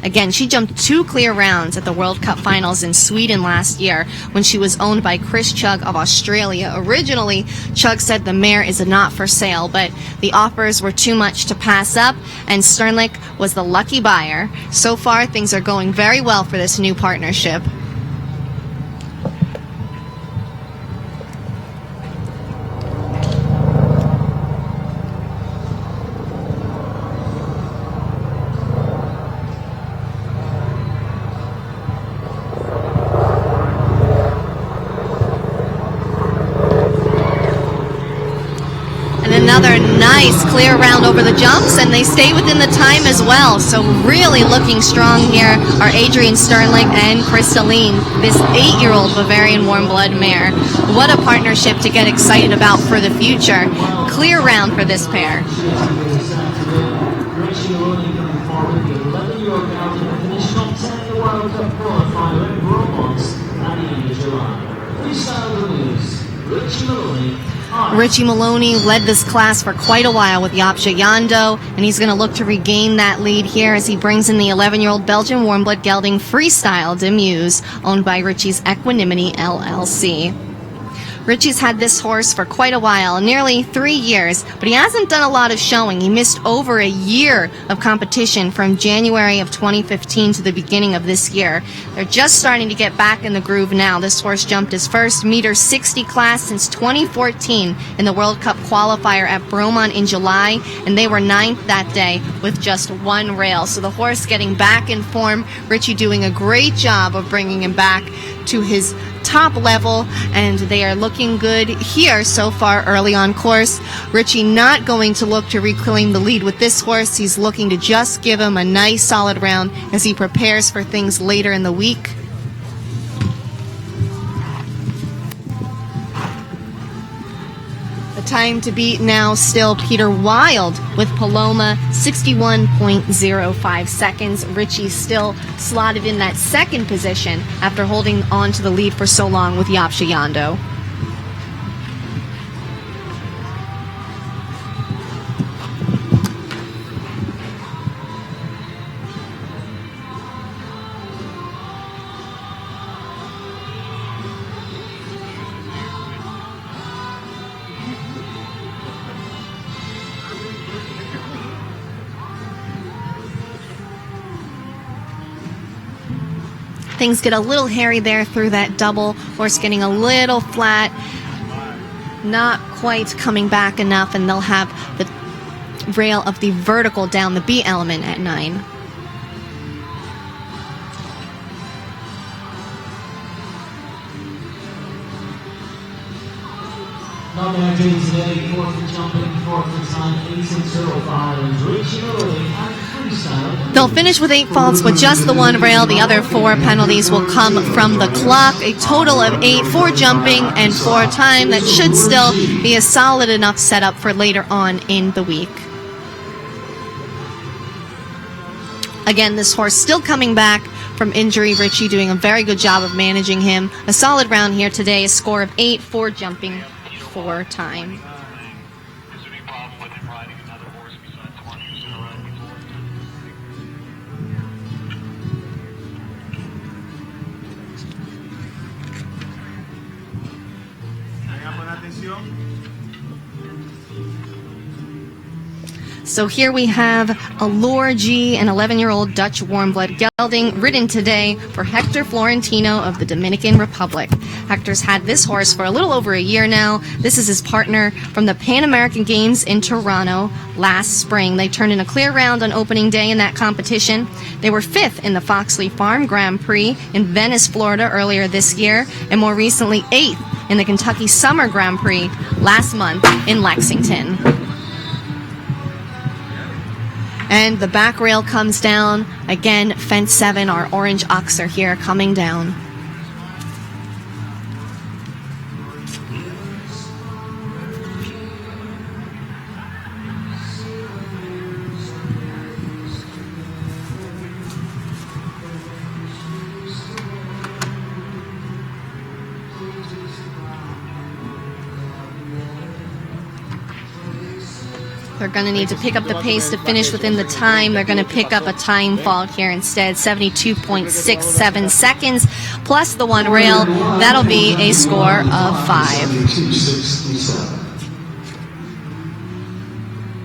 Again, she jumped 2 clear rounds at the World Cup Finals in Sweden last year when she was owned by Chris Chugg of Australia. Originally, Chugg said the mare is not for sale, but the offers were too much to pass up, and Sternlich was the lucky buyer. So far, things are going very well for this new partnership. nice clear round over the jumps, and they stay within the time as well. So really looking strong here are Adrian Sternlich and Crystalline, this 8-year-old Bavarian warm blood mare. What a partnership to get excited about for the future. Clear round for this pair. Richie Maloney coming forward, the 11-year-old Belgian who finished top 10 in the World Cup qualifier in Bromont at the end of July. Freestyle reviews, Richie Maloney. Richie Maloney led this class for quite a while with Yapsha Yando, and he's going to look to regain that lead here as he brings in the 11-year-old Belgian warm blood gelding Freestyle de Muse, owned by Richie's Equanimity LLC. Richie's had this horse for quite a while, nearly 3 years, but he hasn't done a lot of showing. He missed over a year of competition from January of 2015 to the beginning of this year. They're just starting to get back in the groove now. This horse jumped his first meter 60 class since 2014 in the World Cup qualifier at Bromont in July, and they were 9th that day with just 1 rail. So the horse getting back in form, Richie doing a great job of bringing him back to his top level, and they are looking good here so far early on course. Richie not going to look to reclaim the lead with this horse. He's looking to just give him a nice solid round as he prepares for things later in the week. The time to beat now still Peter Wild with Paloma, 61.05 seconds. Richie still slotted in that second position after holding on to the lead for so long with Yapsha Yando. Things get a little hairy there through that double. Horse getting a little flat, not quite coming back enough, and they'll have the rail of the vertical down the B element at 9. Not there, James today, 4th for jumping, 4th for time, 8605, and Richie Maloney and Freestyle. They'll finish with 8 faults with just the 1 rail. The other 4 penalties will come from the clock. A total of 8 for jumping and 4 time. That should still be a solid enough setup for later on in the week. Again, this horse still coming back from injury. Richie doing a very good job of managing him. A solid round here today. A score of 8 for jumping, 4 time. So here we have Allure G, an 11-year-old Dutch warm blood gelding, ridden today for Hector Florentino of the Dominican Republic. Hector's had this horse for a little over a year now. This is his partner from the Pan American Games in Toronto last spring. They turned in a clear round on opening day in that competition. They were 5th in the Foxley Farm Grand Prix in Venice, Florida earlier this year, and more recently 8th in the Kentucky Summer Grand Prix last month in Lexington. And the back rail comes down. Again, fence 7, our orange ox are here coming down. They're going to need to pick up the pace to finish within the time. They're going to pick up a time fault here instead, 72.67 seconds, plus the 1 rail. That'll be a score of 5.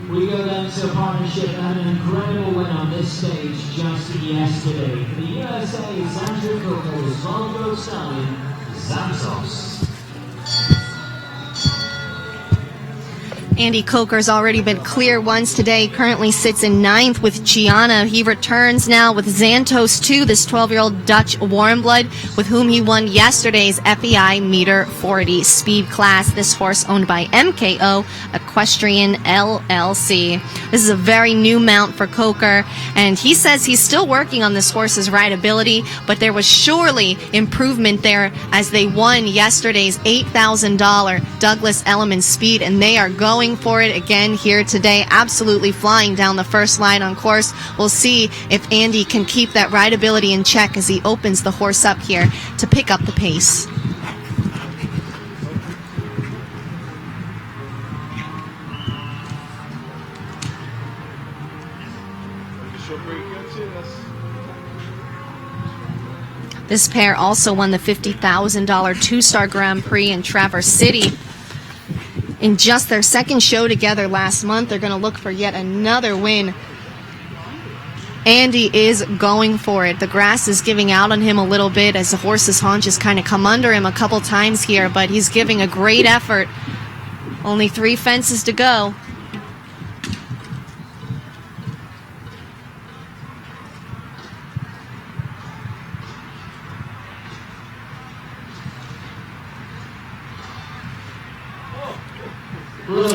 We go down to a partnership and an incredible win on this stage just yesterday. For the USA's Andrew Cookle's Volvo Stallion, Zamsos. Andy Coker's already been clear once today, currently sits in 9th with Gianna. He returns now with Xantos 2, this 12-year-old Dutch warmblood, with whom he won yesterday's FEI Meter 40 speed class. This horse owned by MKO Equestrian LLC. This is a very new mount for Coker, and he says he's still working on this horse's rideability, but there was surely improvement there as they won yesterday's $8,000 Douglas Elliman Speed, and they are going for it again here today, absolutely flying down the first line on course. We'll see if Andy can keep that rideability in check as he opens the horse up here to pick up the pace. This pair also won the $50,000 two-star Grand Prix in Traverse City. In just their second show together last month, they're going to look for yet another win. Andy is going for it. The grass is giving out on him a little bit as the horse's haunches kind of come under him a couple times here, but he's giving a great effort. Only 3 fences to go.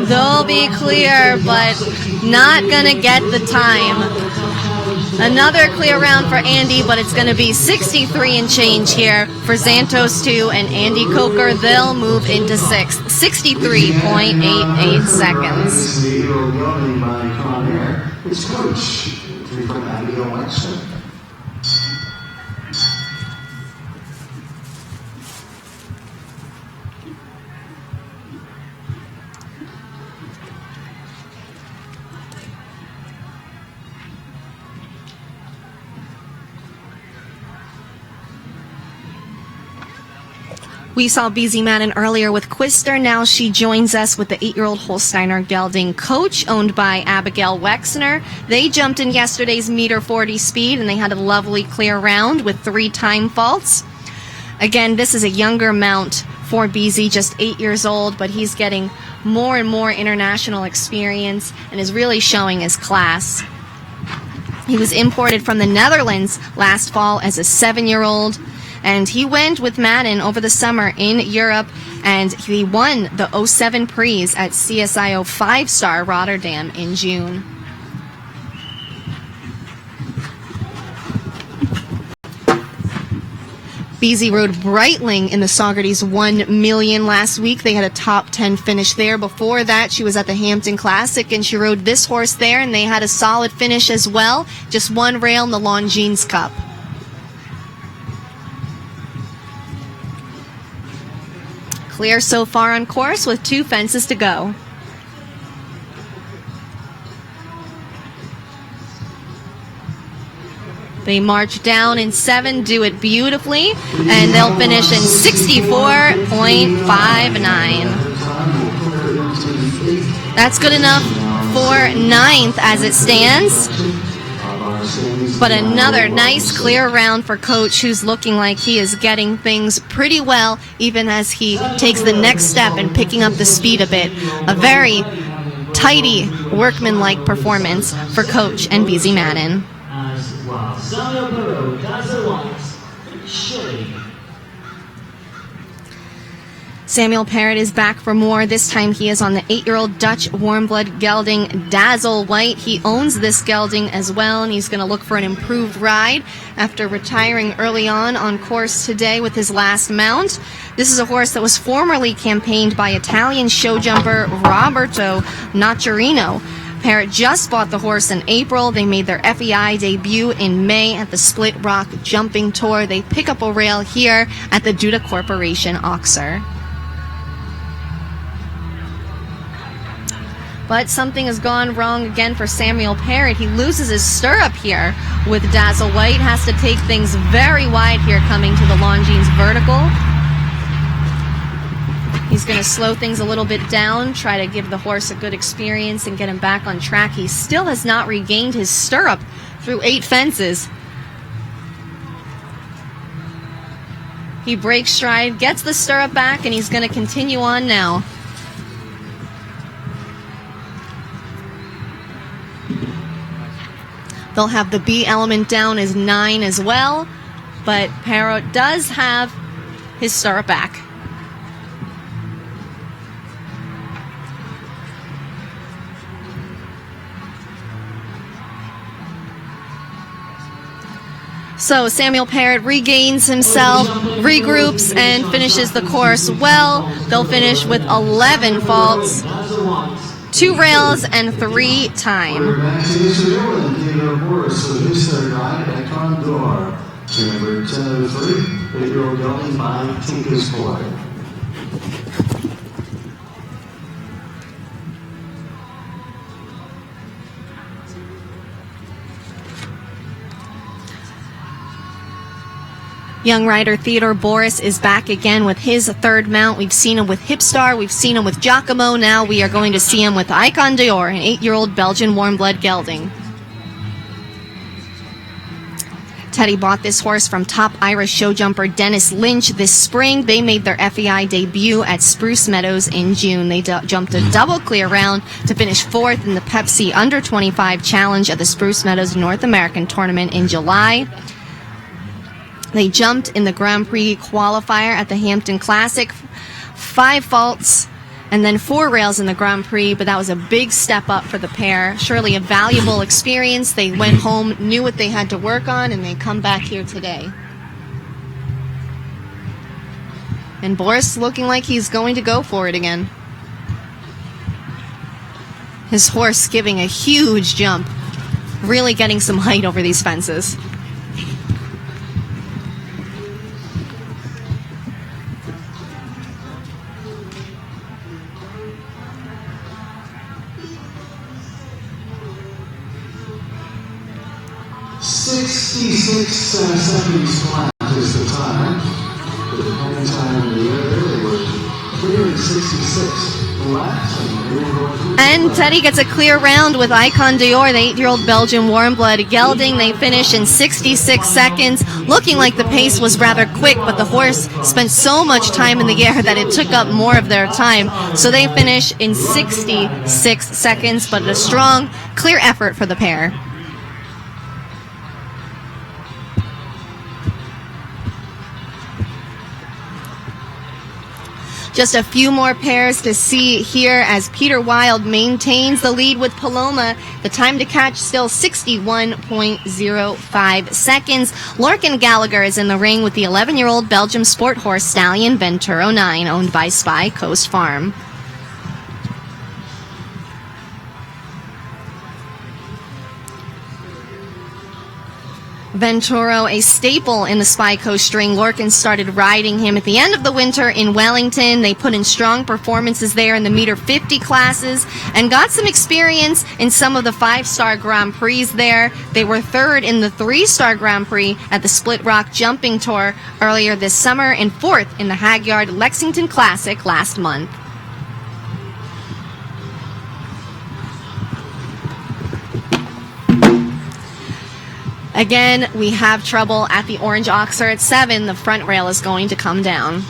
They'll be clear, but not going to get the time. Another clear round for Andy, but it's going to be 63 and change here for Xantos 2 and Andy Coker. They'll move into 6th. 63.88 seconds. His coach, from Abigail Wexler. We saw BZ Madden earlier with Quister. Now she joins us with the 8-year-old Holsteiner gelding Coach, owned by Abigail Wexner. They jumped in yesterday's Meter 40 speed, and they had a lovely clear round with 3 time faults. Again, this is a younger mount for BZ, just 8 years old, but he's getting more and more international experience and is really showing his class. He was imported from the Netherlands last fall as a 7-year-old. And he went with Madden over the summer in Europe, and he won the 07 Prix at CSIO 5-star Rotterdam in June. BZ rode Breitling in the Socrates 1 million last week. They had a top 10 finish there. Before that, she was at the Hampton Classic, and she rode this horse there, and they had a solid finish as well. Just 1 rail in the Longines Cup. Clear so far on course with 2 fences to go. They march down in 7, do it beautifully, and they'll finish in 64.59. That's good enough for 9th as it stands. But another nice clear round for Coach, who's looking like he is getting things pretty well, even as he takes the next step in picking up the speed a bit. A very tidy, workmanlike performance for Coach and BZ Madden. Samuel Parrott is back for more. This time he is on the 8-year-old Dutch warmblood gelding Dazzle White. He owns this gelding as well, and he's going to look for an improved ride after retiring early on course today with his last mount. This is a horse that was formerly campaigned by Italian show jumper Roberto Nocerino. Parrott just bought the horse in April. They made their FEI debut in May at the Split Rock Jumping Tour. They pick up a rail here at the Duda Corporation Oxer. But something has gone wrong again for Samuel Parrott. He loses his stirrup here with Dazzle White. Has to take things very wide here coming to the Longines vertical. He's going to slow things a little bit down, try to give the horse a good experience and get him back on track. He still has not regained his stirrup through 8 fences. He breaks stride, gets the stirrup back, and he's going to continue on now. They'll have the B element down as 9 as well, but Parrot does have his stirrup back. So Samuel Parrott regains himself, regroups, and finishes the course well. They'll finish with 11 faults, 2 rails, and 3 time. We're back to Israel and Theodore Morris with his third ride at Condor. Number 1003, 8-year-old gelding by Tinker's Boy. Young rider Theodore Boris is back again with his third mount. We've seen him with Hipstar, we've seen him with Giacomo. Now we are going to see him with Icon d'Or, an 8-year-old Belgian warm-blood gelding. Teddy bought this horse from top Irish show jumper Dennis Lynch this spring. They made their FEI debut at Spruce Meadows in June. They jumped a double clear round to finish 4th in the Pepsi Under 25 Challenge at the Spruce Meadows North American Tournament in July. They jumped in the Grand Prix qualifier at the Hampton Classic, 5 faults, and then 4 rails in the Grand Prix, but that was a big step up for the pair. Surely a valuable experience. They went home, knew what they had to work on, and they come back here today. And Boris looking like he's going to go for it again. His horse giving a huge jump, really getting some height over these fences. Seconds flat is the time. The depending time in the air there, they were clearing 66 flat. And Teddy gets a clear round with Icon d'Or, the 8-year-old Belgian warm-blood gelding. They finish in 66 seconds, looking like the pace was rather quick, but the horse spent so much time in the air that it took up more of their time. So they finish in 66 seconds, but a strong, clear effort for the pair. Just a few more pairs to see here as Peter Wild maintains the lead with Paloma. The time to catch still 61.05 seconds. Lorcan Gallagher is in the ring with the 11-year-old Belgium sport horse stallion Venturo 9, owned by Spy Coast Farm. Venturo, a staple in the Spy Coast string. Lorcan started riding him at the end of the winter in Wellington. They put in strong performances there in the meter 50 classes and got some experience in some of the 5-star Grand Prix there. They were 3rd in the 3-star Grand Prix at the Split Rock Jumping Tour earlier this summer and 4th in the Hagyard Lexington Classic last month. Again, we have trouble at the Orange Oxer at 7. The front rail is going to come down.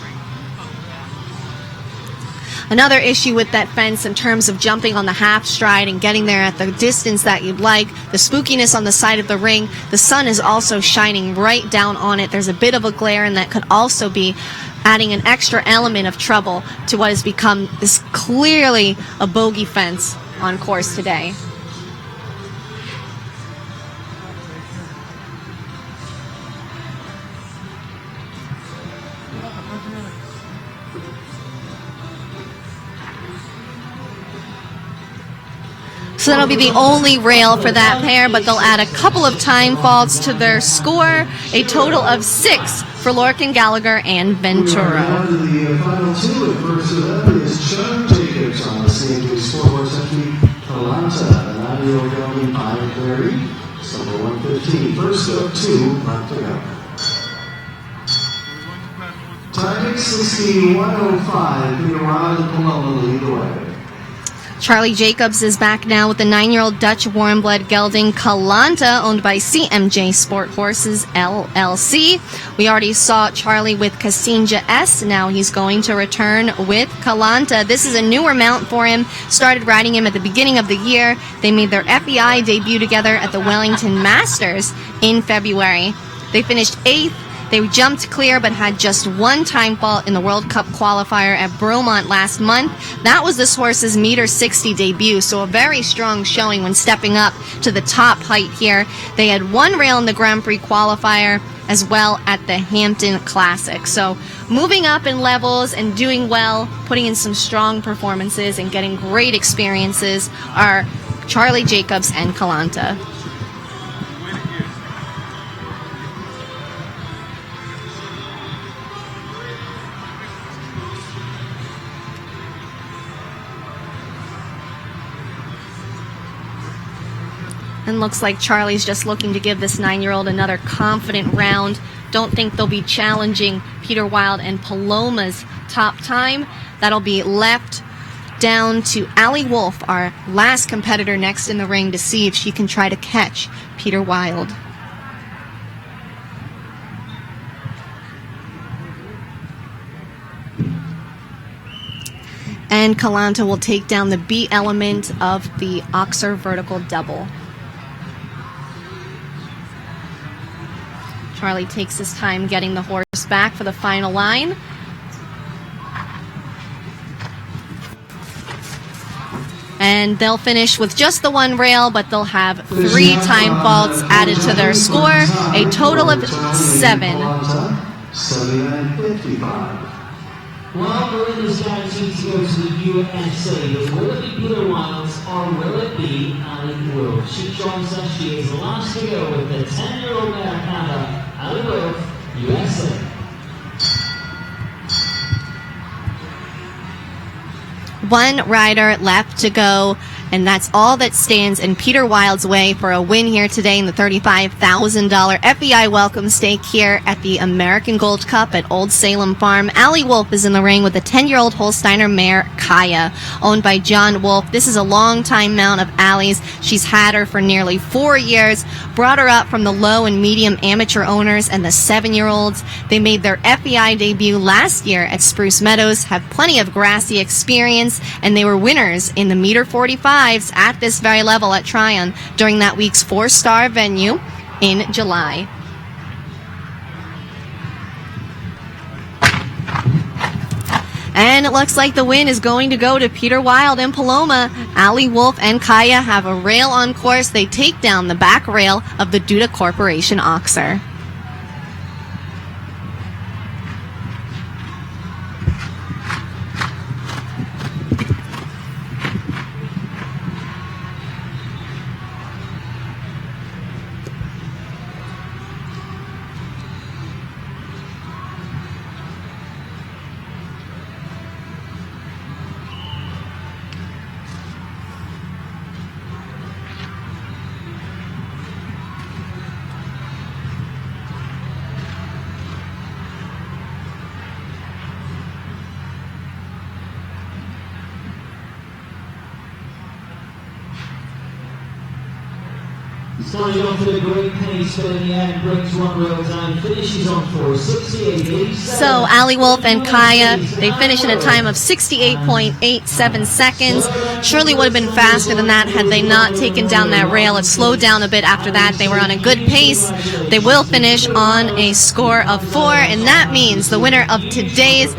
Another issue with that fence in terms of jumping on the half stride and getting there at the distance that you'd like, the spookiness on the side of the ring. The sun is also shining right down on it. There's a bit of a glare, and that could also be adding an extra element of trouble to what has become this clearly a bogey fence on course today. So that'll be the only rail for that pair, but they'll add a couple of time faults to their score, a total of 6 for Lorcan Gallagher and Venturo. The final 2 at first is Charm Jacobs on the CMG Sports entry, Atlanta, the 9-year-old gelding by Clary, number 115. First up, 2 left to go. Time 61.05, Peter Wild and Paloma lead the way. Charlie Jacobs is back now with the 9-year-old Dutch warm-blood gelding Kalanta, owned by CMJ Sport Horses LLC. We already saw Charlie with Kasinja S. Now he's going to return with Kalanta. This is a newer mount for him. Started riding him at the beginning of the year. They made their FEI debut together at the Wellington Masters in February. They finished 8th. They jumped clear but had just one time fault in the World Cup qualifier at Bromont last month. That was this horse's meter 60 debut, so a very strong showing when stepping up to the top height here. They had one rail in the Grand Prix qualifier as well at the Hampton Classic. So moving up in levels and doing well, putting in some strong performances and getting great experiences are Charlie Jacobs and Kalanta. And looks like Charlie's just looking to give this 9-year-old another confident round. Don't think they'll be challenging Peter Wild and Paloma's top time. That'll be left down to Allie Wolf, our last competitor next in the ring, to see if she can try to catch Peter Wild. And Kalanta will take down the B element of the Oxer vertical double. Charlie takes his time getting the horse back for the final line. And they'll finish with just the one rail, but they'll have 3 time faults added to their score, a total of 7. 79.55. Well, Berlin is guaranteed to go to the USA. Will it be Peter Wilds or will it be Allie Wolf? She joins us. She is last to go with the 10-year-old Americana, Allie Wolf, USA. One rider left to go, and that's all that stands in Peter Wild's way for a win here today in the $35,000 FEI welcome stake here at the American Gold Cup at Old Salem Farm. Allie Wolf is in the ring with the 10-year-old Holsteiner mare Kaya, owned by John Wolf. This is a long-time mount of Allie's. She's had her for nearly 4 years, brought her up from the low and medium amateur owners and the 7-year-olds. They made their FEI debut last year at Spruce Meadows, have plenty of grassy experience, and they were winners in the meter 45 at this very level at Tryon during that week's 4-star venue in July. And it looks like the win is going to go to Peter Wild and Paloma. Allie Wolf and Kaya have a rail on course. They take down the back rail of the Duda Corporation Oxer. Starting off with a great pace, but in the end breaks one rail down, finishes on 4:68.87. So Allie Wolf and Kaya, they finish in a time of 68.87 seconds. Surely would have been faster than that had they not taken down that rail. It slowed down a bit after that. They were on a good pace. They will finish on a score of 4, and that means the winner of today's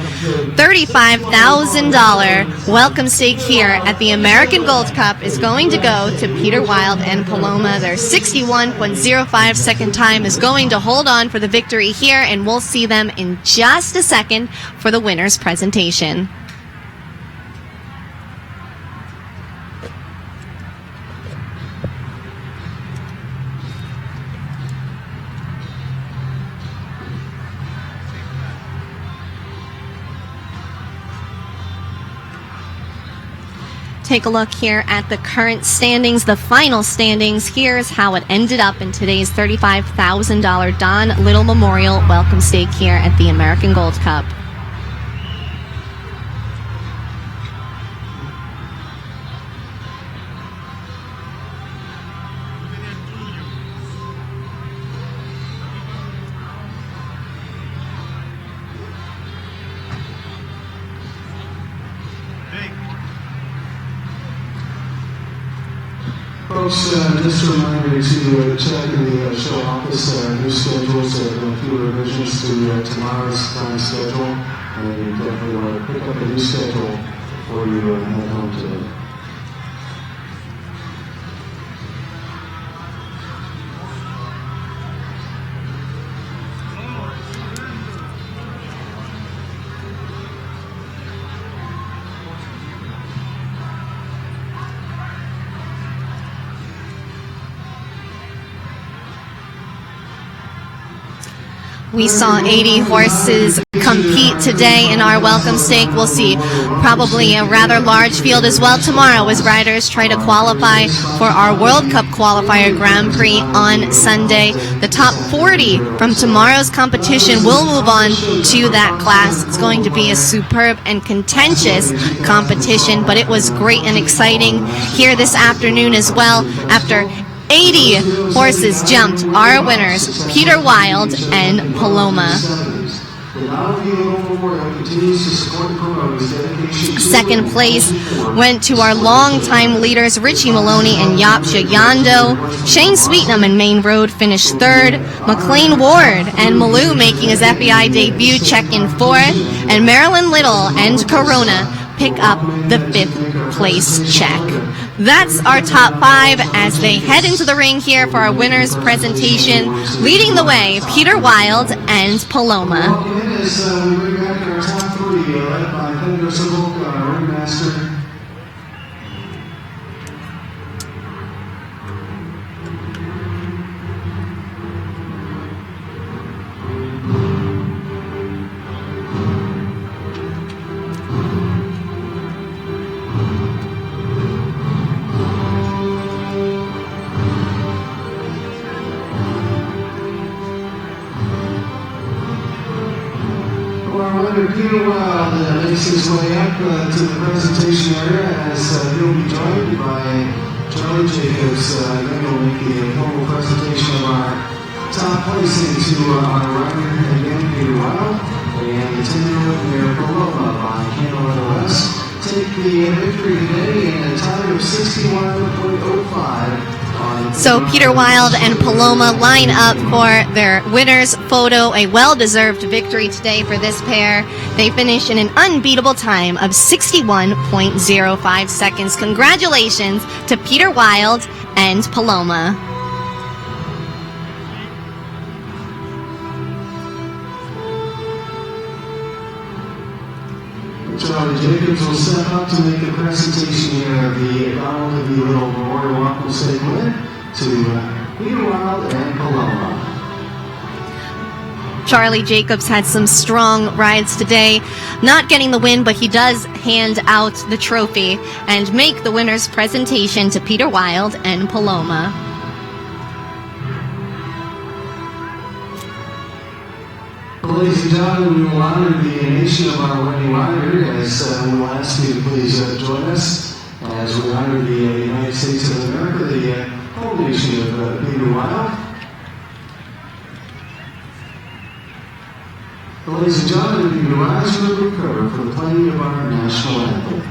$35,000 welcome stake here at the American Gold Cup is going to go to Peter Wild and Paloma. Their 61.05 second time is going to hold on for the victory here, and we'll see them in just a second for the winner's presentation. Take a look here at the current standings, the final standings. Here's how it ended up in today's $35,000 Don Little Memorial welcome stake here at the American Gold Cup. folks, just a reminder to check in the show office new schedules. There have been a few revisions to tomorrow's time schedule, and you definitely want to pick up a new schedule before you head home today. We saw 80 horses compete today in our welcome stake. We'll see probably a rather large field as well tomorrow as riders try to qualify for our World Cup qualifier Grand Prix on Sunday. The top 40 from tomorrow's competition will move on to that class. It's going to be a superb and contentious competition, but it was great and exciting here this afternoon as well. After 80 horses jumped, our winners, Peter Wild and Paloma. Second place went to our longtime leaders, Richie Maloney and Yapsha Yando. Shane Sweetnam and Main Road finished third. McLean Ward and Malou making his FEI debut check in fourth. And Marilyn Little and Corona pick up the fifth place check. That's our top five as they head into the ring here for our winners presentation. Leading the way, Peter Wild and Paloma. We bring back our top three, led by Contender, our ringmaster. Peter Wild makes his way up to the presentation area as he'll be joined by Charlie Jacobs. Then we'll make the formal presentation of our top placing to our rider again, Peter Wild, and the 10-year-old Paloma by Canada West. Take the victory today in a time of 61.05. So Peter Wild and Paloma line up for their winner's photo. A well-deserved victory today for this pair. They finish in an unbeatable time of 61.05 seconds. Congratulations to Peter Wild and Paloma. Charlie Jacobs will step up to make the presentation here of the Donald of the Little Memorial Welcome Stake win to Peter Wild and Paloma. Charlie Jacobs had some strong rides today, not getting the win, but he does hand out the trophy and make the winner's presentation to Peter Wild and Paloma. Ladies and gentlemen, we will honor the nation of our winning rider as we will ask you to please join us as we honor the United States of America, the home nation of Peter Wild. Ladies and gentlemen, if you rise and recover for the playing of our national anthem.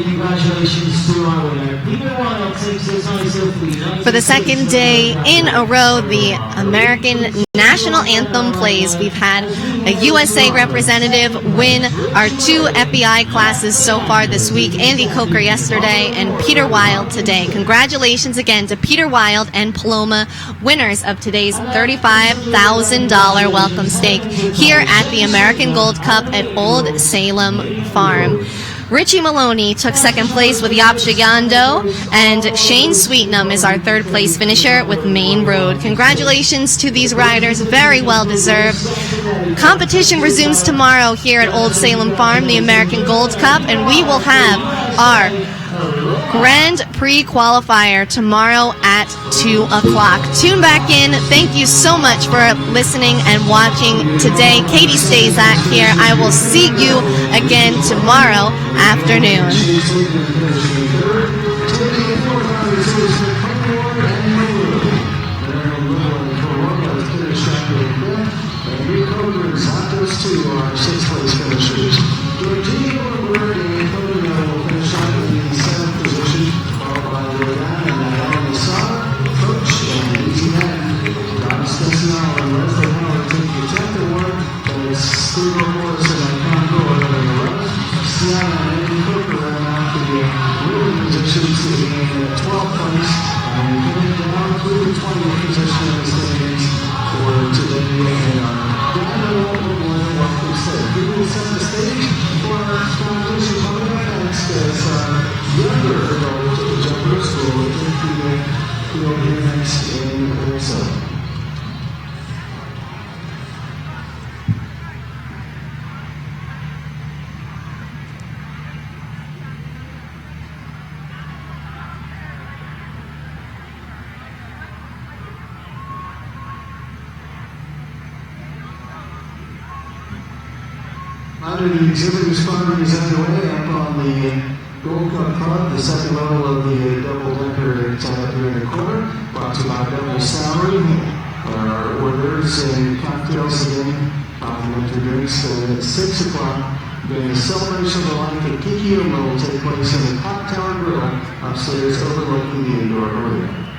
Congratulations to our winner, Peter Wild For the second day in a row, the American National Anthem plays. We've had a USA representative win our 2 FEI classes so far this week. Andy Coker yesterday and Peter Wild today. Congratulations again to Peter Wild and Paloma, winners of today's $35,000 welcome stake here at the American Gold Cup at Old Salem Farm. Richie Maloney took second place with Yapsha Yando, and Shane Sweetnam is our third place finisher with Main Road. Congratulations to these riders, very well deserved. Competition resumes tomorrow here at Old Salem Farm, the American Gold Cup, and we will have our Grand Prix qualifier tomorrow at 2 o'clock. Tune back in. Thank you so much for listening and watching today. Katie Stazak here. I will see you again tomorrow afternoon. Under the exhibitors farm is underway up on the Gold Cup Club, the second level of the double-decker tab here in the corner, brought to you by Double Salary. Our orders and cocktails again, complimentary drinks at 6 o'clock. Then the celebration of the life of Kiki will take place in the Cocktail and Grill upstairs overlooking the indoor arena.